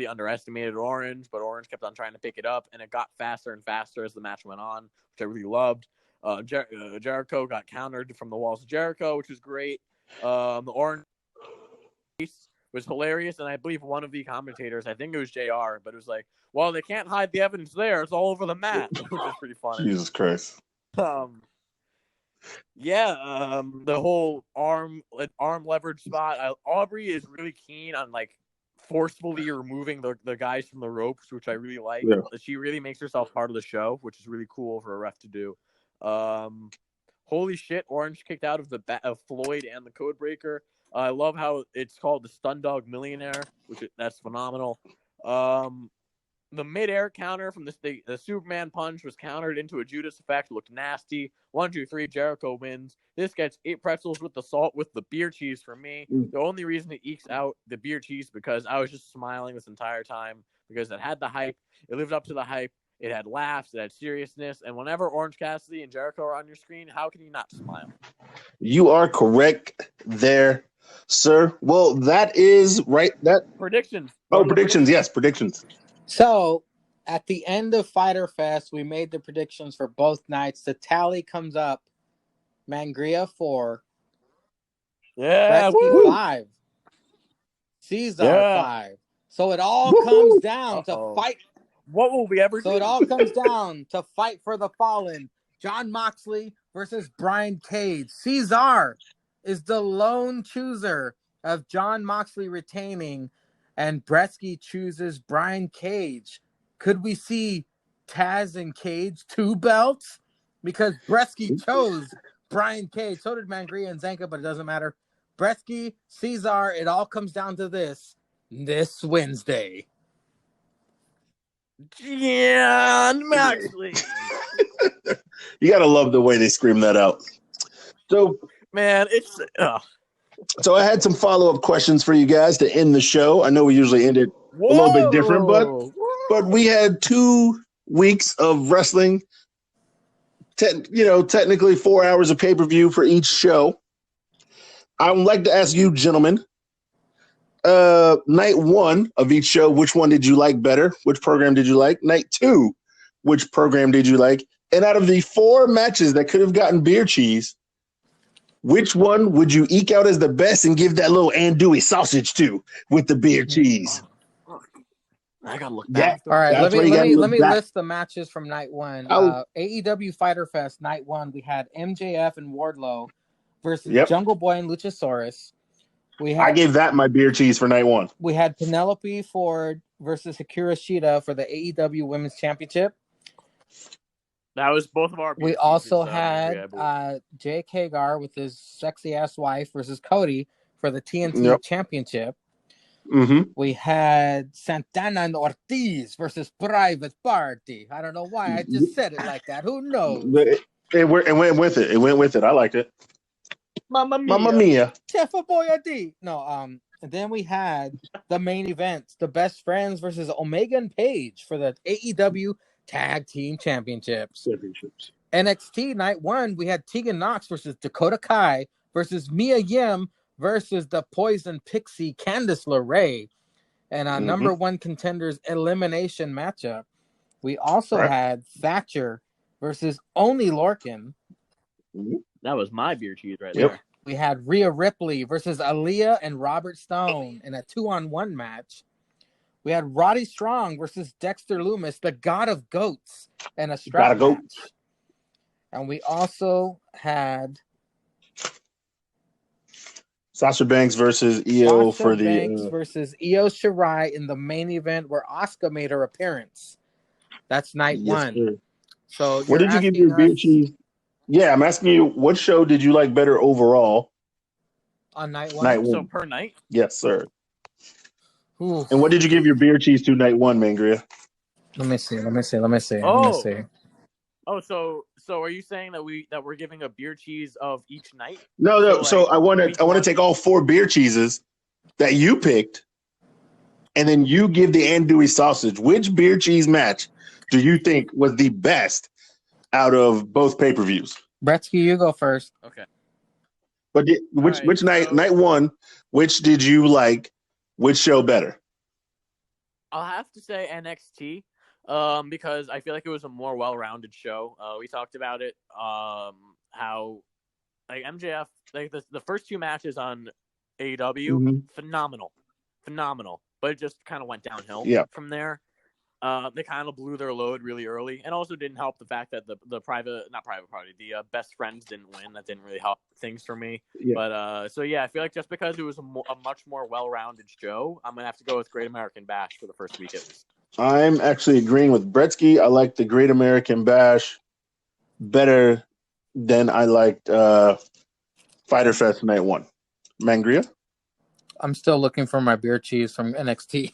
underestimated Orange, but Orange kept on trying to pick it up, and it got faster and faster as the match went on, which I really loved. Jericho got countered from the walls of Jericho, which was great. The Orange was hilarious, and I believe one of the commentators, I think it was JR, but it was like, well, they can't hide the evidence there. It's all over the mat, which is pretty funny. Jesus Christ. Yeah, the whole arm leverage spot. Aubrey is really keen on like forcefully removing the guys from the ropes, which I really like. Yeah. She really makes herself part of the show, which is really cool for a ref to do. Holy shit, Orange kicked out of Floyd and the Codebreaker. I love how it's called the Stun Dog Millionaire, that's phenomenal. The mid-air counter from the Superman punch was countered into a Judas effect. Looked nasty. 1, 2, 3. Jericho wins. This gets 8 pretzels with the salt with the beer cheese for me. The only reason it ekes out the beer cheese because I was just smiling this entire time because it had the hype. It lived up to the hype. It had laughs. It had seriousness. And whenever Orange Cassidy and Jericho are on your screen, how can you not smile? You are correct there, sir. Well, that is right. Predictions. Predictions. Yes, predictions. So, at the end of Fyter Fest, we made the predictions for both nights. The tally comes up: Mangria 4, Gretzky 5, Ceizar 5. So it all comes down to fight. What will we ever do? So it all comes down to fight for the fallen. Jon Moxley versus Brian Cage. Ceizar is the lone chooser of Jon Moxley retaining, and Gretzky chooses Brian Cage. Could we see Taz and Cage 2 belts? Because Gretzky chose Brian Cage. So did Mangria and Zanka, but it doesn't matter. Gretzky, Ceizar, it all comes down to this Wednesday. Jon Moxley. You gotta love the way they scream that out. So, man, it's. So I had some follow-up questions for you guys to end the show. I know we usually end it a little bit different, but we had 2 weeks of wrestling. Technically 4 hours of pay-per-view for each show. I would like to ask you, gentlemen, night 1 of each show, which one did you like better? Which program did you like? Night 2, which program did you like? And out of the 4 matches that could have gotten beer cheese, which one would you eke out as the best and give that little andouille sausage to with the beer cheese? I gotta look back. All right, let me list the matches from night 1. AEW Fyter Fest night 1. We had MJF and Wardlow versus Jungle Boy and Luchasaurus. I gave that my beer cheese for night 1. We had Penelope Ford versus Hikaru Shida for the AEW Women's Championship. That was both of our. We also had Jake Hagar with his sexy ass wife versus Cody for the TNT Championship. Mm-hmm. We had Santana and Ortiz versus Private Party. I don't know why I just said it like that. Who knows? It went with it. It went with it. I liked it. Mamma Mia. Chef Boyardee. No, and then we had the main event, the Best Friends versus Omega and Page for the AEW Tag Team Championships. NXT night 1, we had Tegan Nox versus Dakota Kai versus Mia Yim versus the Poison Pixie Candice LeRae. And our number 1 contenders elimination matchup. We also had Thatcher versus Only Lorcan. That was my beer cheese right there. We had Rhea Ripley versus Aaliyah and Robert Stone in a 2-on-1 match. We had Roddy Strong versus Dexter Lumis, the God of Goats, in a strap match. And we also had Sasha Banks versus Io versus Io Shirai in the main event where Asuka made her appearance. That's night 1. Sir. So what did you give your beer cheese? Yeah, I'm asking you, what show did you like better overall? On night 1? Night 1. So per night? Yes, sir. Ooh. And what did you give your beer cheese to night 1, Mangria? Let me see. Oh, so are you saying that we're giving a beer cheese of each night? No. So I want to take all 4 beer cheeses that you picked, and then you give the andouille sausage. Which beer cheese match do you think was the best out of both pay-per-views? Bretsky, you go first. Okay. But which night 1? Which did you like? Which show better? I'll have to say NXT. Because I feel like it was a more well-rounded show. We talked about it. How like MJF, like the first 2 matches on AEW, phenomenal, but it just kind of went downhill from there. They kind of blew their load really early, and also didn't help the fact that the best friends didn't win. That didn't really help things for me. Yeah. But I feel like just because it was a much more well-rounded show, I'm gonna have to go with Great American Bash for the first week at least. I'm actually agreeing with Bretsky. I like the Great American Bash better than I liked Fyter Fest Night 1. Mangria? I'm still looking for my beer cheese from NXT.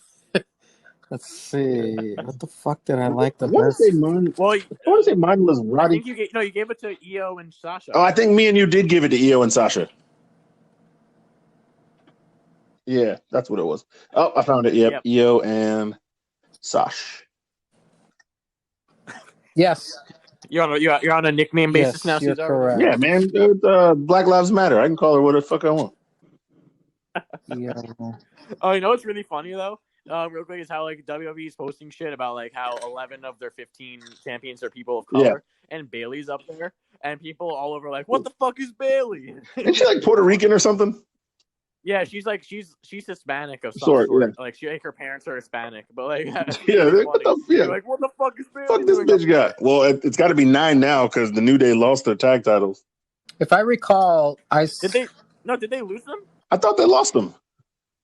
Let's see. What the fuck did I like the best? I want to say mine was Roddy. I think you gave it to Io and Sasha. Oh, I think me and you did give it to Io and Sasha. Yeah, that's what it was. Oh, I found it. Yep. Io and Sash. Yes. You're on a nickname basis now, you're Ceizar? correct. Yeah, man. Black Lives Matter. I can call her what the fuck I want. Yeah. Oh, you know what's really funny though? Real quick is how like WWE is posting shit about like how 11 of their 15 champions are people of color, and Bailey's up there, and people all over like, what the fuck is Bailey? Isn't she like Puerto Rican or something? Yeah, she's Hispanic of some sort. Yeah. Like her parents are Hispanic, but like like, what the fuck is Bailey? Fuck this bitch got? Well, it's got to be 9 now because the New Day lost their tag titles. If I recall, did they lose them? I thought they lost them.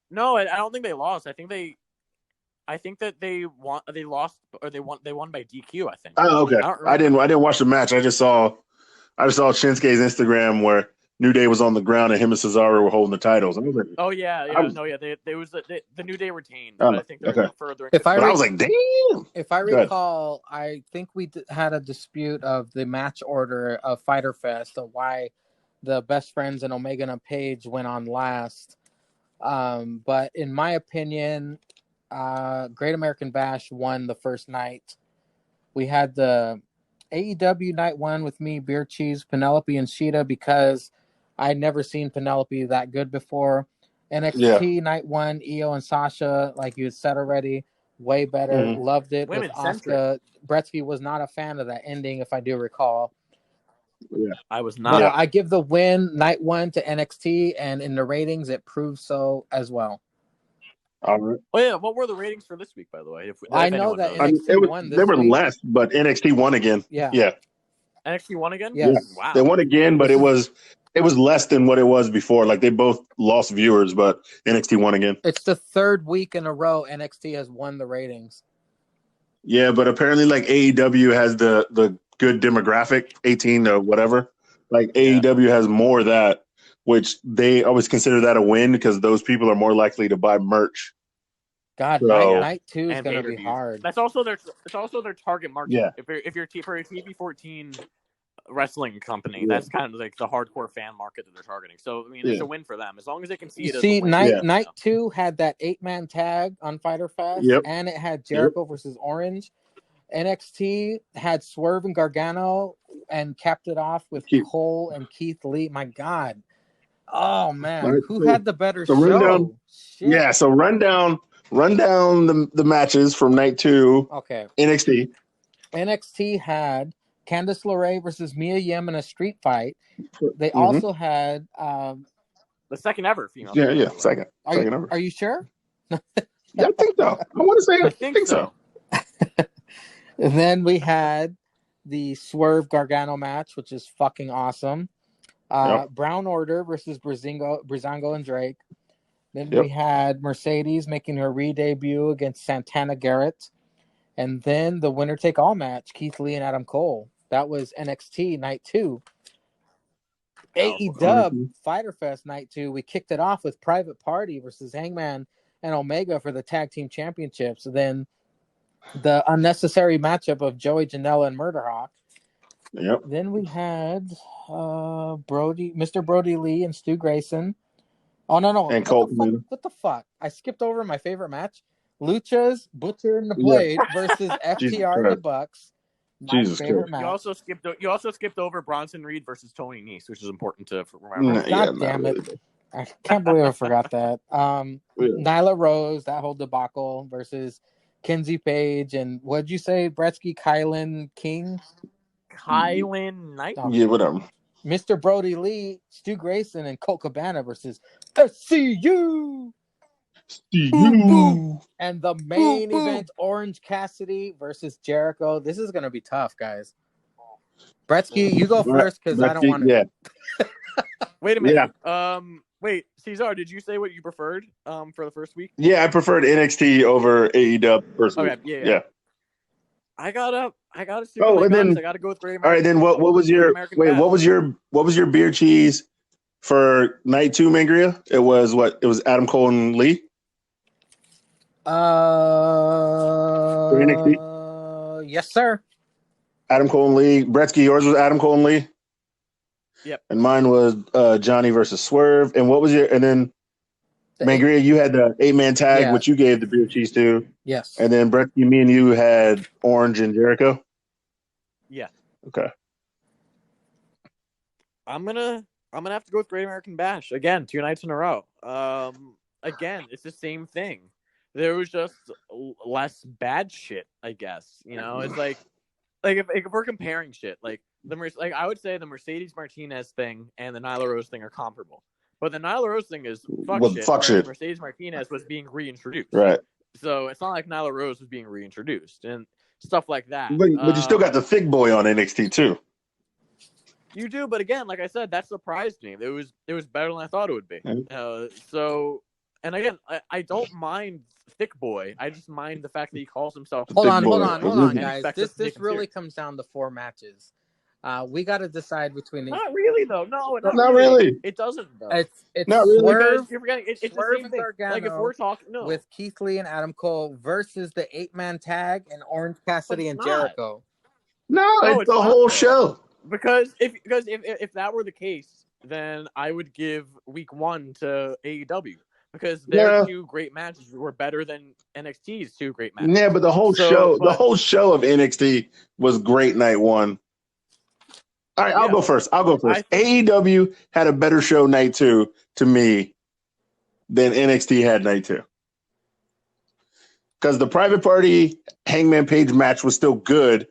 No, I don't think they lost. I think that they won by DQ. I think. Oh, okay. I didn't watch the match. I just saw Shinsuke's Instagram where New Day was on the ground and him and Cesaro were holding the titles. And I was like, oh yeah. The New Day retained, but I think they're further. I was like, damn. If I recall, I think we had a dispute of the match order of Fyter Fest of why the Best Friends and Omega and Page went on last. But in my opinion, Great American Bash won the first night. We had the AEW night 1 with me, Beer Cheese, Penelope, and Sheeta because I'd never seen Penelope that good before. NXT night 1, Io and Sasha, like you had said already, way better. Mm-hmm. Loved it. With Asuka. Bretsky was not a fan of that ending, if I do recall. Yeah, I was not. I give the win night 1 to NXT, and in the ratings, it proves so as well. All right. Oh yeah, what were the ratings for this week, by the way? I know that NXT won this week. They were less, but NXT won again. Yeah. NXT won again? Yes. Yeah. Wow. They won again, but it was less than what it was before. Like they both lost viewers, but NXT won again. It's the 3rd week in a row NXT has won the ratings. Yeah, but apparently like AEW has the good demographic, 18 to whatever. Like AEW has more of that, which they always consider that a win because those people are more likely to buy merch. God, night 2 is going to be hard. It's also their target market. Yeah. If you're for a TV14 wrestling company, that's kind of like the hardcore fan market that they're targeting. So I mean, it's a win for them as long as they can see it. See, night 2 had that 8-man tag on Fyter Fest, and it had Jericho versus Orange. NXT had Swerve and Gargano, and capped it off with Cole and Keith Lee. My God. Oh man, who had the better show? Yeah, so run down the matches from night 2. Okay. NXT had Candice LeRae versus Mia Yim in a street fight. They also had the second ever female. Yeah, second ever. Are you sure? Yeah, I think so. I want to say I think so. And then we had the Swerve Gargano match, which is fucking awesome. Brown Order versus Breezango and Drake. Then we had Mercedes making her re-debut against Santana Garrett. And then the winner-take-all match, Keith Lee and Adam Cole. That was NXT Night 2. AEW Fyter Fest Night 2, we kicked it off with Private Party versus Hangman and Omega for the Tag Team Championships. Then the unnecessary matchup of Joey Janela and Murderhawk. Yep. Then we had Mr. Brody Lee and Stu Grayson. Oh, no. And Colt. What the fuck? I skipped over my favorite match. Lucha's Butcher and the Blade versus FTR and the Bucks. My favorite match. You also skipped over Bronson Reed versus Tony Nese, which is important to remember. God damn it. I can't believe I forgot that. Nyla Rose, that whole debacle versus Kenzie Page, and what'd you say, Bretsky, Kylan King? Kylan Knight? Yeah, whatever. Mr. Brody Lee, Stu Grayson, and Colt Cabana versus SCU. You. And the main event, Orange Cassidy versus Jericho. This is gonna be tough, guys. Bretsky, you go first because I don't want to. Yeah. Wait a minute. Wait, Ceizar, did you say what you preferred for the first week? Yeah, I preferred NXT over AEW first week. Okay, yeah. I gotta stick Oh, with and my guns. then I gotta go with Great American. all right, then what was your what was your beer cheese for night 2, Mangria? It was Adam Cole and Lee? For NXT? Yes, sir. Adam Cole and Lee. Bretsky, yours was Adam Cole and Lee? Yep. And mine was Johnny versus Swerve. And what was and then Mangria, you had the 8-man tag, which you gave the beer cheese to. Yes. And then Bretsky, me and you had Orange and Jericho. Yeah. Okay. I'm gonna have to go with Great American Bash again, 2 nights in a row. Again, it's the same thing. There was just less bad shit, I guess. You know, it's like if we're comparing shit, I would say the Mercedes Martinez thing and the Nyla Rose thing are comparable. But the Nyla Rose thing is fuck shit. Mercedes Martinez was being reintroduced. Right. So it's not like Nyla Rose was being reintroduced and stuff like that. But you still got the thick boy on NXT too. You do, but again, like I said, that surprised me. It was better than I thought it would be. And again, I don't mind thick boy. I just mind the fact that he calls himself. Hold on, guys. This really comes down to 4 matches. We got to decide between these. Not really, though. No, not really. It doesn't, though. It's not really. Because you're forgetting. It's the same thing. Gargano like if we're talking, with Keith Lee and Adam Cole versus the 8-man tag and Orange Cassidy and Jericho. No, it's the whole show. Because if that were the case, then I would give week 1 to AEW. Because their 2 great matches were better than NXT's 2 great matches. Yeah, but the whole show of NXT was great night 1. All right, I'll go first. AEW had a better show night 2 to me than NXT had night 2. Because the Private Party Hangman Page match was still good.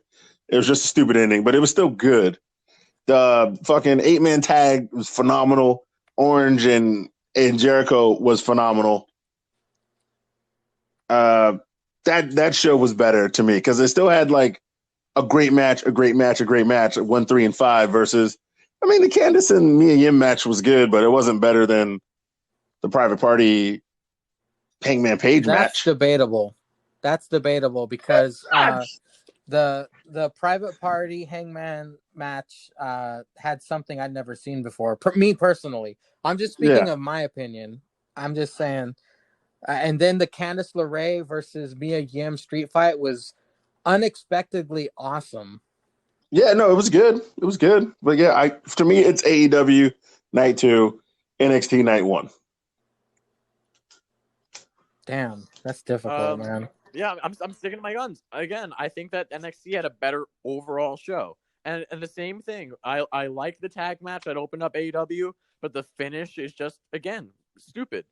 It was just a stupid ending, but it was still good. The fucking 8-man tag was phenomenal. Orange and Jericho was phenomenal. That show was better to me because it still had like a great match at 1, 3, and 5 versus, I mean, the Candice and Mia Yim match was good, but it wasn't better than the Private Party Hangman Page match. That's debatable because the Private Party Hangman match had something I'd never seen before. Me personally, I'm just speaking of my opinion. I'm just saying. And then the Candice LeRae versus Mia Yim street fight was unexpectedly awesome. Yeah, no, it was good. But yeah, to me, it's AEW night 2, NXT night 1. Damn, that's difficult, man. Yeah, I'm sticking to my guns. Again, I think that NXT had a better overall show. And the same thing. I like the tag match that opened up AEW, but the finish is just, again, stupid.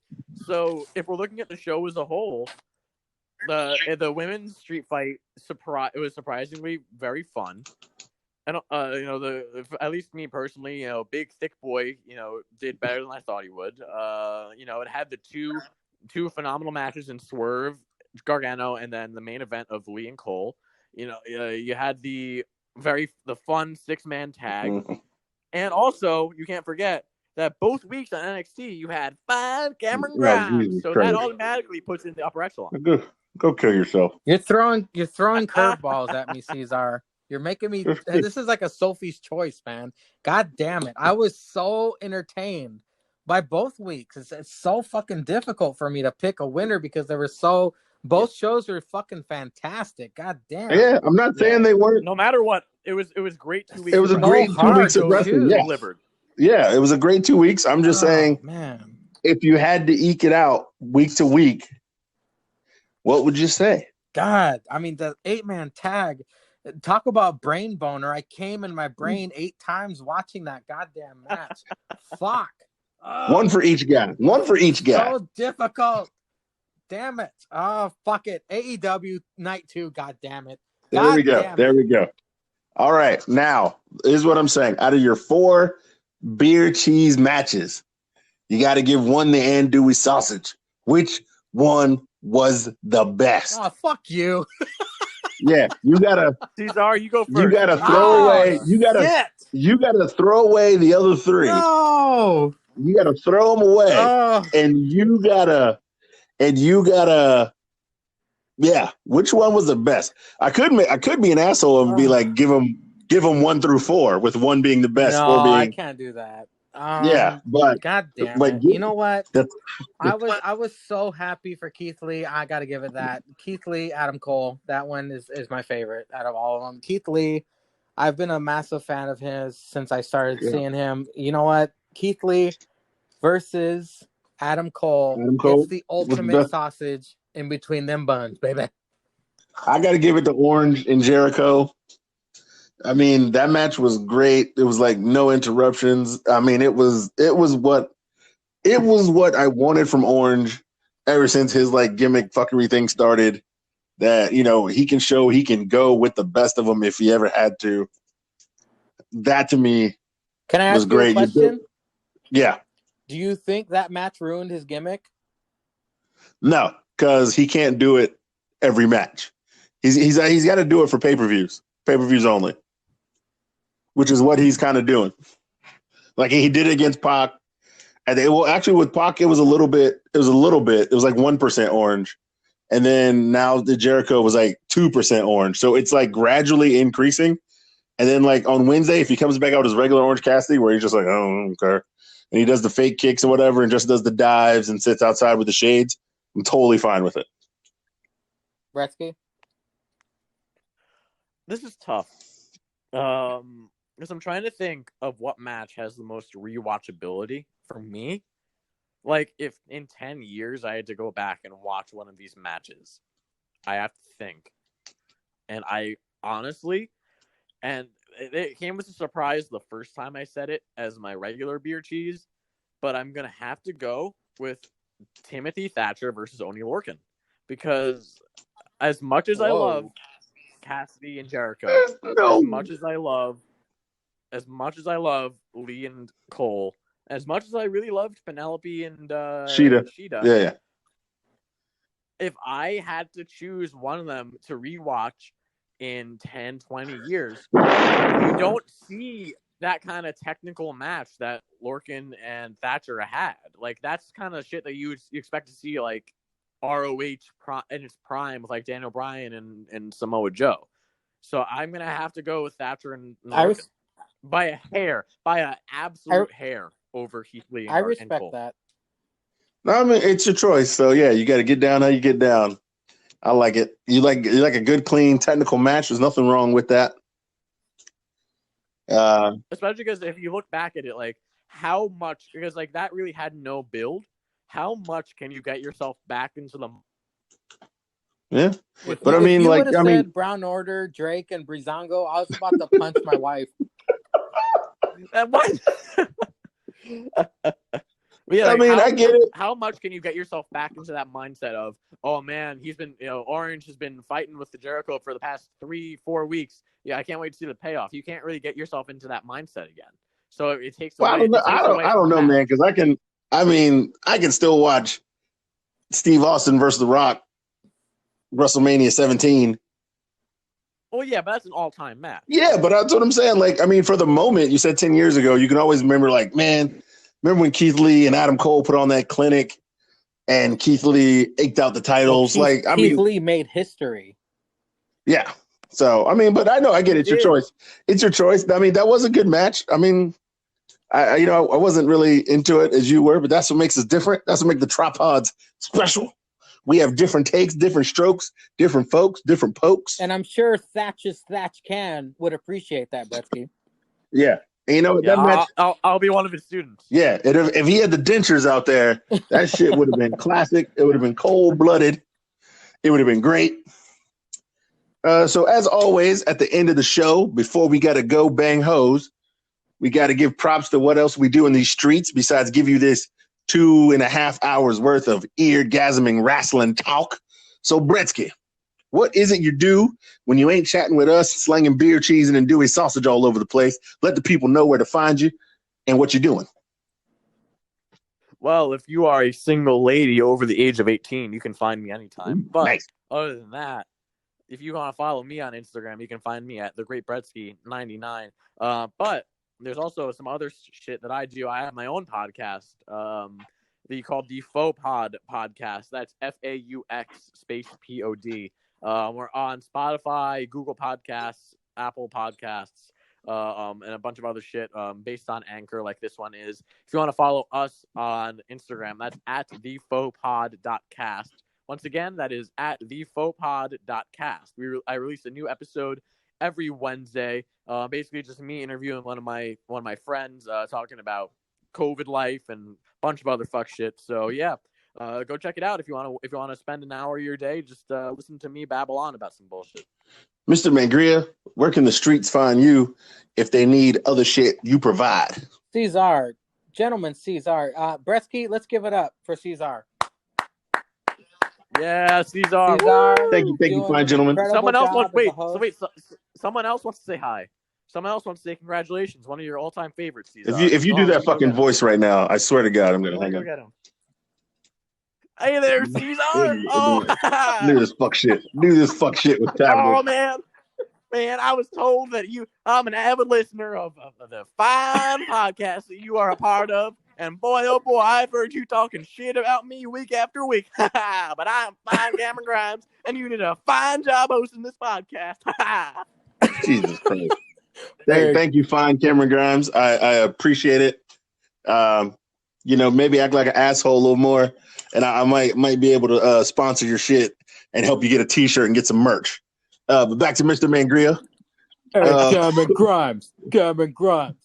So if we're looking at the show as a whole, the women's street fight it was surprisingly very fun. And at least me personally, big thick boy, did better than I thought he would. It had the two phenomenal matches in Swerve, Gargano, and then the main event of Lee and Cole. You had the fun 6-man tag, and also you can't forget that both weeks on NXT you had 5 Cameron Grimes, so that automatically puts in the upper echelon. Go kill yourself. You're throwing curveballs at me, Ceizar. You're making me. This is like a Sophie's Choice, man. God damn it! I was so entertained by both weeks. It's so fucking difficult for me to pick a winner because both shows were fucking fantastic. God damn. Yeah, I'm not saying they weren't. No matter what, it was great 2 weeks. It was a great 2 weeks of wrestling. Yeah. Delivered. Yeah, it was a great 2 weeks. I'm just saying, man, if you had to eke it out week to week, what would you say? God, I mean, the 8-man tag, talk about brain boner. I came in my brain 8 times watching that goddamn match. Fuck. One for each guy. So difficult. Damn it. Oh, fuck it. AEW night 2. God damn it. There we go. All right. Now, here's what I'm saying. Out of your 4 beer cheese matches, you got to give one the andouille sausage. Which one was the best. Oh, fuck you. Yeah, you gotta. Cesar, you go first. You gotta throw away. You Shit. gotta throw away the other three. No. You gotta throw them away, and you gotta. Yeah, which one was the best? I could be an asshole and be like, give them 1 through 4, with 1 being the best. No, 4 being, I can't do that. Yeah, but God damn it! You know what? I was so happy for Keith Lee. I got to give it that. Keith Lee, Adam Cole. That one is my favorite out of all of them. Keith Lee, I've been a massive fan of his since I started seeing him. You know what? Keith Lee versus Adam Cole. It's the ultimate sausage in between them buns, baby. I got to give it to Orange and Jericho. I mean, that match was great. It was like no interruptions. I mean, it was what I wanted from Orange ever since his like gimmick fuckery thing started. That, you know, he can show he can go with the best of them if he ever had to. That to me Can I ask was great. you a question? Yeah. Do you think that match ruined his gimmick? No, because he can't do it every match. He's got to do it for pay-per-views only, which is what he's kind of doing. Like he did it against Pac, and actually with Pac it was a little bit. It was like 1% Orange, and then now the Jericho was like 2% Orange. So it's like gradually increasing, and then like on Wednesday, if he comes back out with his regular Orange Cassidy, where he's just like, oh, I don't care, and he does the fake kicks or whatever, and just does the dives and sits outside with the shades, I'm totally fine with it. Bretsky? This is tough. Because I'm trying to think of what match has the most rewatchability for me. Like, if in 10 years I had to go back and watch one of these matches, I have to think. And I honestly, and it came as a surprise the first time I said it as my regular beer cheese, but I'm going to have to go with Timothy Thatcher versus Oney Lorcan. Because as much as I love Cassidy and Jericho, as much as I love Lee and Cole, as much as I really loved Penelope and Shida, yeah. If I had to choose one of them to rewatch in 10, 20 years, you don't see that kind of technical match that Lorcan and Thatcher had. Like, that's kind of shit that you expect to see, like, ROH in its prime with, like, Daniel Bryan and Samoa Joe. So I'm going to have to go with Thatcher and Lorcan. By a hair. By an absolute hair over Heath Lee and Cole. I respect that. No, I mean, it's your choice. So, yeah, you got to get down how you get down. I like it. You like a good, clean, technical match. There's nothing wrong with that. Especially because if you look back at it, like, how much, because, like, that really had no build. How much can you get yourself back into the... Yeah. But I mean, like, said Brown Order, Drake, and Breezango, I was about to punch my wife. What? Yeah, like, I get it. How much can you get yourself back into that mindset of, oh man, he's been, Orange has been fighting with the Jericho for the past 3-4 weeks. Yeah, I can't wait to see the payoff. You can't really get yourself into that mindset again. So it takes away. I don't know, man, because I can still watch Steve Austin versus The Rock, WrestleMania 17. Well, yeah, but that's an all-time match. Yeah, but that's what I'm saying. Like, I mean, for the moment, you said 10 years ago, you can always remember, like, man, remember when Keith Lee and Adam Cole put on that clinic and Keith Lee eked out the titles? Keith Lee made history. Yeah. So, I mean, but I know, I get it. It's your choice. It's your choice. I mean, that was a good match. I mean, I wasn't really into it as you were, but that's what makes us different. That's what makes the tripods special. We have different takes, different strokes, different folks, different pokes. And I'm sure Thatch Can would appreciate that, Bretsky. Yeah. And that match, I'll be one of his students. Yeah. If he had the dentures out there, that shit would have been classic. It would have been cold-blooded. It would have been great. So as always, at the end of the show, before we got to go bang hoes, we got to give props to what else we do in these streets besides give you this 2.5 hours worth of ear-gasming wrestling talk. So, Bretsky, what is it you do when you ain't chatting with us, slanging beer, cheese, and Dewey sausage all over the place? Let the people know where to find you and what you're doing. Well, if you are a single lady over the age of 18, you can find me anytime. Ooh, But nice. other than that, if you want to follow me on Instagram, you can find me at thegreatbretsky99. But there's also some other shit that I do. I have my own podcast, called the Faux Pod podcast. That's FAUX space POD. We're on Spotify, Google Podcasts, Apple Podcasts, and a bunch of other shit based on Anchor, like this one is. If you want to follow us on Instagram, that's at thefauxpod.cast. Once again, that is at thefauxpod.cast. I release a new episode every Wednesday. Basically, just me interviewing one of my friends, talking about COVID life and a bunch of other fuck shit. So yeah, go check it out if you want to spend an hour of your day. Just listen to me babble on about some bullshit. Mr. Mangria, where can the streets find you if they need other shit you provide? Caesar, gentlemen, Caesar. Bretsky, let's give it up for Caesar. Yeah, Ceizars. Thank you, fine gentlemen. Someone else wants. Someone else wants to say hi. Someone else wants to say congratulations. One of your all-time favorites, Caesar. If you do that fucking voice right now, I swear to God, I'm gonna hang go up. get him. Hey there, Caesar. Knew this fuck shit was happening. Oh man, I was told that I'm an avid listener of the fine podcast that you are a part of. And boy, oh boy, I've heard you talking shit about me week after week. But I'm fine, Cameron Grimes, and you did a fine job hosting this podcast. Jesus Christ. Thank you, fine Cameron Grimes. I appreciate it. Maybe act like an asshole a little more, and I might be able to sponsor your shit and help you get a t-shirt and get some merch. But back to Mr. Mangria. Cameron Grimes.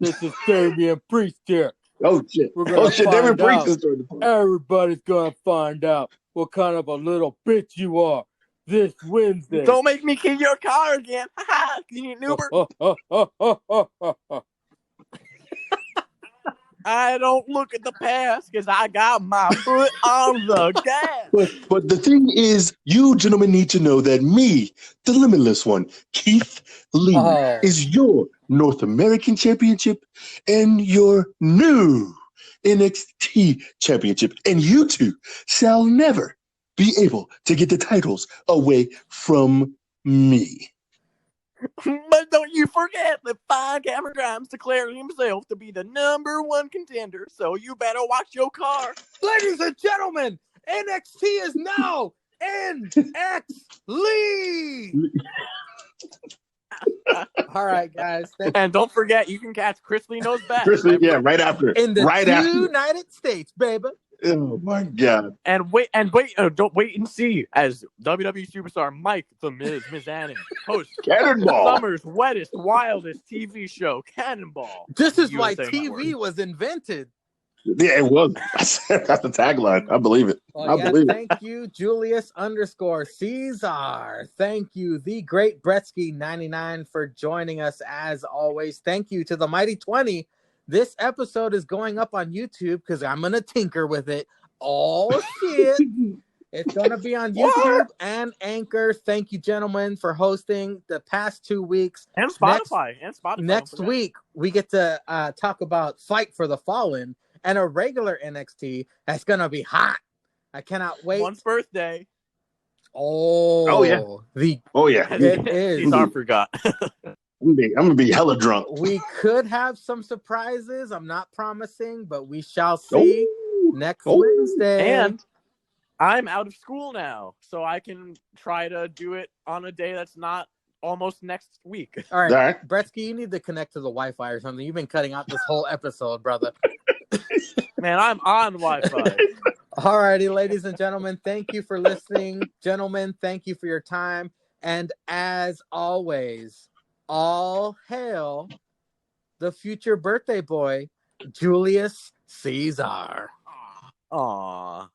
This is Damian Priest here. Oh shit! Damian Priest is doing the podcast. Everybody's gonna find out what kind of a little bitch you are this Wednesday. Don't make me key your car again. Can you need an Uber? I don't look at the past because I got my foot on the gas. But the thing is, you gentlemen need to know that me, the limitless one, Keith Lee, is your North American Championship and your new NXT Championship. And you two shall never be able to get the titles away from me. But don't you forget that fine Cameron Grimes declared himself to be the #1 contender, so you better watch your car. Ladies and gentlemen, NXT is now NX Lee. All right, guys. And don't forget, you can catch Chris Lee Knows Best. Right after. In the United States, baby. Oh my God! And don't wait and see as WWE superstar Mike the Miz Anning hosts Cannonball, summer's wettest, wildest TV show, Cannonball. This is why TV was invented. Yeah, it was. That's the tagline. I believe it. Thank you, Julius _Caesar. Thank you, the great Bretsky99, for joining us as always. Thank you to the Mighty 20. This episode is going up on YouTube because I'm going to tinker with it. Oh, shit. It's going to be on YouTube and Anchor. Thank you, gentlemen, for hosting the past 2 weeks. And Spotify. Next week, we get to talk about Fight for the Fallen and a regular NXT that's going to be hot. I cannot wait. One's birthday. Oh, yeah. It is. Caesar forgot. I'm gonna be hella drunk. We could have some surprises. I'm not promising, but we shall see next Wednesday. And I'm out of school now, so I can try to do it on a day that's not almost next week. All right. Bretsky, you need to connect to the Wi-Fi or something. You've been cutting out this whole episode, brother. Man, I'm on Wi-Fi. All righty, ladies and gentlemen, thank you for listening. Gentlemen, thank you for your time. And as always, all hail the future birthday boy, Julius Caesar. Aww.